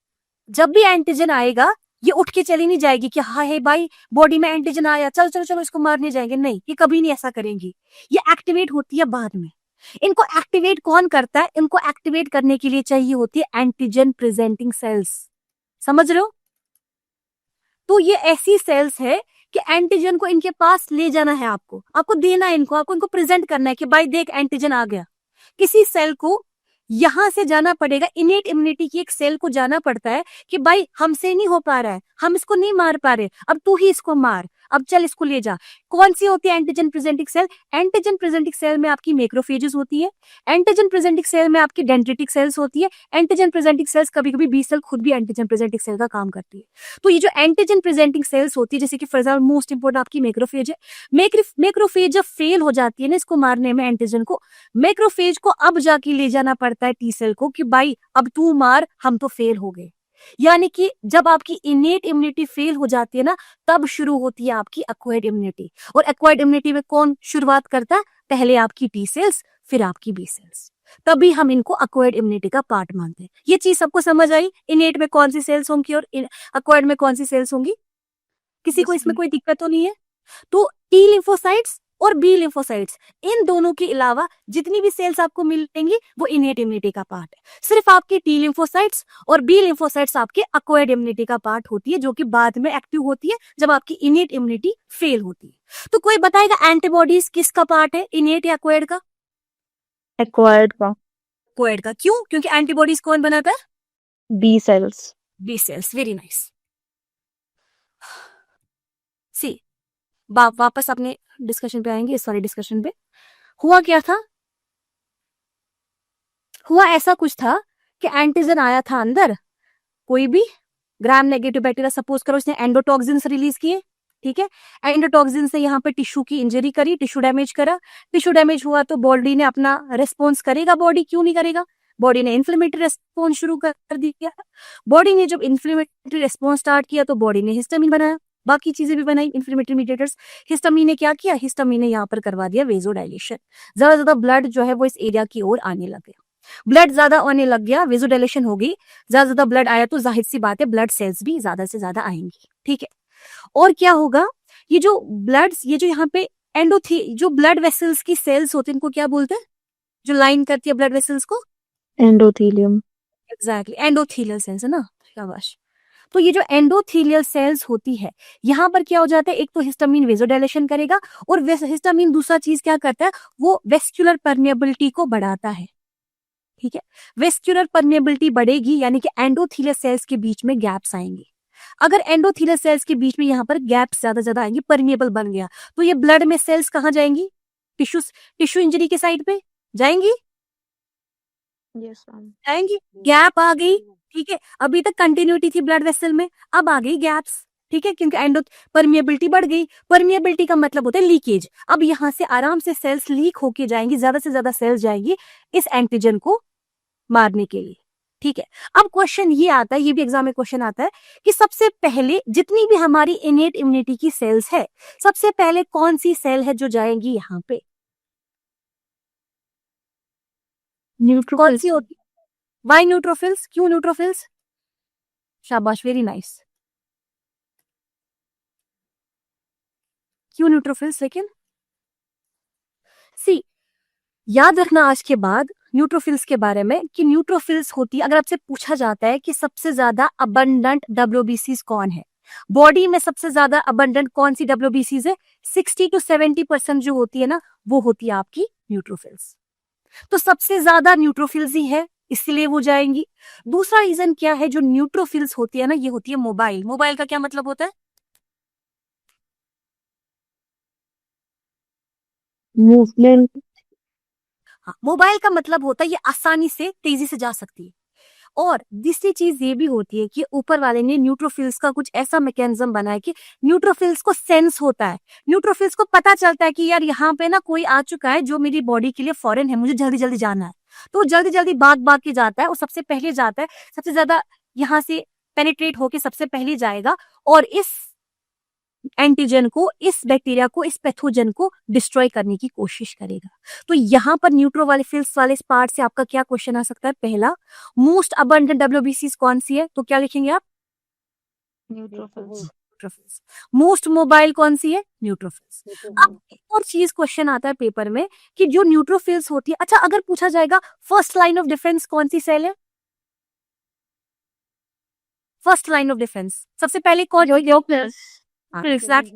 जब भी एंटीजन आएगा, ये उठ के चली नहीं जाएगी कि हाँ हे भाई बॉडी में एंटीजन आया, चलो चलो चलो इसको मारने जाएंगे, नहीं, ये कभी नहीं ऐसा करेंगी। ये एक्टिवेट होती है बाद में। इनको एक्टिवेट कौन करता है? इनको एक्टिवेट करने के लिए चाहिए होती है एंटीजन प्रेजेंटिंग सेल्स, समझ रहे हो? तो ये ऐसी सेल्स है कि एंटीजन को इनके पास ले जाना है, आपको देना है इनको, आपको इनको प्रेजेंट करना है कि भाई देख एंटीजन आ गया। किसी सेल को यहां से जाना पड़ेगा, इनेट इम्यूनिटी की एक सेल को जाना पड़ता है कि भाई हमसे नहीं हो पा रहा है, हम इसको नहीं मार पा रहे, अब तू ही इसको मार, अब चल इसको ले जा। कौन सी होती है antigen presenting cell? Antigen presenting cell में आपकी मैक्रोफेजेस होती है, एंटीजन प्रेजेंटिंग सेल में आपकी डेंड्रिटिक सेल्स होती है, एंटीजन प्रेजेंटिंग सेल्स कभी कभी बी सेल खुद भी एंटीजन प्रेजेंटिंग सेल का काम करती है। तो ये जो एंटीजन प्रेजेंटिंग सेल्स होती है, जैसे कि फॉर एग्जाम्पल मोस्ट इंपोर्टेंट आपकी मैक्रोफेज है, मैक्रोफेज जब फेल हो जाती है ना इसको मारने में एंटीजन को, मैक्रोफेज को अब जाके ले जाना पड़ता है टी सेल को कि भाई अब तू मार, हम तो फेल हो गए। यानी कि जब आपकी इनेट इम्यूनिटी फेल हो जाती है ना, तब शुरू होती है आपकी एक्वायर्ड इम्यूनिटी। और एक्वायर्ड इम्यूनिटी में कौन शुरुआत करता है? पहले आपकी टी सेल्स, फिर आपकी बी सेल्स, तभी हम इनको एक्वायर्ड इम्यूनिटी का पार्ट मानते हैं। ये चीज सबको समझ आई? इनेट में कौन सी सेल्स होंगी और एक्वायर्ड में कौन सी सेल्स होंगी? किसी को इसमें कोई दिक्कत तो नहीं है? तो टी लिम्फोसाइट्स और बी लिम्फोसाइट्स, इन दोनों के अलावा जितनी भी सेल्स आपको मिलेंगी वो इनेट इम्यूनिटी का पार्ट है। सिर्फ आपके टी लिम्फोसाइट्स और बी लिम्फोसाइट्स आपके एक्वायर्ड इम्यूनिटी का पार्ट होती है, जो कि बाद में एक्टिव होती है जब आपकी इनेट इम्यूनिटी फेल होती है। तो कोई बताएगा एंटीबॉडीज किसका पार्ट है, इनेट या एक्वायर्ड का? Acquired का एक्वायर्ड का। क्यों? क्योंकि एंटीबॉडीज कौन बनाता है? B cells. B cells. Very nice. See वापस अपने डिस्कशन पे आएंगे, इस वाले डिस्कशन पे। हुआ क्या था? हुआ ऐसा कुछ था कि एंटीजन आया था अंदर, कोई भी ग्राम नेगेटिव बैक्टीरिया, सपोज करो इसने एंडोटॉक्सिन्स रिलीज किए, ठीक है। एंडोटॉक्सिन से यहाँ पे टिश्यू की इंजरी करी, टिश्यू डैमेज करा, टिश्यू डैमेज हुआ तो बॉडी ने अपना रेस्पॉन्स करेगा, बॉडी क्यों नहीं करेगा? बॉडी ने इन्फ्लेमेटरी रेस्पॉन्स शुरू कर दिया। बॉडी ने जब इन्फ्लेमेटरी रेस्पॉन्स स्टार्ट किया तो बॉडी ने हिस्टामिन बनाया, बाकी चीजें भी बनाई इन्फ्लेमेटरी मीडिएटर्स। हिस्टामिन ने क्या किया? हिस्टामिन ने यहाँ पर करवा दिया वेजोडाइलेशन, ज्यादा ब्लड जो है वो इस एरिया की ओर आने लग गया। ब्लड ज्यादा आने लग गया, वेजोडाइलेशन हो गई, ज्यादा ब्लड आया तो जाहिर सी बात है ब्लड सेल्स भी ज्यादा से ज्यादा आएंगी, ठीक है। और क्या होगा, ये जो ब्लड्स, ये जो यहाँ पे जो ब्लड वेसल्स की सेल्स होती है, इनको क्या बोलते हैं? जो लाइन करती है ब्लड वेसल्स को? Endothelium. एग्जैक्टली, एंडोथीलियल सेल्स है ना, शाबाश। तो ये जो एंडोथीलियल सेल्स होती है, यहाँ पर क्या हो जाता है, एक तो हिस्टामिन वेजोडाइलेशन करेगा, और हिस्टामिन दूसरा चीज क्या करता है, वो वेस्क्यूलर परमेबिलिटी को बढ़ाता है, ठीक है। वेस्क्यूलर परमेबिलिटी बढ़ेगी यानी कि एंडोथीलियल सेल्स के बीच में गैप्स आएंगे। अगर एंडोथीलियल सेल्स के बीच में यहाँ पर गैप्स ज्यादा आएंगी, परमेबल बन गया, तो ये ब्लड में सेल्स कहाँ जाएंगी? टिश्यू इंजरी के साइड पे जाएंगी, Yes, ma'am. जाएंगी। गैप आ गई, ठीक है। अभी तक कंटिन्यूटी थी ब्लड वेसल में, अब आ गई गैप्स, ठीक है, क्योंकि एंडो परमिएबिलिटी बढ़ गई। परमिएबिलिटी का मतलब होता है लीकेज। अब यहाँ से आराम से सेल्स लीक होके जाएंगी, ज्यादा से ज्यादा सेल्स जाएंगी इस एंटीजन को मारने के लिए, ठीक है। अब क्वेश्चन ये आता है, ये भी एग्जाम में क्वेश्चन आता है कि सबसे पहले जितनी भी हमारी इनेट इम्यूनिटी की सेल्स है, सबसे पहले कौन सी सेल है जो जाएंगी यहाँ पे? कौन सी होती? Why neutrophils. क्यों न्यूट्रोफिल्स? शाबाश, वेरी नाइस। क्यों न्यूट्रोफिल्स? लेकिन सी याद रखना आज के बाद न्यूट्रोफिल्स के बारे में कि न्यूट्रोफिल्स होती है, अगर आपसे पूछा जाता है कि सबसे ज्यादा अबंडेंट डब्ल्यूबीसीज कौन है, बॉडी में सबसे ज्यादा अबंडेंट कौन सी डब्ल्यूबीसीज है, 60 to 70% जो होती है ना, वो होती है आपकी न्यूट्रोफिल्स। तो सबसे ज्यादा न्यूट्रोफिल्स ही है, इसलिए वो जाएंगी। दूसरा रीजन क्या है, जो न्यूट्रोफिल्स होती है ना, ये होती है मोबाइल। मोबाइल का क्या मतलब होता है? Movement. हाँ, मोबाइल का मतलब होता है ये आसानी से तेजी से जा सकती है। और दूसरी चीज ये भी होती है कि ऊपर वाले ने न्यूट्रोफिल्स का कुछ ऐसा मैकेनिज्म बनाया कि न्यूट्रोफिल्स को सेंस होता है, न्यूट्रोफिल्स को पता चलता है कि यार यहाँ पे ना कोई आ चुका है जो मेरी बॉडी के लिए फॉरेन है, मुझे जल्दी जल्दी जाना है। तो जल्दी जल्दी भाग भाग के जाता है और सबसे पहले जाता है, सबसे ज्यादा यहाँ से पेनिट्रेट होके सबसे पहले जाएगा और इस एंटीजन को, इस बैक्टीरिया को, इस पैथोजन को डिस्ट्रॉय करने की कोशिश करेगा। तो यहाँ पर न्यूट्रोफिल्स वाले पार्ट से आपका क्या क्वेश्चन आ सकता है? पहला, मोस्ट अबंडेंट डब्ल्यूबीसी कौन सी है? तो क्या लिखेंगे आप? न्यूट्रोफिल्स। मोस्ट मोबाइल कौन सी है? न्यूट्रोफिल्स। अब एक और चीज क्वेश्चन आता है पेपर में कि जो न्यूट्रोफिल्स होती है, अच्छा अगर पूछा जाएगा फर्स्ट लाइन ऑफ डिफेंस कौन सी सेल है? फर्स्ट लाइन ऑफ डिफेंस सबसे पहले कौन? Exactly.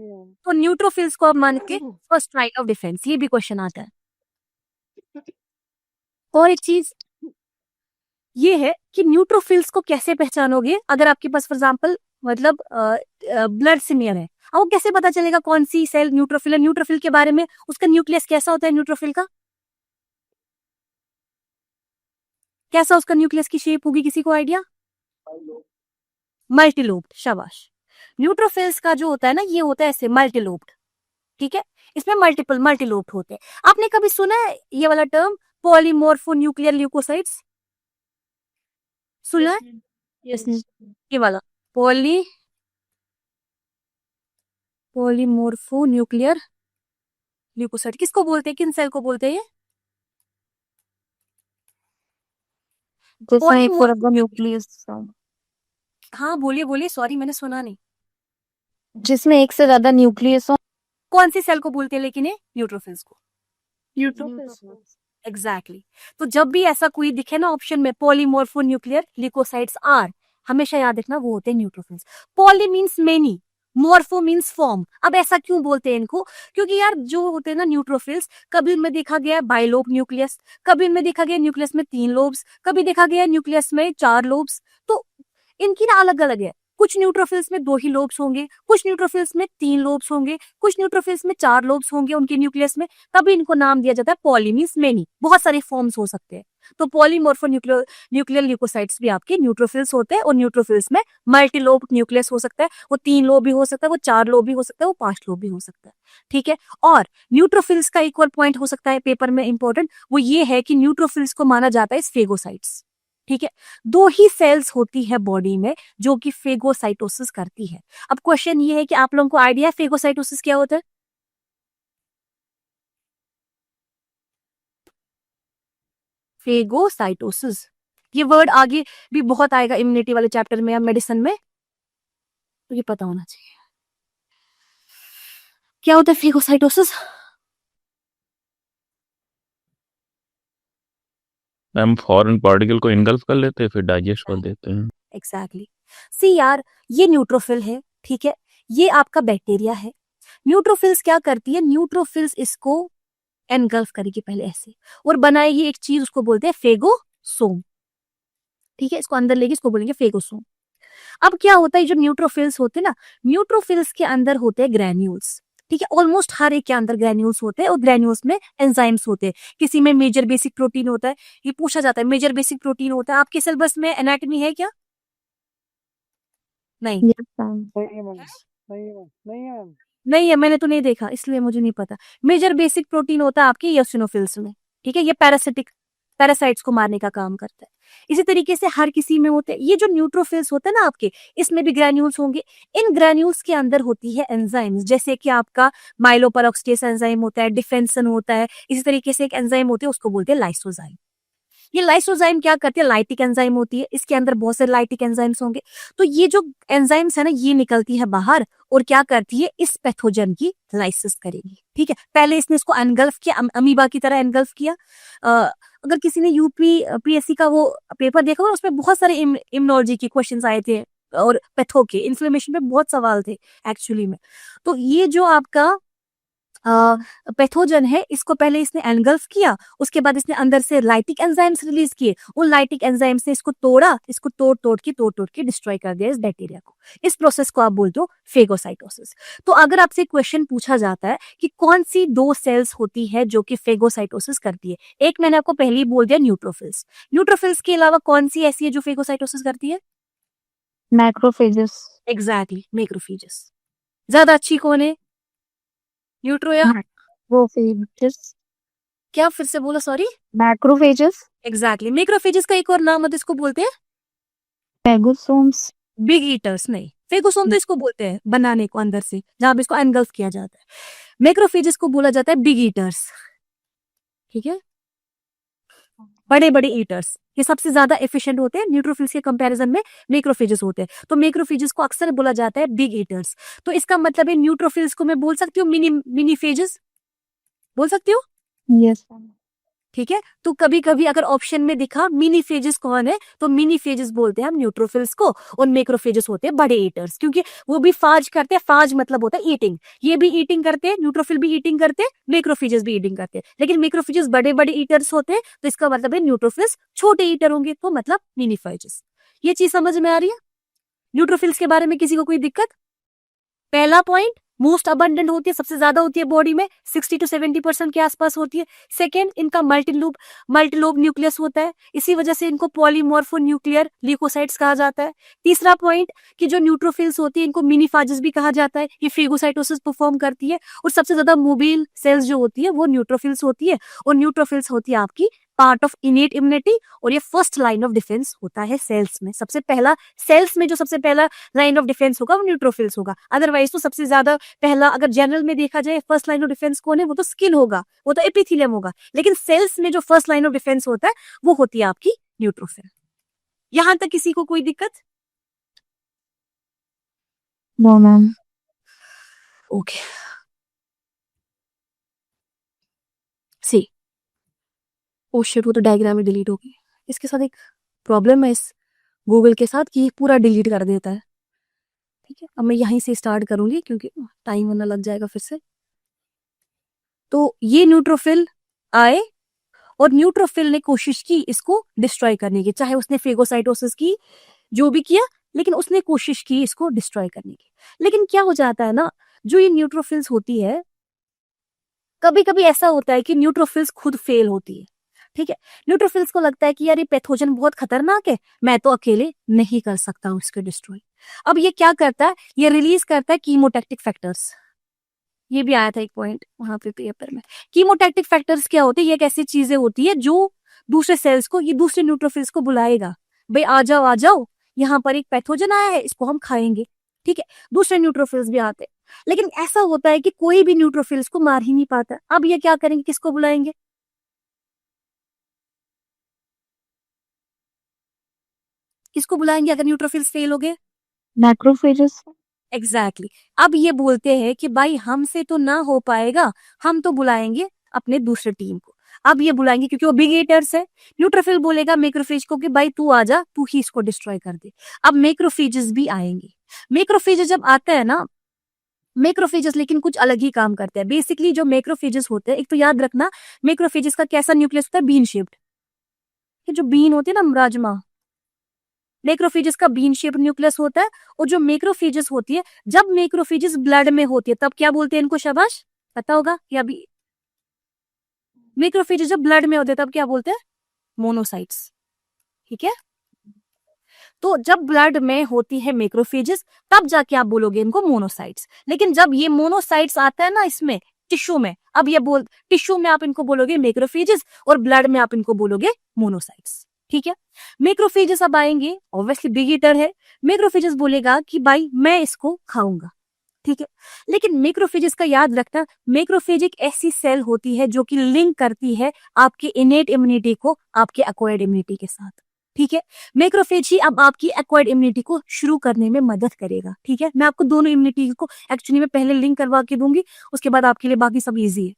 तो न्यूट्रोफिल्स को आप मान के फर्स्ट लाइन ऑफ डिफेंस, ये भी क्वेश्चन आता है। और एक चीज ये है कि न्यूट्रोफिल्स को कैसे पहचानोगे? अगर आपके पास फॉर एग्जांपल मतलब ब्लड सिमियर है, अब वो कैसे पता चलेगा कौन सी सेल न्यूट्रोफिल है? न्यूट्रोफिल के बारे में, उसका न्यूक्लियस कैसा होता है न्यूट्रोफिल का? कैसा उसका न्यूक्लियस की शेप होगी? किसी को आइडिया? मल्टीलोब्ड। शाबाश। न्यूट्रोफिल्स का जो होता है ना, ये होता है ऐसे मल्टीलोब्ड, ठीक है? इसमें मल्टीपल मल्टीलोब्ड होते हैं। आपने कभी सुना है ये वाला टर्म पॉलीमॉर्फोन्यूक्लियर ल्यूकोसाइट्स? सुना है? Yes. ये वाला पॉलीमॉर्फोन्यूक्लियर ल्यूकोसाइट किसको बोलते हैं? किन सेल को बोलते हैं ये? न्यूक्लियस, हाँ बोलिए बोलिए, सॉरी मैंने सुना नहीं। जिसमें एक से ज्यादा न्यूक्लियस हो। कौन सी सेल को बोलते हैं लेकिन ये? न्यूट्रोफिल्स को। न्यूट्रोफिल्स। एग्जैक्टली। तो जब भी ऐसा कोई दिखे ना ऑप्शन में पॉलीमॉर्फोन्यूक्लियर ल्यूकोसाइट्स आर, हमेशा याद रखना वो होते हैं neutrophils. Poly means many, morpho means form. अब ऐसा क्यों बोलते हैं इनको? क्योंकि यार जो होते हैं ना न्यूट्रोफिल्स, कभी उनमें देखा गया है बाइलोब न्यूक्लियस, कभी उनमें देखा गया न्यूक्लियस में 3 लोब्स, कभी देखा गया न्यूक्लियस में 4 लोब्स। तो इनकी ना अलग अलग है। कुछ न्यूट्रोफिल्स में 2 ही लोब्स होंगे, कुछ न्यूट्रोफिल्स में 3 लोब्स होंगे, कुछ न्यूट्रोफिल्स में 4 लोब्स होंगे उनके न्यूक्लियस में। तभी इनको नाम दिया जाता है पॉली मीन्स मेनी। बहुत सारे फॉर्म्स हो सकते हैं। तो पॉलीमॉर्फोन्यूक्लियर ल्यूकोसाइट्स भी आपके न्यूट्रोफिल्स होते हैं और न्यूट्रोफिल्स में मल्टीलोब न्यूक्लियस हो सकता है। वो 3 लोब भी हो सकता है, वो 4 लोब भी हो सकता है, वो 5 लोब भी हो सकता है। ठीक है। और न्यूट्रोफिल्स का एक और पॉइंट हो सकता है पेपर में इंपॉर्टेंट, वो ये है कि न्यूट्रोफिल्स को माना जाता है फेगोसाइट्स। ठीक है। 2 ही सेल्स होती है बॉडी में जो कि फेगोसाइटोसिस करती है। अब क्वेश्चन ये है कि आप लोगों को आइडिया है फेगोसाइटोसिस क्या होता है? फेगोसाइटोसिस, ये वर्ड आगे भी बहुत आएगा इम्यूनिटी वाले चैप्टर में या मेडिसिन में, तो ये पता होना चाहिए क्या होता है फेगोसाइटोसिस। मैम फॉरेन पार्टिकल को इनगल्फ कर लेते हैं फिर डाइजेस्ट कर देते हैं। एग्जैक्टली। सी यार, ये न्यूट्रोफिल है, ठीक है, ये आपका बैक्टीरिया है। न्यूट्रोफिल्स क्या करती है? न्यूट्रोफिल्स इसको एनगल्फ करेगी पहले ऐसे और बनाएगी एक चीज, उसको बोलते हैं फेगोसोम। ठीक है, इसको अंदर लेगी, इसको बोलेंगे फेगोसोम। अब क्या होता है, जो न्यूट्रोफिल्स होते हैं ना, न्यूट्रोफिल्स के अंदर होते हैं ग्रैन्यूल्स। ठीक है, ऑलमोस्ट हर एक के अंदर ग्रैन्यूल्स होते हैं और ग्रैन्यूल्स में एंजाइम्स होते हैं। किसी में मेजर बेसिक प्रोटीन होता है, ये पूछा जाता है मेजर बेसिक प्रोटीन होता है। आपके सिलेबस में एनाटॉमी है क्या? नहीं नहीं है, मैंने तो नहीं देखा इसलिए मुझे नहीं पता। मेजर बेसिक प्रोटीन होता है आपके इयोसिनोफिल्स में। ठीक है, ये पैरासाइट्स को मारने का काम करता है। इसी तरीके से हर किसी में होते हैं। ये जो न्यूट्रोफिल्स होते हैं ना आपके, इसमें भी ग्रैन्यूल्स होंगे। इन ग्रैन्यूल्स के अंदर होती है एंजाइम्स, जैसे कि आपका माइलोपेरोक्सटेस एंजाइम होता है, डिफेंसन होता है। इसी तरीके से एक एंजाइम होती है, उसको बोलते हैं लाइसोजाइम। ये लाइसोजाइम क्या करती है? लाइटिक एंजाइम होती है, इसके अंदर बहुत सारे लाइटिक एंजाइम्स होंगे। तो ये जो एंजाइम्स है ना, ये निकलती है बाहर और क्या करती है? इस पैथोजन की लाइसिस करेगी। ठीक है, पहले इसने इसको एनगल्फ किया, अमीबा की तरह एनगल्फ किया। अगर किसी ने यूपीएससी का वो पेपर देखा होगा, उसमें बहुत सारे इम्यूनोलॉजी के क्वेश्चंस आए थे और पैथो के, इन्फ्लेमेशन पे बहुत सवाल थे एक्चुअली में। तो ये जो आपका पैथोजन है, इसको पहले इसने एनगल्फ किया, उसके बाद इसने अंदर से लाइटिक एंजाइम्स रिलीज किए, उन लाइटिक एंजाइम्स ने इसको तोड़ा, इसको तोड़ के डिस्ट्रॉय कर दिया इस बैक्टीरिया को। इस प्रोसेस को आप बोलते हो फेगोसाइटोसिस। तो अगर आपसे क्वेश्चन पूछा जाता है कि कौन सी 2 सेल्स होती है जो कि फेगोसाइटोसिस करती है, एक मैंने आपको पहले ही बोल दिया न्यूट्रोफिल्स। न्यूट्रोफिल्स के अलावा कौन सी ऐसी है जो फेगोसाइटोसिस करती है? Macrophages. Exactly, macrophages. ज्यादा अच्छी कौन है, न्यूट्रो या Macrophages. क्या? फिर से बोलो, सॉरी। Macrophages. एग्जैक्टली, मैक्रोफेजेस का एक और नाम है, इसको बोलते हैं Phagosomes. Big eaters. नहीं, फेगोसोम तो इसको बोलते हैं बनाने को अंदर से, जहां पे इसको एनगल्फ किया जाता है। मैक्रोफेजेस को बोला जाता है बिग ईटर्स, ठीक है, बड़े बड़े ईटर्स। ये सबसे ज्यादा एफिशिएंट होते हैं, न्यूट्रोफिल्स के कंपैरिजन में मैक्रोफेजेस होते हैं। तो मैक्रोफेजेस को अक्सर बोला जाता है बिग ईटर्स। तो इसका मतलब है न्यूट्रोफिल्स को मैं बोल सकती हूँ मिनी फेजेस, बोल सकती हूँ, Yes. ठीक है। तो कभी कभी अगर ऑप्शन में दिखा मिनी फेजेस कौन है, तो मिनी फेजेस बोलते हैं हम न्यूट्रोफिल्स को, और मैक्रोफेजेस होते हैं बड़े ईटर्स, क्योंकि वो भी फाज करते हैं। फाज मतलब होता है ईटिंग, ये भी ईटिंग करते हैं, न्यूट्रोफिल भी ईटिंग करते हैं, मैक्रोफेजेस भी ईटिंग करते हैं। लेकिन मैक्रोफेजेस बड़े बड़े ईटर्स होते हैं, तो इसका मतलब है न्यूट्रोफिल्स छोटे ईटर होंगे, तो मतलब मिनी फेजेस। ये चीज समझ में आ रही है? न्यूट्रोफिल्स के बारे में किसी को कोई दिक्कत? पहला पॉइंट, मोस्ट अबंडेंट होती है, सबसे ज्यादा होती है बॉडी में, 60 to 70% के आसपास होती है। सेकेंड, इनका मल्टीलोब न्यूक्लियस होता है, इसी वजह से इनको पॉलीमॉर्फो न्यूक्लियर ल्यूकोसाइट्स कहा जाता है। तीसरा पॉइंट कि जो न्यूट्रोफिल्स होती है इनको मिनी फाजेस भी कहा जाता है, ये फेगोसाइटोसिस परफॉर्म करती है। और सबसे ज्यादा मोबाइल सेल्स जो होती है वो न्यूट्रोफिल्स होती है, और न्यूट्रोफिल्स होती है आपकी पार्ट ऑफ इनेट इम्यूनिटी, और ये फर्स्ट लाइन ऑफ डिफेंस होता है सेल्स में। सबसे पहला सेल्स में जो सबसे पहला लाइन ऑफ डिफेंस होगा वो न्यूट्रोफिल्स होगा। अदरवाइज तो सबसे ज्यादा पहला अगर जनरल में देखा जाए फर्स्ट लाइन ऑफ डिफेंस कौन है, वो तो स्किन होगा, वो तो एपिथेलियम होगा। लेकिन सेल्स में जो फर्स्ट लाइन ऑफ डिफेंस होता है वो होती है आपकी न्यूट्रोफिल। यहां तक किसी को कोई दिक्कत? No, ma'am. ओके, सी ओ शिट, वो तो डायग्राम ही डिलीट हो गई। इसके साथ एक प्रॉब्लम है इस गूगल के साथ कि पूरा डिलीट कर देता है। ठीक है, अब मैं यहीं से स्टार्ट करूंगी क्योंकि टाइम होना लग जाएगा फिर से। तो ये न्यूट्रोफिल आए और न्यूट्रोफिल ने कोशिश की इसको डिस्ट्रॉय करने की, चाहे उसने फेगोसाइटोसिस की, जो भी किया, लेकिन उसने कोशिश की इसको डिस्ट्रॉय करने की। लेकिन क्या हो जाता है ना, जो ये न्यूट्रोफिल्स होती है, कभी कभी ऐसा होता है कि न्यूट्रोफिल्स खुद फेल होती है। ठीक है, न्यूट्रोफिल्स को लगता है कि यार ये पैथोजन बहुत खतरनाक है, मैं तो अकेले नहीं कर सकता हूं इसको डिस्ट्रॉय। अब ये क्या करता है, ये रिलीज करता है कीमोटैक्टिक फैक्टर्स। ये भी आया था एक पॉइंट वहां पे पेपर में। कीमोटैक्टिक फैक्टर्स क्या होते हैं? ये एक ऐसी चीजें होती है जो दूसरे सेल्स को, ये दूसरे न्यूट्रोफिल्स को बुलाएगा, भाई आ जाओ, यहाँ पर एक पैथोजन आया है, इसको हम खाएंगे। ठीक है, दूसरे न्यूट्रोफिल्स भी आते हैं, लेकिन ऐसा होता है कि कोई भी न्यूट्रोफिल्स को मार ही नहीं पाता। अब ये क्या करेंगे, किसको बुलाएंगे? किसको बुलाएंगे अगर न्यूट्रोफिल्स फेल हो गए? Macrophages. एग्जैक्टली अब ये बोलते हैं कि भाई हमसे तो ना हो पाएगा, हम तो बुलाएंगे अपने दूसरे टीम को। अब ये बुलाएंगे क्योंकि वो बिग ईटर्स है। न्यूट्रोफिल बोलेगा मैक्रोफेज को कि भाई तू आजा, तू ही इसको डिस्ट्रॉय कर दे। अब मैक्रोफेजेस भी आएंगे। मैक्रोफेजेस जब आता है ना, मैक्रोफेजेस लेकिन कुछ अलग ही काम करते हैं। बेसिकली जो मैक्रोफेजेस होते हैं, एक तो याद रखना मैक्रोफेजेस का कैसा न्यूक्लियस होता है, बीन शेप्ड। ये जो बीन होती है ना, राजमा, मैक्रोफेजेस का बीन शेप न्यूक्लियस होता है। और जो मैक्रोफेजेस होती है, जब मैक्रोफेजेस ब्लड में होती है तब क्या बोलते हैं इनको, शाबाश, पता होगा या भी। मैक्रोफेजेस जब ब्लड में होते हैं तब क्या बोलते हैं, मोनोसाइट्स। ठीक है, तो जब ब्लड में होती है मैक्रोफेजेस तब जाके आप बोलोगे इनको मोनोसाइट्स। लेकिन जब ये मोनोसाइट्स आता है ना इसमें टिश्यू में, अब ये टिश्यू में आप इनको बोलोगे मैक्रोफेजेस, और ब्लड में आप इनको बोलोगे मोनोसाइट्स। ठीक है, मैक्रोफेजेस अब आएंगे, ऑब्वियसली बिग ईटर है। मैक्रोफेजेस बोलेगा कि भाई मैं इसको खाऊंगा। ठीक है, लेकिन मैक्रोफेजेस का याद रखना, मैक्रोफेज एक ऐसी सेल होती है जो कि लिंक करती है आपके इनेट इम्यूनिटी को आपके एक्वायर्ड इम्यूनिटी के साथ। ठीक है, मैक्रोफेज ही अब आपकी एक्वायर्ड इम्यूनिटी को शुरू करने में मदद करेगा। ठीक है, मैं आपको दोनों इम्यूनिटी को एक्चुअली में पहले लिंक करवा के दूंगी, उसके बाद आपके लिए बाकी सब इजी है।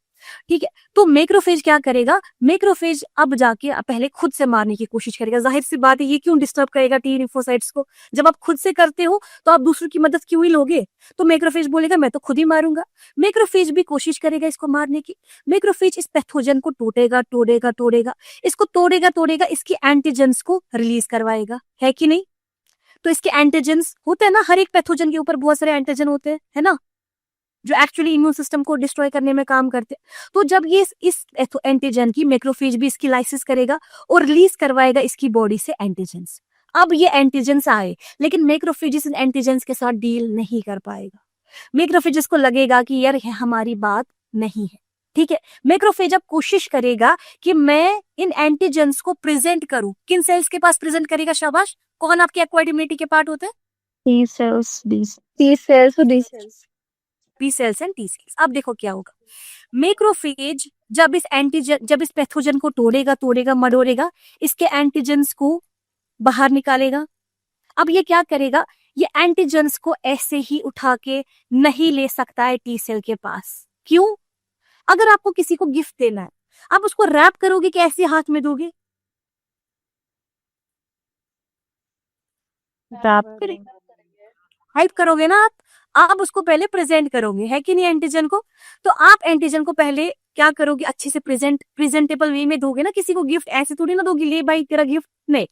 ठीक है। तो मैक्रोफेज क्या करेगा, मैक्रोफेज अब जाके पहले खुद से मारने की कोशिश करेगा। जाहिर सी बात है, ये क्यों डिस्टर्ब करेगा टी लिम्फोसाइट्स को? जब आप खुद से करते हो तो आप दूसरों की मदद क्यों ही लोगे? तो मैक्रोफेज बोलेगा मैं तो खुद ही मारूंगा। मैक्रोफेज भी कोशिश करेगा इसको मारने की। मैक्रोफेज इस पैथोजन को तोड़ेगा तोड़ेगा तोड़ेगा, इसको तोड़ेगा तोड़ेगा, इसकी एंटीजेंस को रिलीज करवाएगा, है कि नहीं? तो इसके एंटीजेंस होते हैं ना, हर एक पैथोजन के ऊपर बहुत सारे एंटीजन होते हैं, है ना, जो एक्चुअली इम्यून सिस्टम को डिस्ट्रॉय करने में काम करते हैं। तो जब ये इस एंटीजन की मैक्रोफेज भी इसकी लाइसिस करेगा और रिलीज करवाएगा इसकी बॉडी से एंटीजेंस। अब ये एंटीजेंस आए, लेकिन मैक्रोफेज इन एंटीजेंस के साथ डील नहीं कर पाएगा। मैक्रोफेज को लगेगा कि यार ये हमारी बात नहीं है, ठीक है। मैक्रोफेज अब कोशिश करेगा कि मैं इन एंटीजेंस को प्रेजेंट करूं। किन सेल्स के पास प्रेजेंट करेगा? शाबाश। कौन आपके एक्वायर्ड इम्यूनिटी के पार्ट होते हैं? T cells, T cells, D cells. B cells and T cells. अब देखो क्या होगा, मैक्रोफेज जब इस पैथोजन को तोड़ेगा तोड़ेगा मरोड़ेगा, इसके एंटीजेंस को बाहर निकालेगा। अब ये क्या करेगा, ये एंटीजेंस को ऐसे ही उठा के नहीं ले सकता है टी सेल के पास। क्यों? अगर आपको किसी को गिफ्ट देना है, आप उसको रैप करोगे कि ऐसे हाथ में दोगे? हाइड करोगे ना आप उसको पहले प्रेजेंट करोगे, है कि नहीं, एंटीजन को। तो आप एंटीजन को पहले क्या करोगे, अच्छे से प्रेजेंटेबल वे में दोगे ना। किसी को गिफ्ट ऐसे थोड़ी ना दोगे, ले भाई तेरा गिफ्ट, नहीं।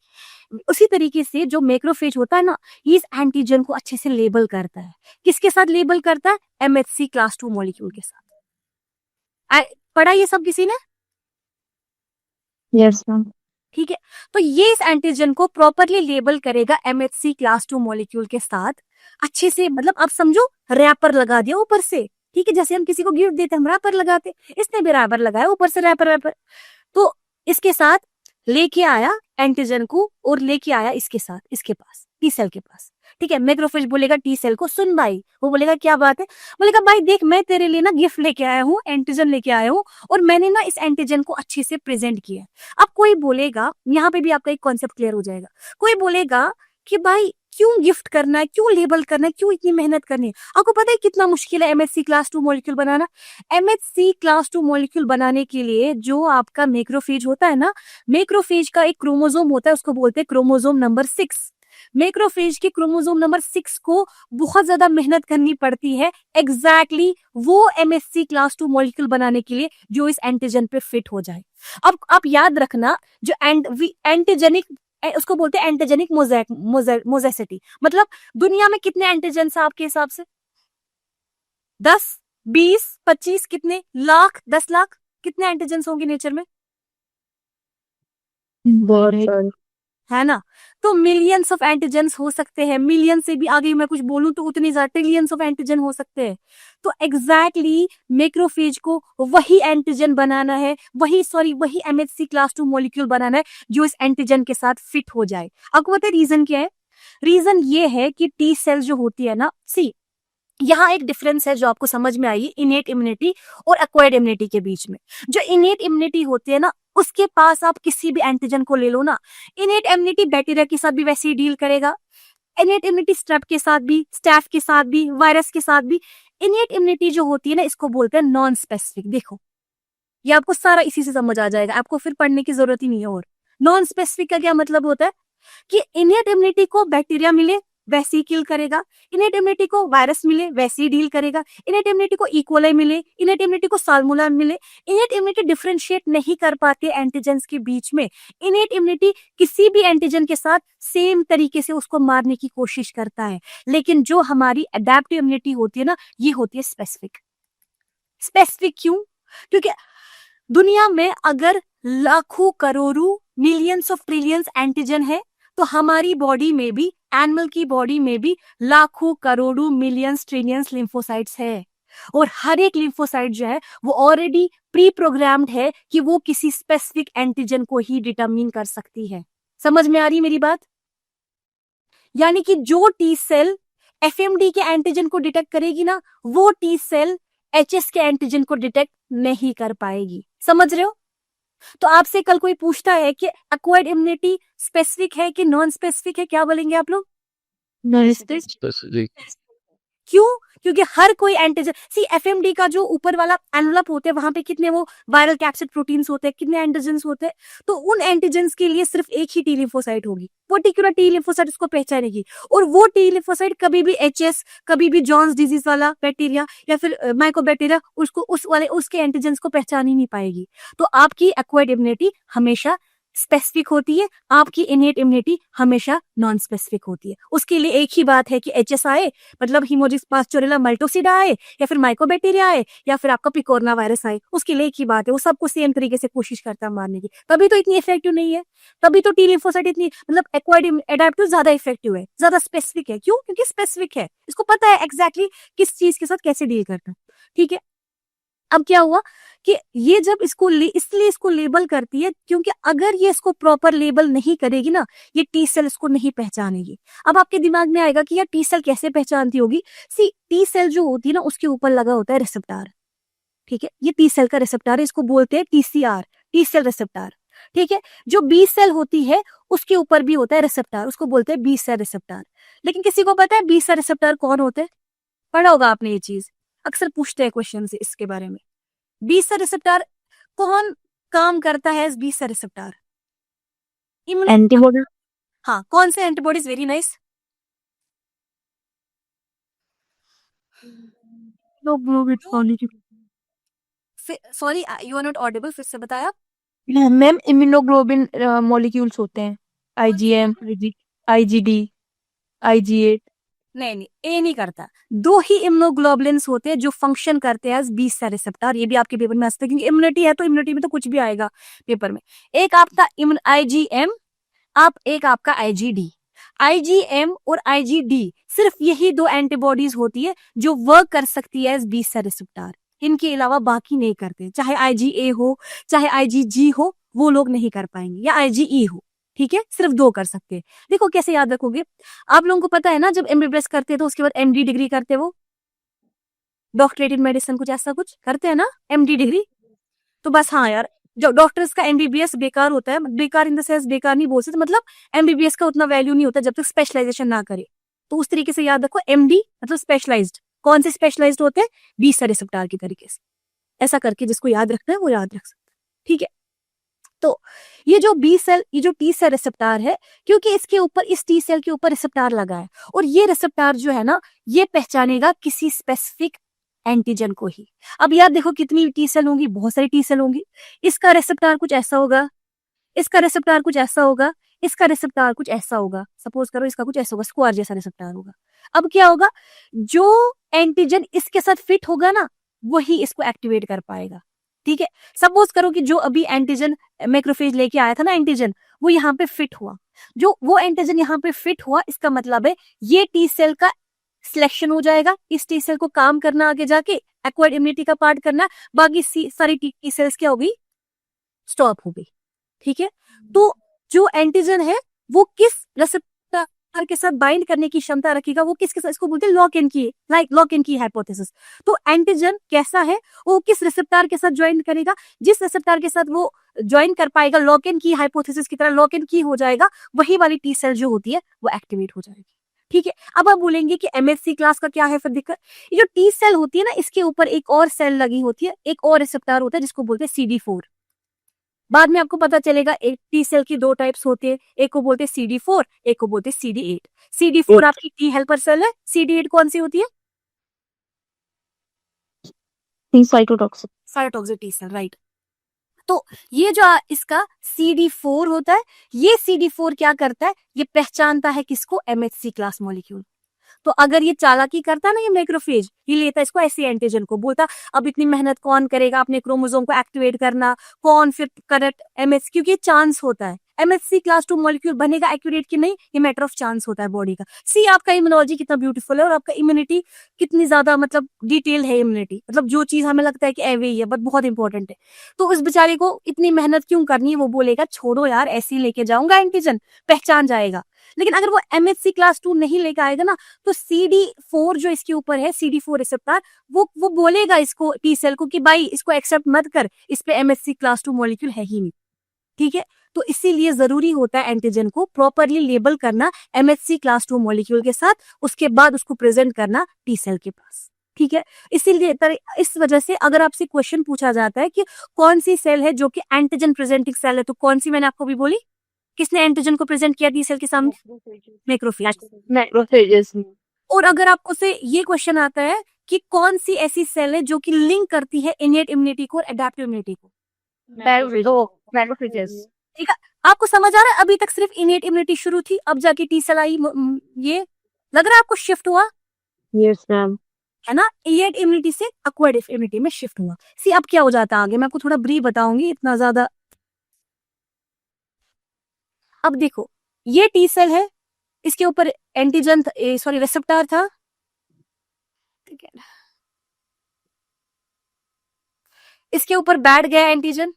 उसी तरीके से जो मैक्रोफेज होता है ना, ये इस एंटीजन को अच्छे से लेबल करता है। किसके साथ लेबल करता है? MHC क्लास 2 मॉलिक्यूल के साथ। पढ़ा ये सब किसी ने? Yes, ma'am. ठीक है। तो ये इस एंटीजन को प्रॉपरली लेबल करेगा MHC क्लास 2 मॉलिक्यूल के साथ, अच्छे से, मतलब आप समझो रैपर लगा दिया ऊपर से, ठीक है। जैसे हम किसी को गिफ्ट देते हैं, हम रैपर लगाते, इसने भी रैपर लगाया ऊपर से, रैपर। तो इसके साथ लेके आया एंटीजन को और लेके आया इसके साथ इसके पास, टी सेल के पास, ठीक है। मैक्रोफेज बोलेगा टी सेल को, सुन भाई, वो बोलेगा क्या बात है? बोलेगा भाई देख, मैं तेरे लिए ना गिफ्ट लेके आया हूँ, एंटीजन लेके आया हूँ, और मैंने ना इस एंटीजन को अच्छे से प्रेजेंट किया। अब कोई बोलेगा, यहाँ पे भी आपका एक कॉन्सेप्ट क्लियर हो जाएगा, कोई बोलेगा कि भाई क्यों गिफ्ट करना है, क्यों लेबल करना है, क्यों इतनी मेहनत करनी है? आपको पता है कितना मुश्किल है MHC क्लास 2 मॉलिक्यूल बनाना? MHC क्लास 2 मॉलिक्यूल बनाने के लिए जो आपका मैक्रोफेज होता है ना, मैक्रोफेज का एक क्रोमोसोम होता है, उसको बोलते हैं क्रोमोसोम नंबर 6। मैक्रोफेज के क्रोमोसोम नंबर 6 को बहुत ज्यादा मेहनत करनी पड़ती है एग्जैक्टली वो MHC क्लास 2 मॉलिक्यूल बनाने के लिए जो इस एंटीजन पे फिट हो जाए। अब आप याद रखना, जो एंटीजेनिक, उसको बोलते हैं एंटीजेनिक मोजेसिटी, मतलब दुनिया में कितने एंटीजेंस हैं आपके हिसाब से? 10, 20, 25, कितने लाख, 10 लाख, कितने एंटीजेंस होंगे नेचर में, है ना? तो मिलियंस ऑफ एंटीजेंस हो सकते हैं, मिलियन से भी आगे मैं कुछ बोलूं तो उतनी ज्यादा ट्रिलियंस ऑफ एंटीजन हो सकते हैं। तो एग्जैक्टली मैक्रोफेज को वही एंटीजन बनाना है, वही MHC क्लास 2 मॉलिक्यूल बनाना है जो इस एंटीजन के साथ फिट हो जाए। आपको पता है रीजन क्या है? रीजन ये है कि टी सेल जो होती है ना, सी यहाँ एक डिफरेंस है जो आपको समझ में आई, इनेट इम्यूनिटी और एक्वायर्ड इम्यूनिटी के बीच में। जो इनेट इम्यूनिटी होती है ना, उसके पास आप किसी भी एंटीजन को ले लो ना, इनेट इम्यूनिटी बैक्टीरिया के साथ भी वैसे ही डील करेगा, इनेट इम्यूनिटी स्ट्रेप के साथ भी, स्टैफ के साथ भी, वायरस के साथ भी। इनेट इम्यूनिटी जो होती है ना, इसको बोलते हैं नॉन स्पेसिफिक। देखो ये आपको सारा इसी से समझ आ जाएगा, आपको फिर पढ़ने की जरूरत ही नहीं है। और नॉन स्पेसिफिक का क्या मतलब होता है कि इनेट इम्यूनिटी को बैक्टीरिया मिले वैसे ही किल करेगा, इनेट इम्यूनिटी को वायरस मिले वैसे ही डील करेगा, इनेट इम्यूनिटी को इकोलाई मिले, इनेट इम्यूनिटी को साल्मोनेला मिले। इनेट इम्यूनिटी डिफरेंशिएट नहीं कर पाती एंटीजेंस के बीच में। इनेट इम्यूनिटी किसी भी एंटीजन के साथ सेम तरीके से उसको मारने की कोशिश करता है, लेकिन जो हमारी एडेप्टिव इम्यूनिटी होती है ना, ये होती है स्पेसिफिक। स्पेसिफिक क्यों? क्योंकि दुनिया में अगर लाखों करोड़ों मिलियंस ऑफ ट्रिलियंस एंटीजन है, तो हमारी बॉडी में भी, एनिमल की बॉडी में भी लाखों करोड़ों मिलियंस ट्रिलियंस लिम्फोसाइट्स है, और हर एक लिम्फोसाइट जो है वो ऑलरेडी प्री प्रोग्राम्ड है कि वो किसी स्पेसिफिक एंटीजन को ही डिटरमिन कर सकती है। समझ में आ रही मेरी बात? यानी कि जो टी सेल FMD के एंटीजन को डिटेक्ट करेगी ना, वो टी सेल HS के एंटीजन को डिटेक्ट नहीं कर पाएगी। समझ रहे हो? तो आपसे कल कोई पूछता है कि एक्वायर्ड इम्यूनिटी स्पेसिफिक है कि नॉन स्पेसिफिक है, क्या बोलेंगे आप लोग? Narcissus. स्पेसिफिक। क्यों? क्योंकि हर कोई एंटीजन, सी एफएमडी का जो ऊपर वाला एनवलप होते हैं वहां पे कितने वो वायरल कैप्सिड प्रोटीन्स होते हैं, कितने एंटीजन्स होते हैं, तो उन एंटीजन्स के लिए सिर्फ एक ही टी लिम्फोसाइट होगी, पर्टिकुलर टी लिम्फोसाइट उसको पहचानेगी, और वो टी लिम्फोसाइट कभी भी एचएस, कभी भी जॉन्स डिजीज वाला बैक्टीरिया या फिर माइकोबैक्टीरिया उसको उस वाले उसके एंटीजन्स को पहचान ही नहीं पाएगी। तो आपकी एक्वायर्ड इम्यूनिटी हमेशा स्पेसिफिक होती है, आपकी इनेट इम्यूनिटी हमेशा नॉन स्पेसिफिक होती है। उसके लिए एक ही बात है कि एचएस आए, मतलब हिमोजिक्स पास्चोरेला मल्टोसिडा आए, या फिर माइकोबैक्टीरिया आए, या फिर आपका पिकोरना वायरस आए, उसके लिए एक ही बात है, वो सबको सेम तरीके से कोशिश करता है मारने की, तभी तो इतनी इफेक्टिव नहीं है, तभी तो टी लिम्फोसाइट इतनी मतलब एक्वायर्ड एडेप्टिव ज्यादा इफेक्टिव है, ज्यादा स्पेसिफिक है। क्यों? क्योंकि स्पेसिफिक है, इसको पता है एग्जैक्टली किस चीज के साथ कैसे डील करना है। ठीक है, अब क्या हुआ कि ये जब इसलिए इसको लेबल करती है, क्योंकि अगर ये इसको प्रॉपर लेबल नहीं करेगी ना, ये टी सेल इसको नहीं पहचानेगी। अब आपके दिमाग में आएगा कि यार टी सेल कैसे पहचानती होगी? सी टी सेल जो होती है ना, उसके ऊपर लगा होता है रिसेप्टर। ठीक है, ये टी सेल का रिसेप्टर है, इसको बोलते हैं टीसीआर, टी सेल रिसेप्टर। ठीक है, जो बी सेल होती है उसके ऊपर भी होता है रिसेप्टर, उसको बोलते हैं बी सेल रिसेप्टर। लेकिन किसी को पता है बी सेल रिसेप्टर कौन होते हैं? पढ़ा होगा आपने ये चीज, अक्सर पूछते हैं क्वेश्चन इसके बारे में। बी सेल रिसेप्टर कौन काम करता है? B cell receptor antibody. हाँ, कौन से antibodies? Very nice. Sorry, you are not audible, फिर से बताया। मैम इम्यूनोग्लोबिन मॉलिक्यूल्स होते हैं, आईजीएम, आईजीडी, आईजी8। नहीं, ए नहीं करता। दो ही इम्यूनोग्लोबुलिन्स होते हैं जो फंक्शन करते हैं एज बी सेल रिसेप्टर। ये भी आपके पेपर में आ सकता है, क्योंकि इम्यूनिटी है तो इम्यूनिटी में तो कुछ भी आएगा पेपर में। एक आपका आईजीएम, एक आपका आईजीडी। आईजीएम और आईजीडी सिर्फ यही दो एंटीबॉडीज होती है जो वर्क कर सकती है एज बी सेल रिसेप्टर, इनके अलावा बाकी नहीं करते। चाहे आईजीए हो, चाहे आईजीजी हो, वो लोग नहीं कर पाएंगे, या आईजीई हो। ठीक है, सिर्फ दो कर सकते हैं। देखो कैसे याद रखोगे, आप लोगों को पता है ना, जब एमबीबीएस करते हैं तो उसके बाद एमडी डिग्री करते हैं, वो डॉक्टरेट इन मेडिसिन कुछ ऐसा कुछ करते हैं ना, एमडी डिग्री। तो बस हाँ यार, जो डॉक्टर्स का एमबीबीएस बेकार होता है, बेकार इन द सेंस बेकार नहीं बोल सकते, मतलब एमबीबीएस का उतना वैल्यू नहीं होता जब तक स्पेशलाइजेशन ना करे। तो उस तरीके से याद रखो, एमडी मतलब स्पेशलाइज्ड। कौन से स्पेशलाइज्ड होते हैं? बी सेल रिसेप्टर के तरीके से। ऐसा करके जिसको याद रखना है वो याद रख सकता है। ठीक है, तो ये जो बी सेल, ये जो टी सेल रिसेप्टर है, क्योंकि इसके ऊपर, इस टी सेल के ऊपर रिसेप्टर लगा है, और ये रिसेप्टर जो है ना, ये पहचानेगा किसी स्पेसिफिक एंटीजन को ही। अब यार देखो कितनी टी सेल होंगी, बहुत सारी टी सेल होंगी। इसका रिसेप्टर कुछ ऐसा होगा, इसका रिसेप्टर कुछ ऐसा होगा, इसका रिसेप्टर कुछ ऐसा होगा, सपोज करो इसका कुछ ऐसा होगा, स्क्वायर जैसा रिसेप्टर होगा। अब क्या होगा, जो एंटीजन इसके साथ फिट होगा ना, वही इसको एक्टिवेट कर पाएगा। ठीक है, सपोज करो कि जो अभी एंटीजन मैक्रोफेज लेके आया था ना, एंटीजन वो यहाँ पे फिट हुआ, जो वो एंटीजन यहाँ पे फिट हुआ, इसका मतलब है ये टी सेल का सिलेक्शन हो जाएगा, इस टी सेल को काम करना आगे जाके, एक्वायर्ड इम्यूनिटी का पार्ट करना, बाकी सारी टी सेल्स क्या हो गई? स्टॉप हो गई। ठीक है, तो जो एंटीजन है वो किस रिसेप्टर के साथ बाइंड करने की क्षमता रखेगा, वो किसके साथ, इसको बोलते हैं लॉक इन की, लाइक लॉक इन की हाइपोथेसिस। तो एंटीजन कैसा है, वो किस रिसेप्टर के साथ ज्वाइन करेगा, जिस रिसेप्टर के साथ वो ज्वाइन कर पाएगा, लॉक इन की हाइपोथेसिस की तरह लॉक इन की हो जाएगा, वही वाली टी सेल जो होती है वो एक्टिवेट हो जाएगी। ठीक है, अब आप बोलेंगे कि एमएससी क्लास का क्या है फिर दिक्कत? ये जो टी सेल होती है ना, इसके ऊपर एक और सेल लगी होती है, एक और रिसेप्टर होता है जिसको बोलते हैं CD4। बाद में आपको पता चलेगा एक टी सेल की दो टाइप्स होते हैं, एक को बोलते हैं CD4, एक को बोलते हैं CD8। CD4 आपकी टी हेल्पर सेल है, CD8 कौन सी होती है? Cytotoxic. Cytotoxic T cell, right. तो ये जो इसका CD4 होता है, ये CD4 क्या करता है, ये पहचानता है किसको? MHC class molecule. तो अगर ये चालाकी करता ना, ये मैक्रोफेज, ये लेता इसको ऐसे एंटीजन को, बोलता अब इतनी मेहनत कौन करेगा अपने क्रोमोसोम को एक्टिवेट करना, कौन फिर करेक्ट एमएच, क्योंकि चांस होता है MHC क्लास 2 मॉलिक्यूल बनेगा एक्यूरेट कि नहीं, ये मैटर ऑफ चांस होता है बॉडी का। सी आपका इम्यूनोलॉजी कितना ब्यूटीफुल है, और आपका इम्यूनिटी कितनी ज्यादा मतलब डिटेल है इम्यूनिटी, मतलब जो चीज हमें लगता है कि एवे ही है बट बहुत इंपॉर्टेंट है। तो उस बेचारे को इतनी मेहनत क्यों करनी है, वो बोलेगा छोड़ो यार, ऐसे ही लेके जाऊंगा एंटीजन, पहचान जाएगा। लेकिन अगर वो MHC क्लास 2 नहीं लेकर आएगा ना, तो CD4 जो इसके ऊपर है, CD4 रिसेप्टर, वो बोलेगा इसको टी सेल को कि भाई इसको एक्सेप्ट मत कर, इस पे MHC क्लास 2 मॉलिक्यूल है ही नहीं। ठीक है। तो इसीलिए जरूरी होता है एंटीजन को प्रॉपरली लेबल करना MHC क्लास 2 मॉलिक्यूल के साथ, उसके बाद उसको प्रेजेंट करना टी सेल के पास, ठीक है। इसीलिए इस वजह से अगर आपसे क्वेश्चन पूछा जाता है कि कौन सी सेल है जो कि एंटीजन प्रेजेंटिंग सेल है, तो कौन सी मैंने आपको भी बोली, किसने एंटीजन को प्रेजेंट किया टी सेल के सामने, मैक्रोफेज। Macrophages. और अगर आपको से ये क्वेश्चन आता है कि कौन सी ऐसी सेल है जो कि लिंक करती है इनेट इम्यूनिटी को और एडेप्टिव इम्यूनिटी को, Macrophages. ठीक है। आपको समझ आ रहा है, अभी तक सिर्फ इनेट इम्यूनिटी शुरू थी, अब जाके टी सेल आई, ये लग रहा है आपको शिफ्ट हुआ Yes, ma'am. है ना, इनेट इम्यूनिटी से एक्वायर्ड इम्यूनिटी में शिफ्ट हुआ। सी अब क्या हो जाता है आगे, मैं आपको थोड़ा ब्रीफ बताऊंगी, इतना ज्यादा। अब देखो ये टी सेल है, इसके ऊपर एंटीजन सॉरी रिसेप्टर था, ठीक है, इसके ऊपर बैठ गया एंटीजन,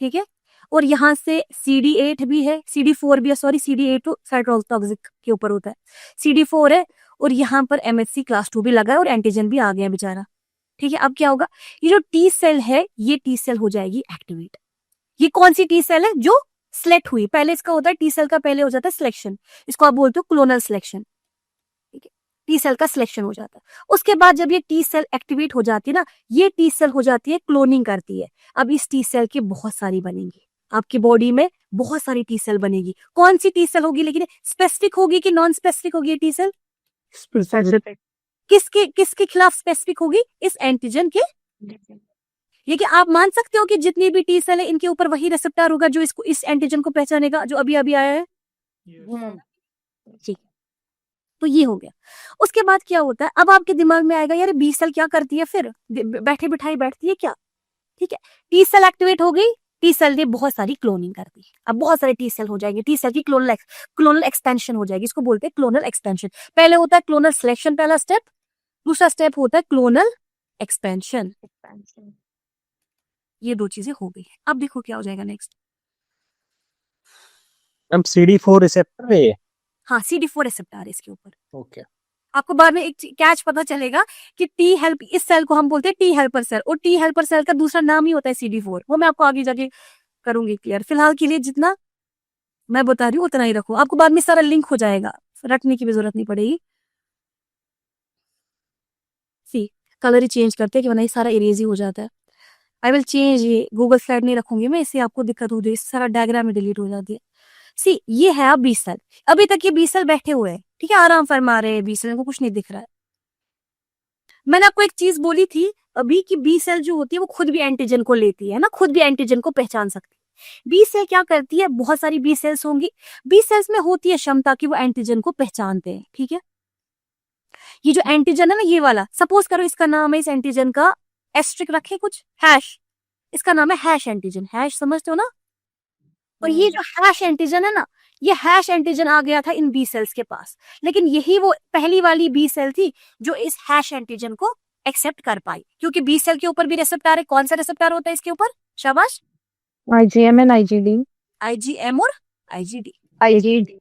ठीक है। और यहाँ से CD8 भी है, CD4 भी है, सॉरी CD8 तो साइटोटॉक्सिक के ऊपर होता है, CD4 है, और यहाँ पर MHC क्लास 2 भी लगा है और एंटीजन भी आ गया बेचारा, ठीक है। अब क्या होगा, ये जो टी सेल है ये टी सेल हो जाएगी एक्टिवेट। ये कौन सी टी सेल है जो सिलेक्ट हुई, पहले इसका होता है टी सेल का पहले हो जाता है सिलेक्शन, इसको आप बोलते हो क्लोनल सिलेक्शन, ठीक है। टी सेल का सिलेक्शन हो जाता है, उसके बाद जब ये टी सेल एक्टिवेट हो जाती है ना, ये टी सेल हो जाती है क्लोनिंग करती है। अब इस टी सेल की बहुत सारी बनेंगी, आपकी बॉडी में बहुत सारी टी सेल बनेगी। कौन सी टी सेल होगी, लेकिन स्पेसिफिक होगी कि नॉन स्पेसिफिक होगी टी सेल, Specific. किसके किसके खिलाफ स्पेसिफिक होगी, इस एंटीजन के। ये कि आप मान सकते हो कि जितनी भी टी सेल है इनके ऊपर वही रिसेप्टर होगा जो इसको इस एंटीजन को पहचानेगा जो अभी अभी आया है, ठीक है। तो ये हो गया। उसके बाद क्या होता है, अब आपके दिमाग में आएगा यार बी सेल क्या करती है, फिर बैठे बिठाई बैठती है क्या, ठीक है। टी सेल एक्टिवेट हो गई, टी सेल ने बहुत सारी क्लोनिंग कर दी, अब बहुत सारे टी सेल हो जाएंगे, टी सेल की क्लोनल एक्सपेंशन हो जाएगी, इसको बोलते हैं क्लोनल एक्सपेंशन। पहले होता है क्लोनल सिलेक्शन, पहला स्टेप, दूसरा स्टेप होता है क्लोनल एक्सपेंशन। ये दो चीजें हो गई। अब देखो क्या हो जाएगा नेक्स्ट। अब CD4 रिसेप्टर है। हाँ CD4 रिसेप्टर है इसके ऊपर। ओके। आपको बाद में एक कैच पता चलेगा कि टी हेल्प, इस सेल को हम बोलते हैं टी हेल्पर सेल, और टी हेल्पर सेल का दूसरा नाम ही होता है CD4, वो मैं आपको आगे जाके करूंगी क्लियर। फिलहाल के लिए जितना मैं बता रही हूँ उतना ही रखो, आपको बाद में सारा लिंक हो जाएगा, रटने की भी जरूरत नहीं पड़ेगी। सी कलर ही चेंज करते हैं कि वरना ये सारा इरेज ही हो जाता है। आई विल चेंज, ये गूगल स्लाइड नहीं रखूंगी मैं, इससे आपको दिक्कत हो जाएगी, सारा डायग्राम में डिलीट हो जाती है। सी ये है अब 20 सेल, अभी तक ये 20 सेल बैठे हुए हैं, ठीक है, आराम फरमा रहे हैं 20 सेल को, कुछ नहीं दिख रहा है। मैंने आपको एक चीज बोली थी अभी कि बी सेल जो होती है वो खुद भी एंटीजन को लेती है ना, खुद भी एंटीजन को पहचान सकती है। बी सेल क्या करती है, बहुत सारी बी सेल्स होंगी, बी सेल्स में होती है क्षमता कि वो एंटीजन को पहचानते हैं, ठीक है। ये जो एंटीजन है ना ये वाला, सपोज करो इसका नाम है, इस एंटीजन का एस्ट्रिक रखे कुछ हैश, इसका नाम है हैश एंटीजन, हैश समझते हो ना। और ये जो हैश एंटीजन है ना, ये हैश एंटीजन आ गया था इन बी सेल्स के पास, लेकिन यही वो पहली वाली बी सेल थी जो इस हैश एंटीजन को एक्सेप्ट कर पाई, क्योंकि बी सेल के ऊपर भी रिसेप्टर है। कौन सा रिसेप्टर होता है इसके ऊपर, शाबाश, IgM and IgD. IgM और IgD, IgD.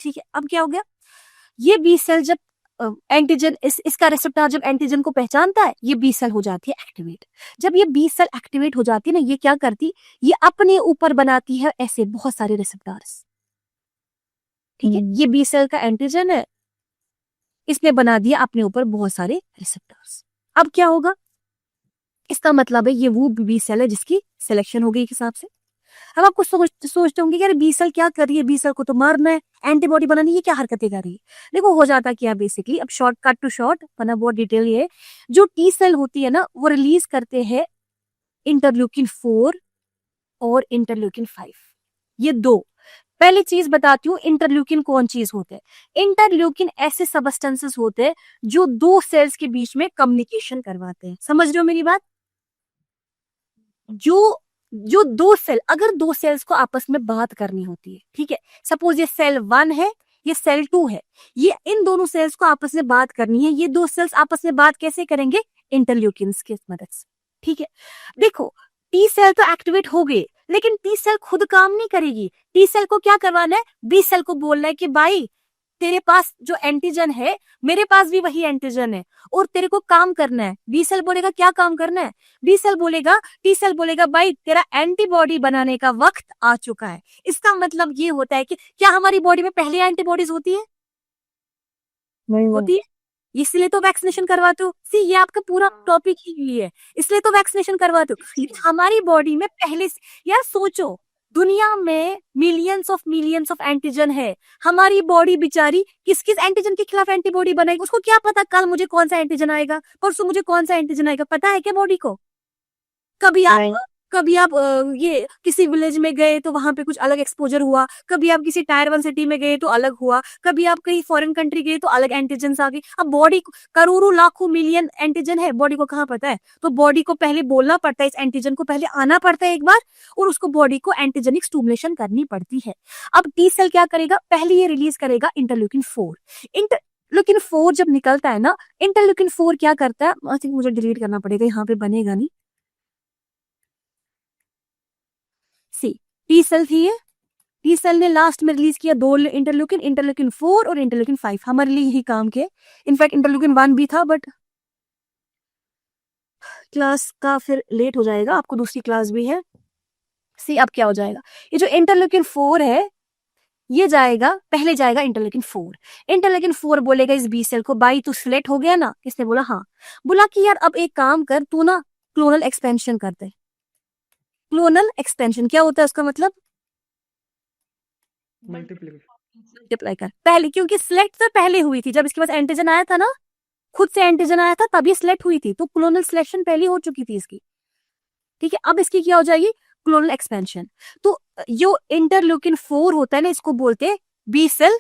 ठीक है। अब क्या हो गया, ये बी सेल जब एंटीजन इसका रिसेप्टर जब एंटीजन को पहचानता है, ये बी सेल हो जाती है एक्टिवेट। जब ये बी सेल एक्टिवेट हो जाती है ना, ये क्या करती, ये अपने ऊपर बनाती है ऐसे बहुत सारे रिसेप्टर्स, ठीक है। ये बी सेल का एंटीजन है, इसने बना दिया अपने ऊपर बहुत सारे रिसेप्टर्स। अब क्या होगा, इसका मतलब है ये वो बी सेल है जिसकी सिलेक्शन हो गई के हिसाब से। अब आपको सोचते होंगे कि यार बी सेल क्या कर रही है, बी सेल को तो मारना है, एंटीबॉडी बनानी है, ये क्या हरकतें कर रही है। देखो हो जाता क्या बेसिकली, अब शॉर्ट कट टू शॉर्ट वरना बहुत डिटेल ये, जो टी सेल होती है ना वो रिलीज करते हैं इंटरल्यूकिन 4 और इंटरल्यूकिन 5, ये दो। पहली चीज बताती हूँ, इंटरल्यूकिन कौन चीज होते हैं। इंटरल्यूकिन ऐसे सबस्टेंसेस होते हैं जो दो सेल्स के बीच में कम्युनिकेशन करवाते हैं, समझ रहे हो मेरी बात। जो दो सेल, अगर दो सेल्स को आपस में बात करनी होती है, ठीक है, सपोज ये सेल 1 है, ये सेल 2 है, ये इन दोनों सेल्स को आपस में बात करनी है, ये दो सेल्स आपस में बात कैसे करेंगे, इंटरल्यूकिन्स की मदद से, ठीक है। देखो टी सेल तो एक्टिवेट हो गए, लेकिन टी सेल खुद काम नहीं करेगी, टी सेल को क्या करवाना है, बी सेल को बोलना है कि भाई तेरे पास जो एंटीजन है, मेरे पास भी वही एंटीजन है और तेरे को काम करना है। बी सेल बोलेगा क्या काम करना है, बी सेल बोलेगा, टी सेल बोलेगा भाई तेरा एंटीबॉडी बनाने का वक्त आ चुका है। इसका मतलब ये होता है कि क्या हमारी बॉडी में पहले एंटीबॉडीज होती है? नहीं होती है, इसलिए तो वैक्सीनेशन करवाते हो। सी ये आपका पूरा टॉपिक ही यही है, इसलिए तो वैक्सीनेशन करवाते हो। हमारी बॉडी में पहले से, यार सोचो, दुनिया में मिलियंस ऑफ एंटीजन है, हमारी बॉडी बेचारी किस किस एंटीजन के खिलाफ एंटीबॉडी बनाएगी? उसको क्या पता कल मुझे कौन सा एंटीजन आएगा, परसों मुझे कौन सा एंटीजन आएगा? पता है क्या बॉडी को? कभी आप ये किसी विलेज में गए तो वहां पे कुछ अलग एक्सपोजर हुआ, कभी आप किसी टायर 1 सिटी में गए तो अलग हुआ, कभी आप कहीं फॉरेन कंट्री गए तो अलग एंटीजन आ गए। अब बॉडी करोड़ों लाखों मिलियन एंटीजन है, बॉडी को कहाँ पता है? तो बॉडी को पहले बोलना पड़ता है, इस एंटीजन को पहले आना पड़ता है एक बार, और उसको बॉडी को एंटीजेनिक स्टिमुलेशन करनी पड़ती है। अब टी सेल क्या करेगा, पहले ये रिलीज करेगा इंटरल्यूकिन 4। इंटरल्यूकिन 4 जब निकलता है ना, इंटरल्यूकिन 4 क्या करता है, आई थिंक मुझे डिलीट करना पड़ेगा, यहाँ पे बनेगा नहीं। सी टी सेल थी ये, टी सेल ने लास्ट में रिलीज किया 2 इंटरल्यूकिन, इंटरल्यूकिन 4 और इंटरल्यूकिन 5 हमारे लिए यही काम किए। इनफैक्ट इंटरल्यूकिन 1 भी था, बट क्लास का फिर लेट हो जाएगा, आपको दूसरी क्लास भी है। सी अब क्या हो जाएगा, ये जो इंटरल्यूकिन 4 है ये जाएगा, पहले जाएगा इंटरल्यूकिन 4। इंटरल्यूकिन 4 बोलेगा इस बी सेल को, भाई तू सिलेक्ट हो गया ना? किसने बोला? हाँ। बोला कि यार अब एक काम कर, तू ना क्लोनल एक्सपेंशन कर दे। क्लोनल एक्सपेंशन क्या होता है, उसका मतलब मल्टीप्लाई कर पहले, क्योंकि सिलेक्ट तो पहले हुई थी जब इसके पास एंटीजन आया था ना, खुद से एंटीजन आया था तभी सिलेक्ट हुई थी, तो क्लोनल सिलेक्शन पहले हो चुकी थी इसकी। ठीक है, अब इसकी क्या हो जाएगी, क्लोनल एक्सपेंशन। तो जो इंटरल्यूकिन 4 होता है ना, इसको बोलते हैं बी सेल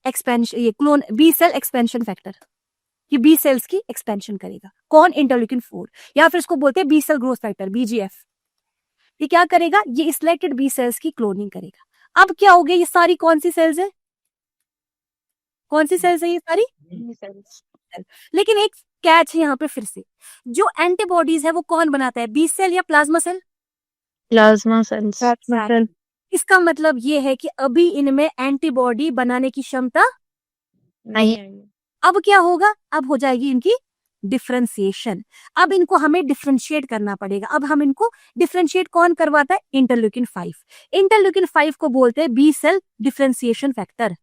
एक्सपेंशन, ये clone B cell expansion factor, ये बी सेल्स की एक्सपेंशन करेगा। कौन? इंटरल्यूकिन 4, या फिर इसको बोलते हैं B cell growth factor, BGF. ये क्या करेगा, ये सिलेक्टेड बी सेल्स की क्लोनिंग करेगा। अब क्या हो गया, ये सारी कौन सी सेल्स है, कौन सी सेल्स है ये सारी? लेकिन एक कैच है यहाँ पे फिर से, जो एंटीबॉडीज है वो कौन बनाता है, बी सेल या प्लाज्मा सेल? Plasma cells. इसका मतलब ये है कि अभी इनमें एंटीबॉडी बनाने की क्षमता नहीं। अब क्या होगा, अब हो जाएगी इनकी डिफरेंशिएशन। अब इनको हमें डिफरेंशिएट करना पड़ेगा। अब हम इनको डिफरेंशिएट कौन करवाता है, इंटरल्यूकिन 5। इंटरल्यूकिन 5 को बोलते हैं B cell differentiation factor.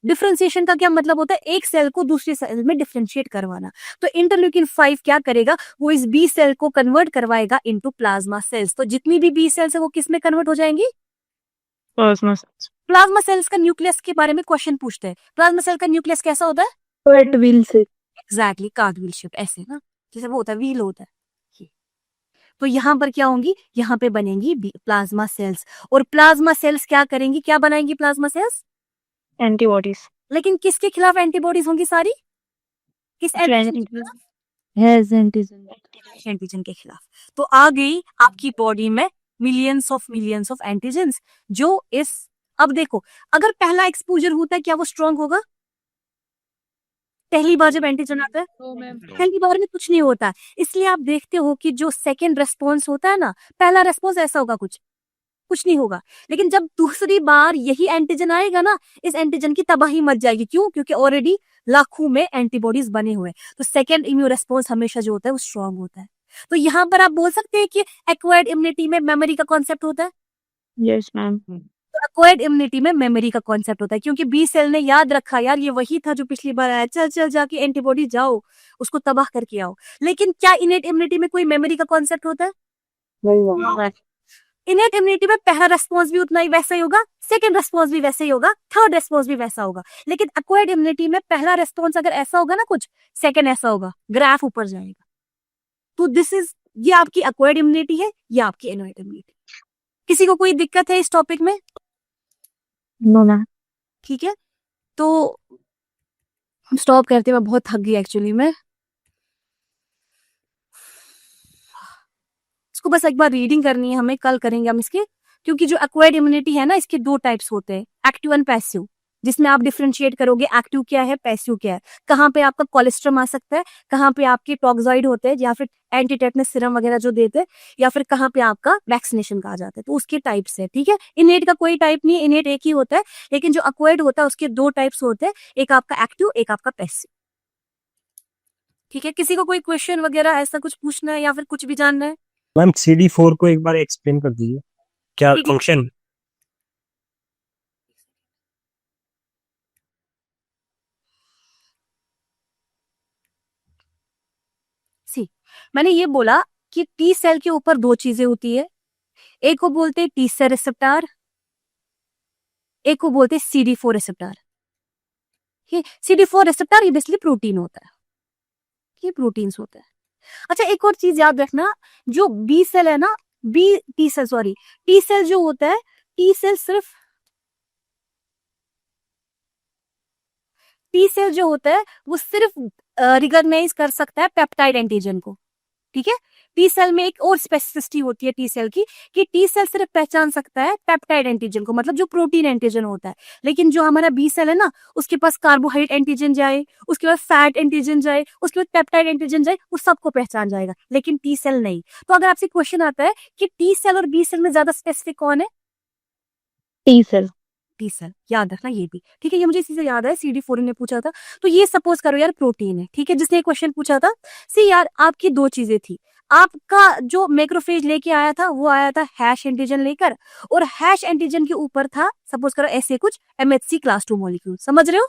Differentiation का क्या मतलब होता है, एक सेल को दूसरे सेल में डिफरेंशिएट करवाना। तो इंटरल्यूकिन 5 क्या करेगा, वो इस बी सेल को कन्वर्ट करवाएगा इनटू प्लाज्मा सेल्स। तो जितनी भी बी सेल्स है वो किस में कन्वर्ट हो जाएंगी, प्लाज्मा सेल्स। प्लाज्मा सेल्स का न्यूक्लियस के बारे में क्वेश्चन पूछते हैं, प्लाज्मा सेल का न्यूक्लियस कैसा होता है, Wheel से. एग्जैक्टली कार्डव्हील शेप, ऐसे ना, जैसे वो होता है व्हील होता है ये। तो यहाँ पर क्या होंगी, यहाँ पे बनेंगी प्लाज्मा सेल्स, और प्लाज्मा सेल्स क्या करेंगी, क्या बनाएंगी प्लाज्मा सेल्स, Antibodies. लेकिन किसके खिलाफ एंटीबॉडीज होंगी सारी, किस Has antigen. एंटीजन के खिलाफ। तो आ गई आपकी बॉडी में मिलियंस ऑफ एंटीजेंस, जो इस, अब देखो अगर पहला एक्सपोजर होता है क्या वो स्ट्रांग होगा, पहली बार जब एंटीजन आता है पहली बार में कुछ नहीं होता। इसलिए आप देखते हो कि जो सेकेंड रेस्पॉन्स होता है ना, पहला रेस्पॉन्स ऐसा होगा, कुछ नहीं होगा, लेकिन जब दूसरी बार यही एंटीजन आएगा ना, इस एंटीजन की तबाही मच जाएगी। क्यों? क्योंकि ऑलरेडी लाखों में एंटीबॉडीज बने हुए हैं। तो सेकेंड इम्यून रेस्पॉन्स हमेशा जो होता है वो स्ट्रांग होता है। तो यहाँ पर आप बोल सकते हैं कि एक्वायर्ड इम्यूनिटी में मेमोरी का कॉन्सेप्ट होता है। Yes, ma'am. तो एक्वायर्ड इम्यूनिटी में मेमोरी का कॉन्सेप्ट होता है, क्योंकि बी सेल ने याद रखा यार ये वही था जो पिछली बार आया, चल चल जाके एंटीबॉडी जाओ उसको तबाह करके आओ। लेकिन क्या इनेट इम्यूनिटी में कोई मेमोरी का कॉन्सेप्ट होता है? इनेट इम्यूनिटी में पहला रेस्पॉन्स भी उतना ही वैसा ही होगा, सेकंड रेस्पॉन्स भी वैसे ही होगा, थर्ड रेस्पॉन्स भी वैसा होगा। लेकिन एक्वायर्ड इम्यूनिटी में पहला रेस्पॉन्स अगर ऐसा होगा ना कुछ, सेकंड ऐसा होगा, ग्राफ ऊपर जाएगा। तो दिस इज, ये आपकी एक्वायर्ड इम्यूनिटी है, ये आपकी इनेट इम्यूनिटी। किसी को कोई दिक्कत है इस टॉपिक में? No, ma'am. ठीक है, तो हम स्टॉप करते हैं, मैं बहुत थक गई एक्चुअली में। इसको बस एक बार रीडिंग करनी है हमें, कल करेंगे हम इसके, क्योंकि जो एक्वायर्ड इम्यूनिटी है ना, इसके 2 टाइप्स होते हैं, एक्टिव एंड पैसिव। जिसमें आप डिफरेंशिएट करोगे एक्टिव क्या है, पैसिव क्या है, कहाँ पे आपका कोलेस्ट्रम आ सकता है, कहाँ पे आपके टॉक्सॉइड होते हैं या फिर एंटी टेटनस सीरम वगैरह जो देते हैं, या फिर कहाँ पे आपका वैक्सीनेशन का आ जाता है। तो उसके टाइप्स है, ठीक है। इनेट का कोई टाइप नहीं है, इनेट एक ही होता है, लेकिन जो एक्वायर्ड होता है उसके 2 टाइप्स होते हैं, एक आपका एक्टिव, एक आपका पैसिव। ठीक है, किसी को कोई क्वेश्चन वगैरह ऐसा कुछ पूछना है या फिर कुछ भी जानना है? मैम CD4 को एक बार एक्सप्लेन कर दीजिए, क्या ठीक है। फंक्शन? सी, मैंने ये बोला कि टी सेल के ऊपर 2 चीजें होती है, एक को बोलते हैं टी सेल रिसेप्टर, एक को बोलते हैं CD4 रिसेप्टर। CD4 रिसेप्टर ये बेसिकली प्रोटीन होता है, ये प्रोटीन्स होता है। अच्छा, एक और चीज याद रखना, जो बी सेल है ना, टी सेल जो होता है, टी सेल जो होता है वो सिर्फ रिकॉग्नाइज कर सकता है पेप्टाइड एंटीजन को, ठीक है। टी सेल में एक और स्पेसिफिसिटी होती है टी सेल की, कि टी सेल सिर्फ पहचान सकता है पेप्टाइड एंटीजन को, मतलब जो प्रोटीन एंटीजन होता है। लेकिन जो हमारा बी सेल है ना, उसके पास कार्बोहाइड्रेट एंटीजन जाए, उसके बाद फैट एंटीजन जाए, उसके बाद पेप्टाइड एंटीजन जाए, वो सबको पहचान जाएगा, लेकिन टी सेल नहीं। तो अगर आपसे क्वेश्चन आता है कि टी सेल और बी सेल में ज्यादा स्पेसिफिक कौन है? T cell. टी सेल, याद रखना ये भी, ठीक है। ये मुझे इसी से याद है, CD4 ने पूछा था। तो ये सपोज करो यार प्रोटीन है, ठीक है, जिसने क्वेश्चन पूछा था। सी यार, आपकी 2 चीजें थी, आपका जो मैक्रोफेज लेके आया था वो आया था हैश एंटीजन लेकर, और हैश एंटीजन के ऊपर था सपोज करो ऐसे कुछ MHC क्लास 2 मॉलिक्यूल, समझ रहे हो?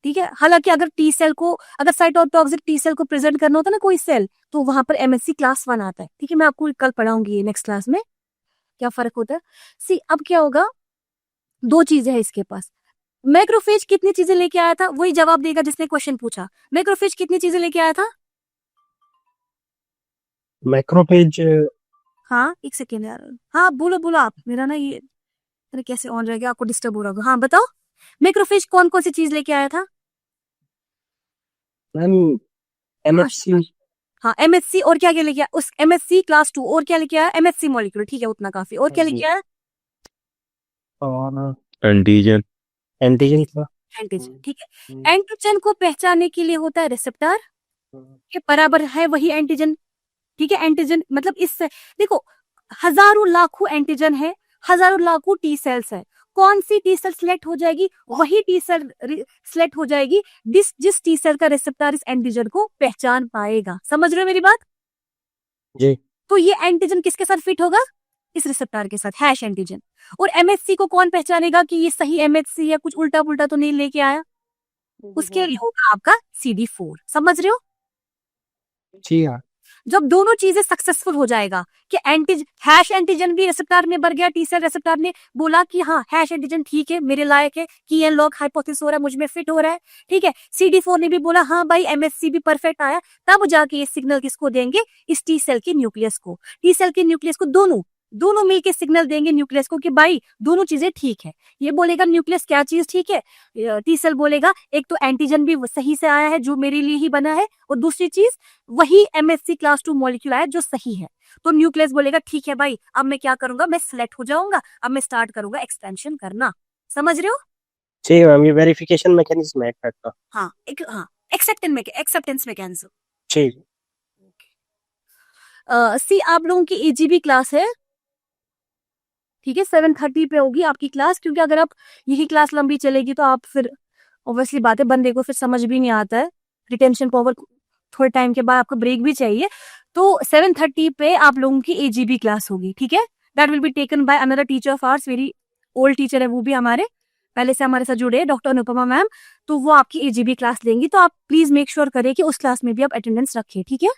ठीक है। हालांकि अगर टी सेल को, अगर साइटोटॉक्सिक टी सेल को प्रेजेंट करना होता है ना कोई सेल, तो वहां पर MHC क्लास 1 आता है, ठीक है। मैं आपको कल पढ़ाऊंगी नेक्स्ट क्लास में क्या फर्क होता है। सी, अब क्या होगा, 2 चीजें हैं इसके पास। मैक्रोफेज कितनी चीजें लेके आया था, वही जवाब देगा जिसने क्वेश्चन पूछा। मैक्रोफेज कितनी चीजें लेके आया था? मैक्रोफेज हाँ, एक सेकेंड यार, हाँ बोलो बोलो आप, मेरा ना ये, अरे कैसे ऑन रह गया, आपको डिस्टर्ब हो रहा होगा। हाँ बताओ, मैक्रोफेज कौन कौन सी चीज लेके आया था? मैम MHC हाँ, MHC, और क्या क्या लेके आया उस MHC क्लास 2, और क्या लेके आया? MHC मॉलिक्यूल, ठीक है, उतना काफी। और क्या लेके आया? और एंटीजन। एंटीजन का एंटीजन, ठीक है। एंटीजन को पहचानने के लिए होता है रिसेप्टर, के बराबर है वही एंटीजन, ठीक है। एंटीजन मतलब इससे देखो, हजारों लाखों एंटीजन है, हजारों लाखों टी सेल्स है, कौन सी टी सेल सिलेक्ट हो जाएगी? वही टी सेल सिलेक्ट हो जाएगी जिस टी सेल का रिसेप्टर इस एंटीजन को पहचान पाएगा। समझ रहे हो मेरी बात? जी। तो ये एंटीजन किसके साथ फिट होगा? इस रिसेप्टर के साथ, हैश एंटीजन। और MHC को कौन पहचानेगा कि ये सही MHC है, कुछ उल्टा पुल्टा तो नहीं लेके आया? उसके लिए होगा आपका CD4। समझ रहे हो? जी हाँ। जब दोनों चीजें सक्सेसफुल हो जाएगा कि हैश एंटीजन भी रिसेप्टर में बढ़ गया, टी सेल रिसेप्टर ने बोला कि हाँ हैश एंटीजन ठीक है, मेरे लायक है, की एन लॉग हाइपोथेसिस हो रहा है, मुझ में फिट हो रहा है, ठीक है। CD4 ने भी बोला हाँ भाई MHC भी परफेक्ट आया, तब जाके ये सिग्नल किसको देंगे? इस टी सेल के न्यूक्लियस को। टी सेल के न्यूक्लियस को दोनों मिलके सिग्नल देंगे न्यूक्लियस को कि भाई दोनों चीजें ठीक है। ये बोलेगा न्यूक्लियस क्या चीज ठीक है, टी सेल बोलेगा एक तो एंटीजन भी सही से आया है जो मेरे लिए ही बना है, और दूसरी चीज वही MHC क्लास 2 मॉलिक्यूल आया जो सही है। तो न्यूक्लियस बोलेगा ठीक है भाई, अब मैं क्या करूंगा, मैं सिलेक्ट हो जाऊंगा, अब मैं स्टार्ट करूंगा एक्सपेंशन करना। समझ रहे हो? जी मैम, ये वेरिफिकेशन मैकेनिज्म है का। हाँ, एक्सेप्टेंस मैकेनिज्म। जी। सी, आप लोगों की AGB क्लास है, ठीक है, 7:30 पे होगी आपकी क्लास, क्योंकि अगर आप यही क्लास लंबी चलेगी तो आप फिर ऑब्वियसली बात है, बंदे को फिर समझ भी नहीं आता है, रिटेंशन पावर, थोड़े टाइम के बाद आपको ब्रेक भी चाहिए। तो 7:30 पे आप लोगों की AGB क्लास होगी, ठीक है। That will be taken by another teacher of hours, very old teacher है वो भी, हमारे पहले से हमारे साथ जुड़े हैं, डॉक्टर अनुपमा मैम। तो वो आपकी AGB क्लास लेंगी, तो आप प्लीज मेक श्योर करें कि उस क्लास में भी आप अटेंडेंस रखें, ठीक है।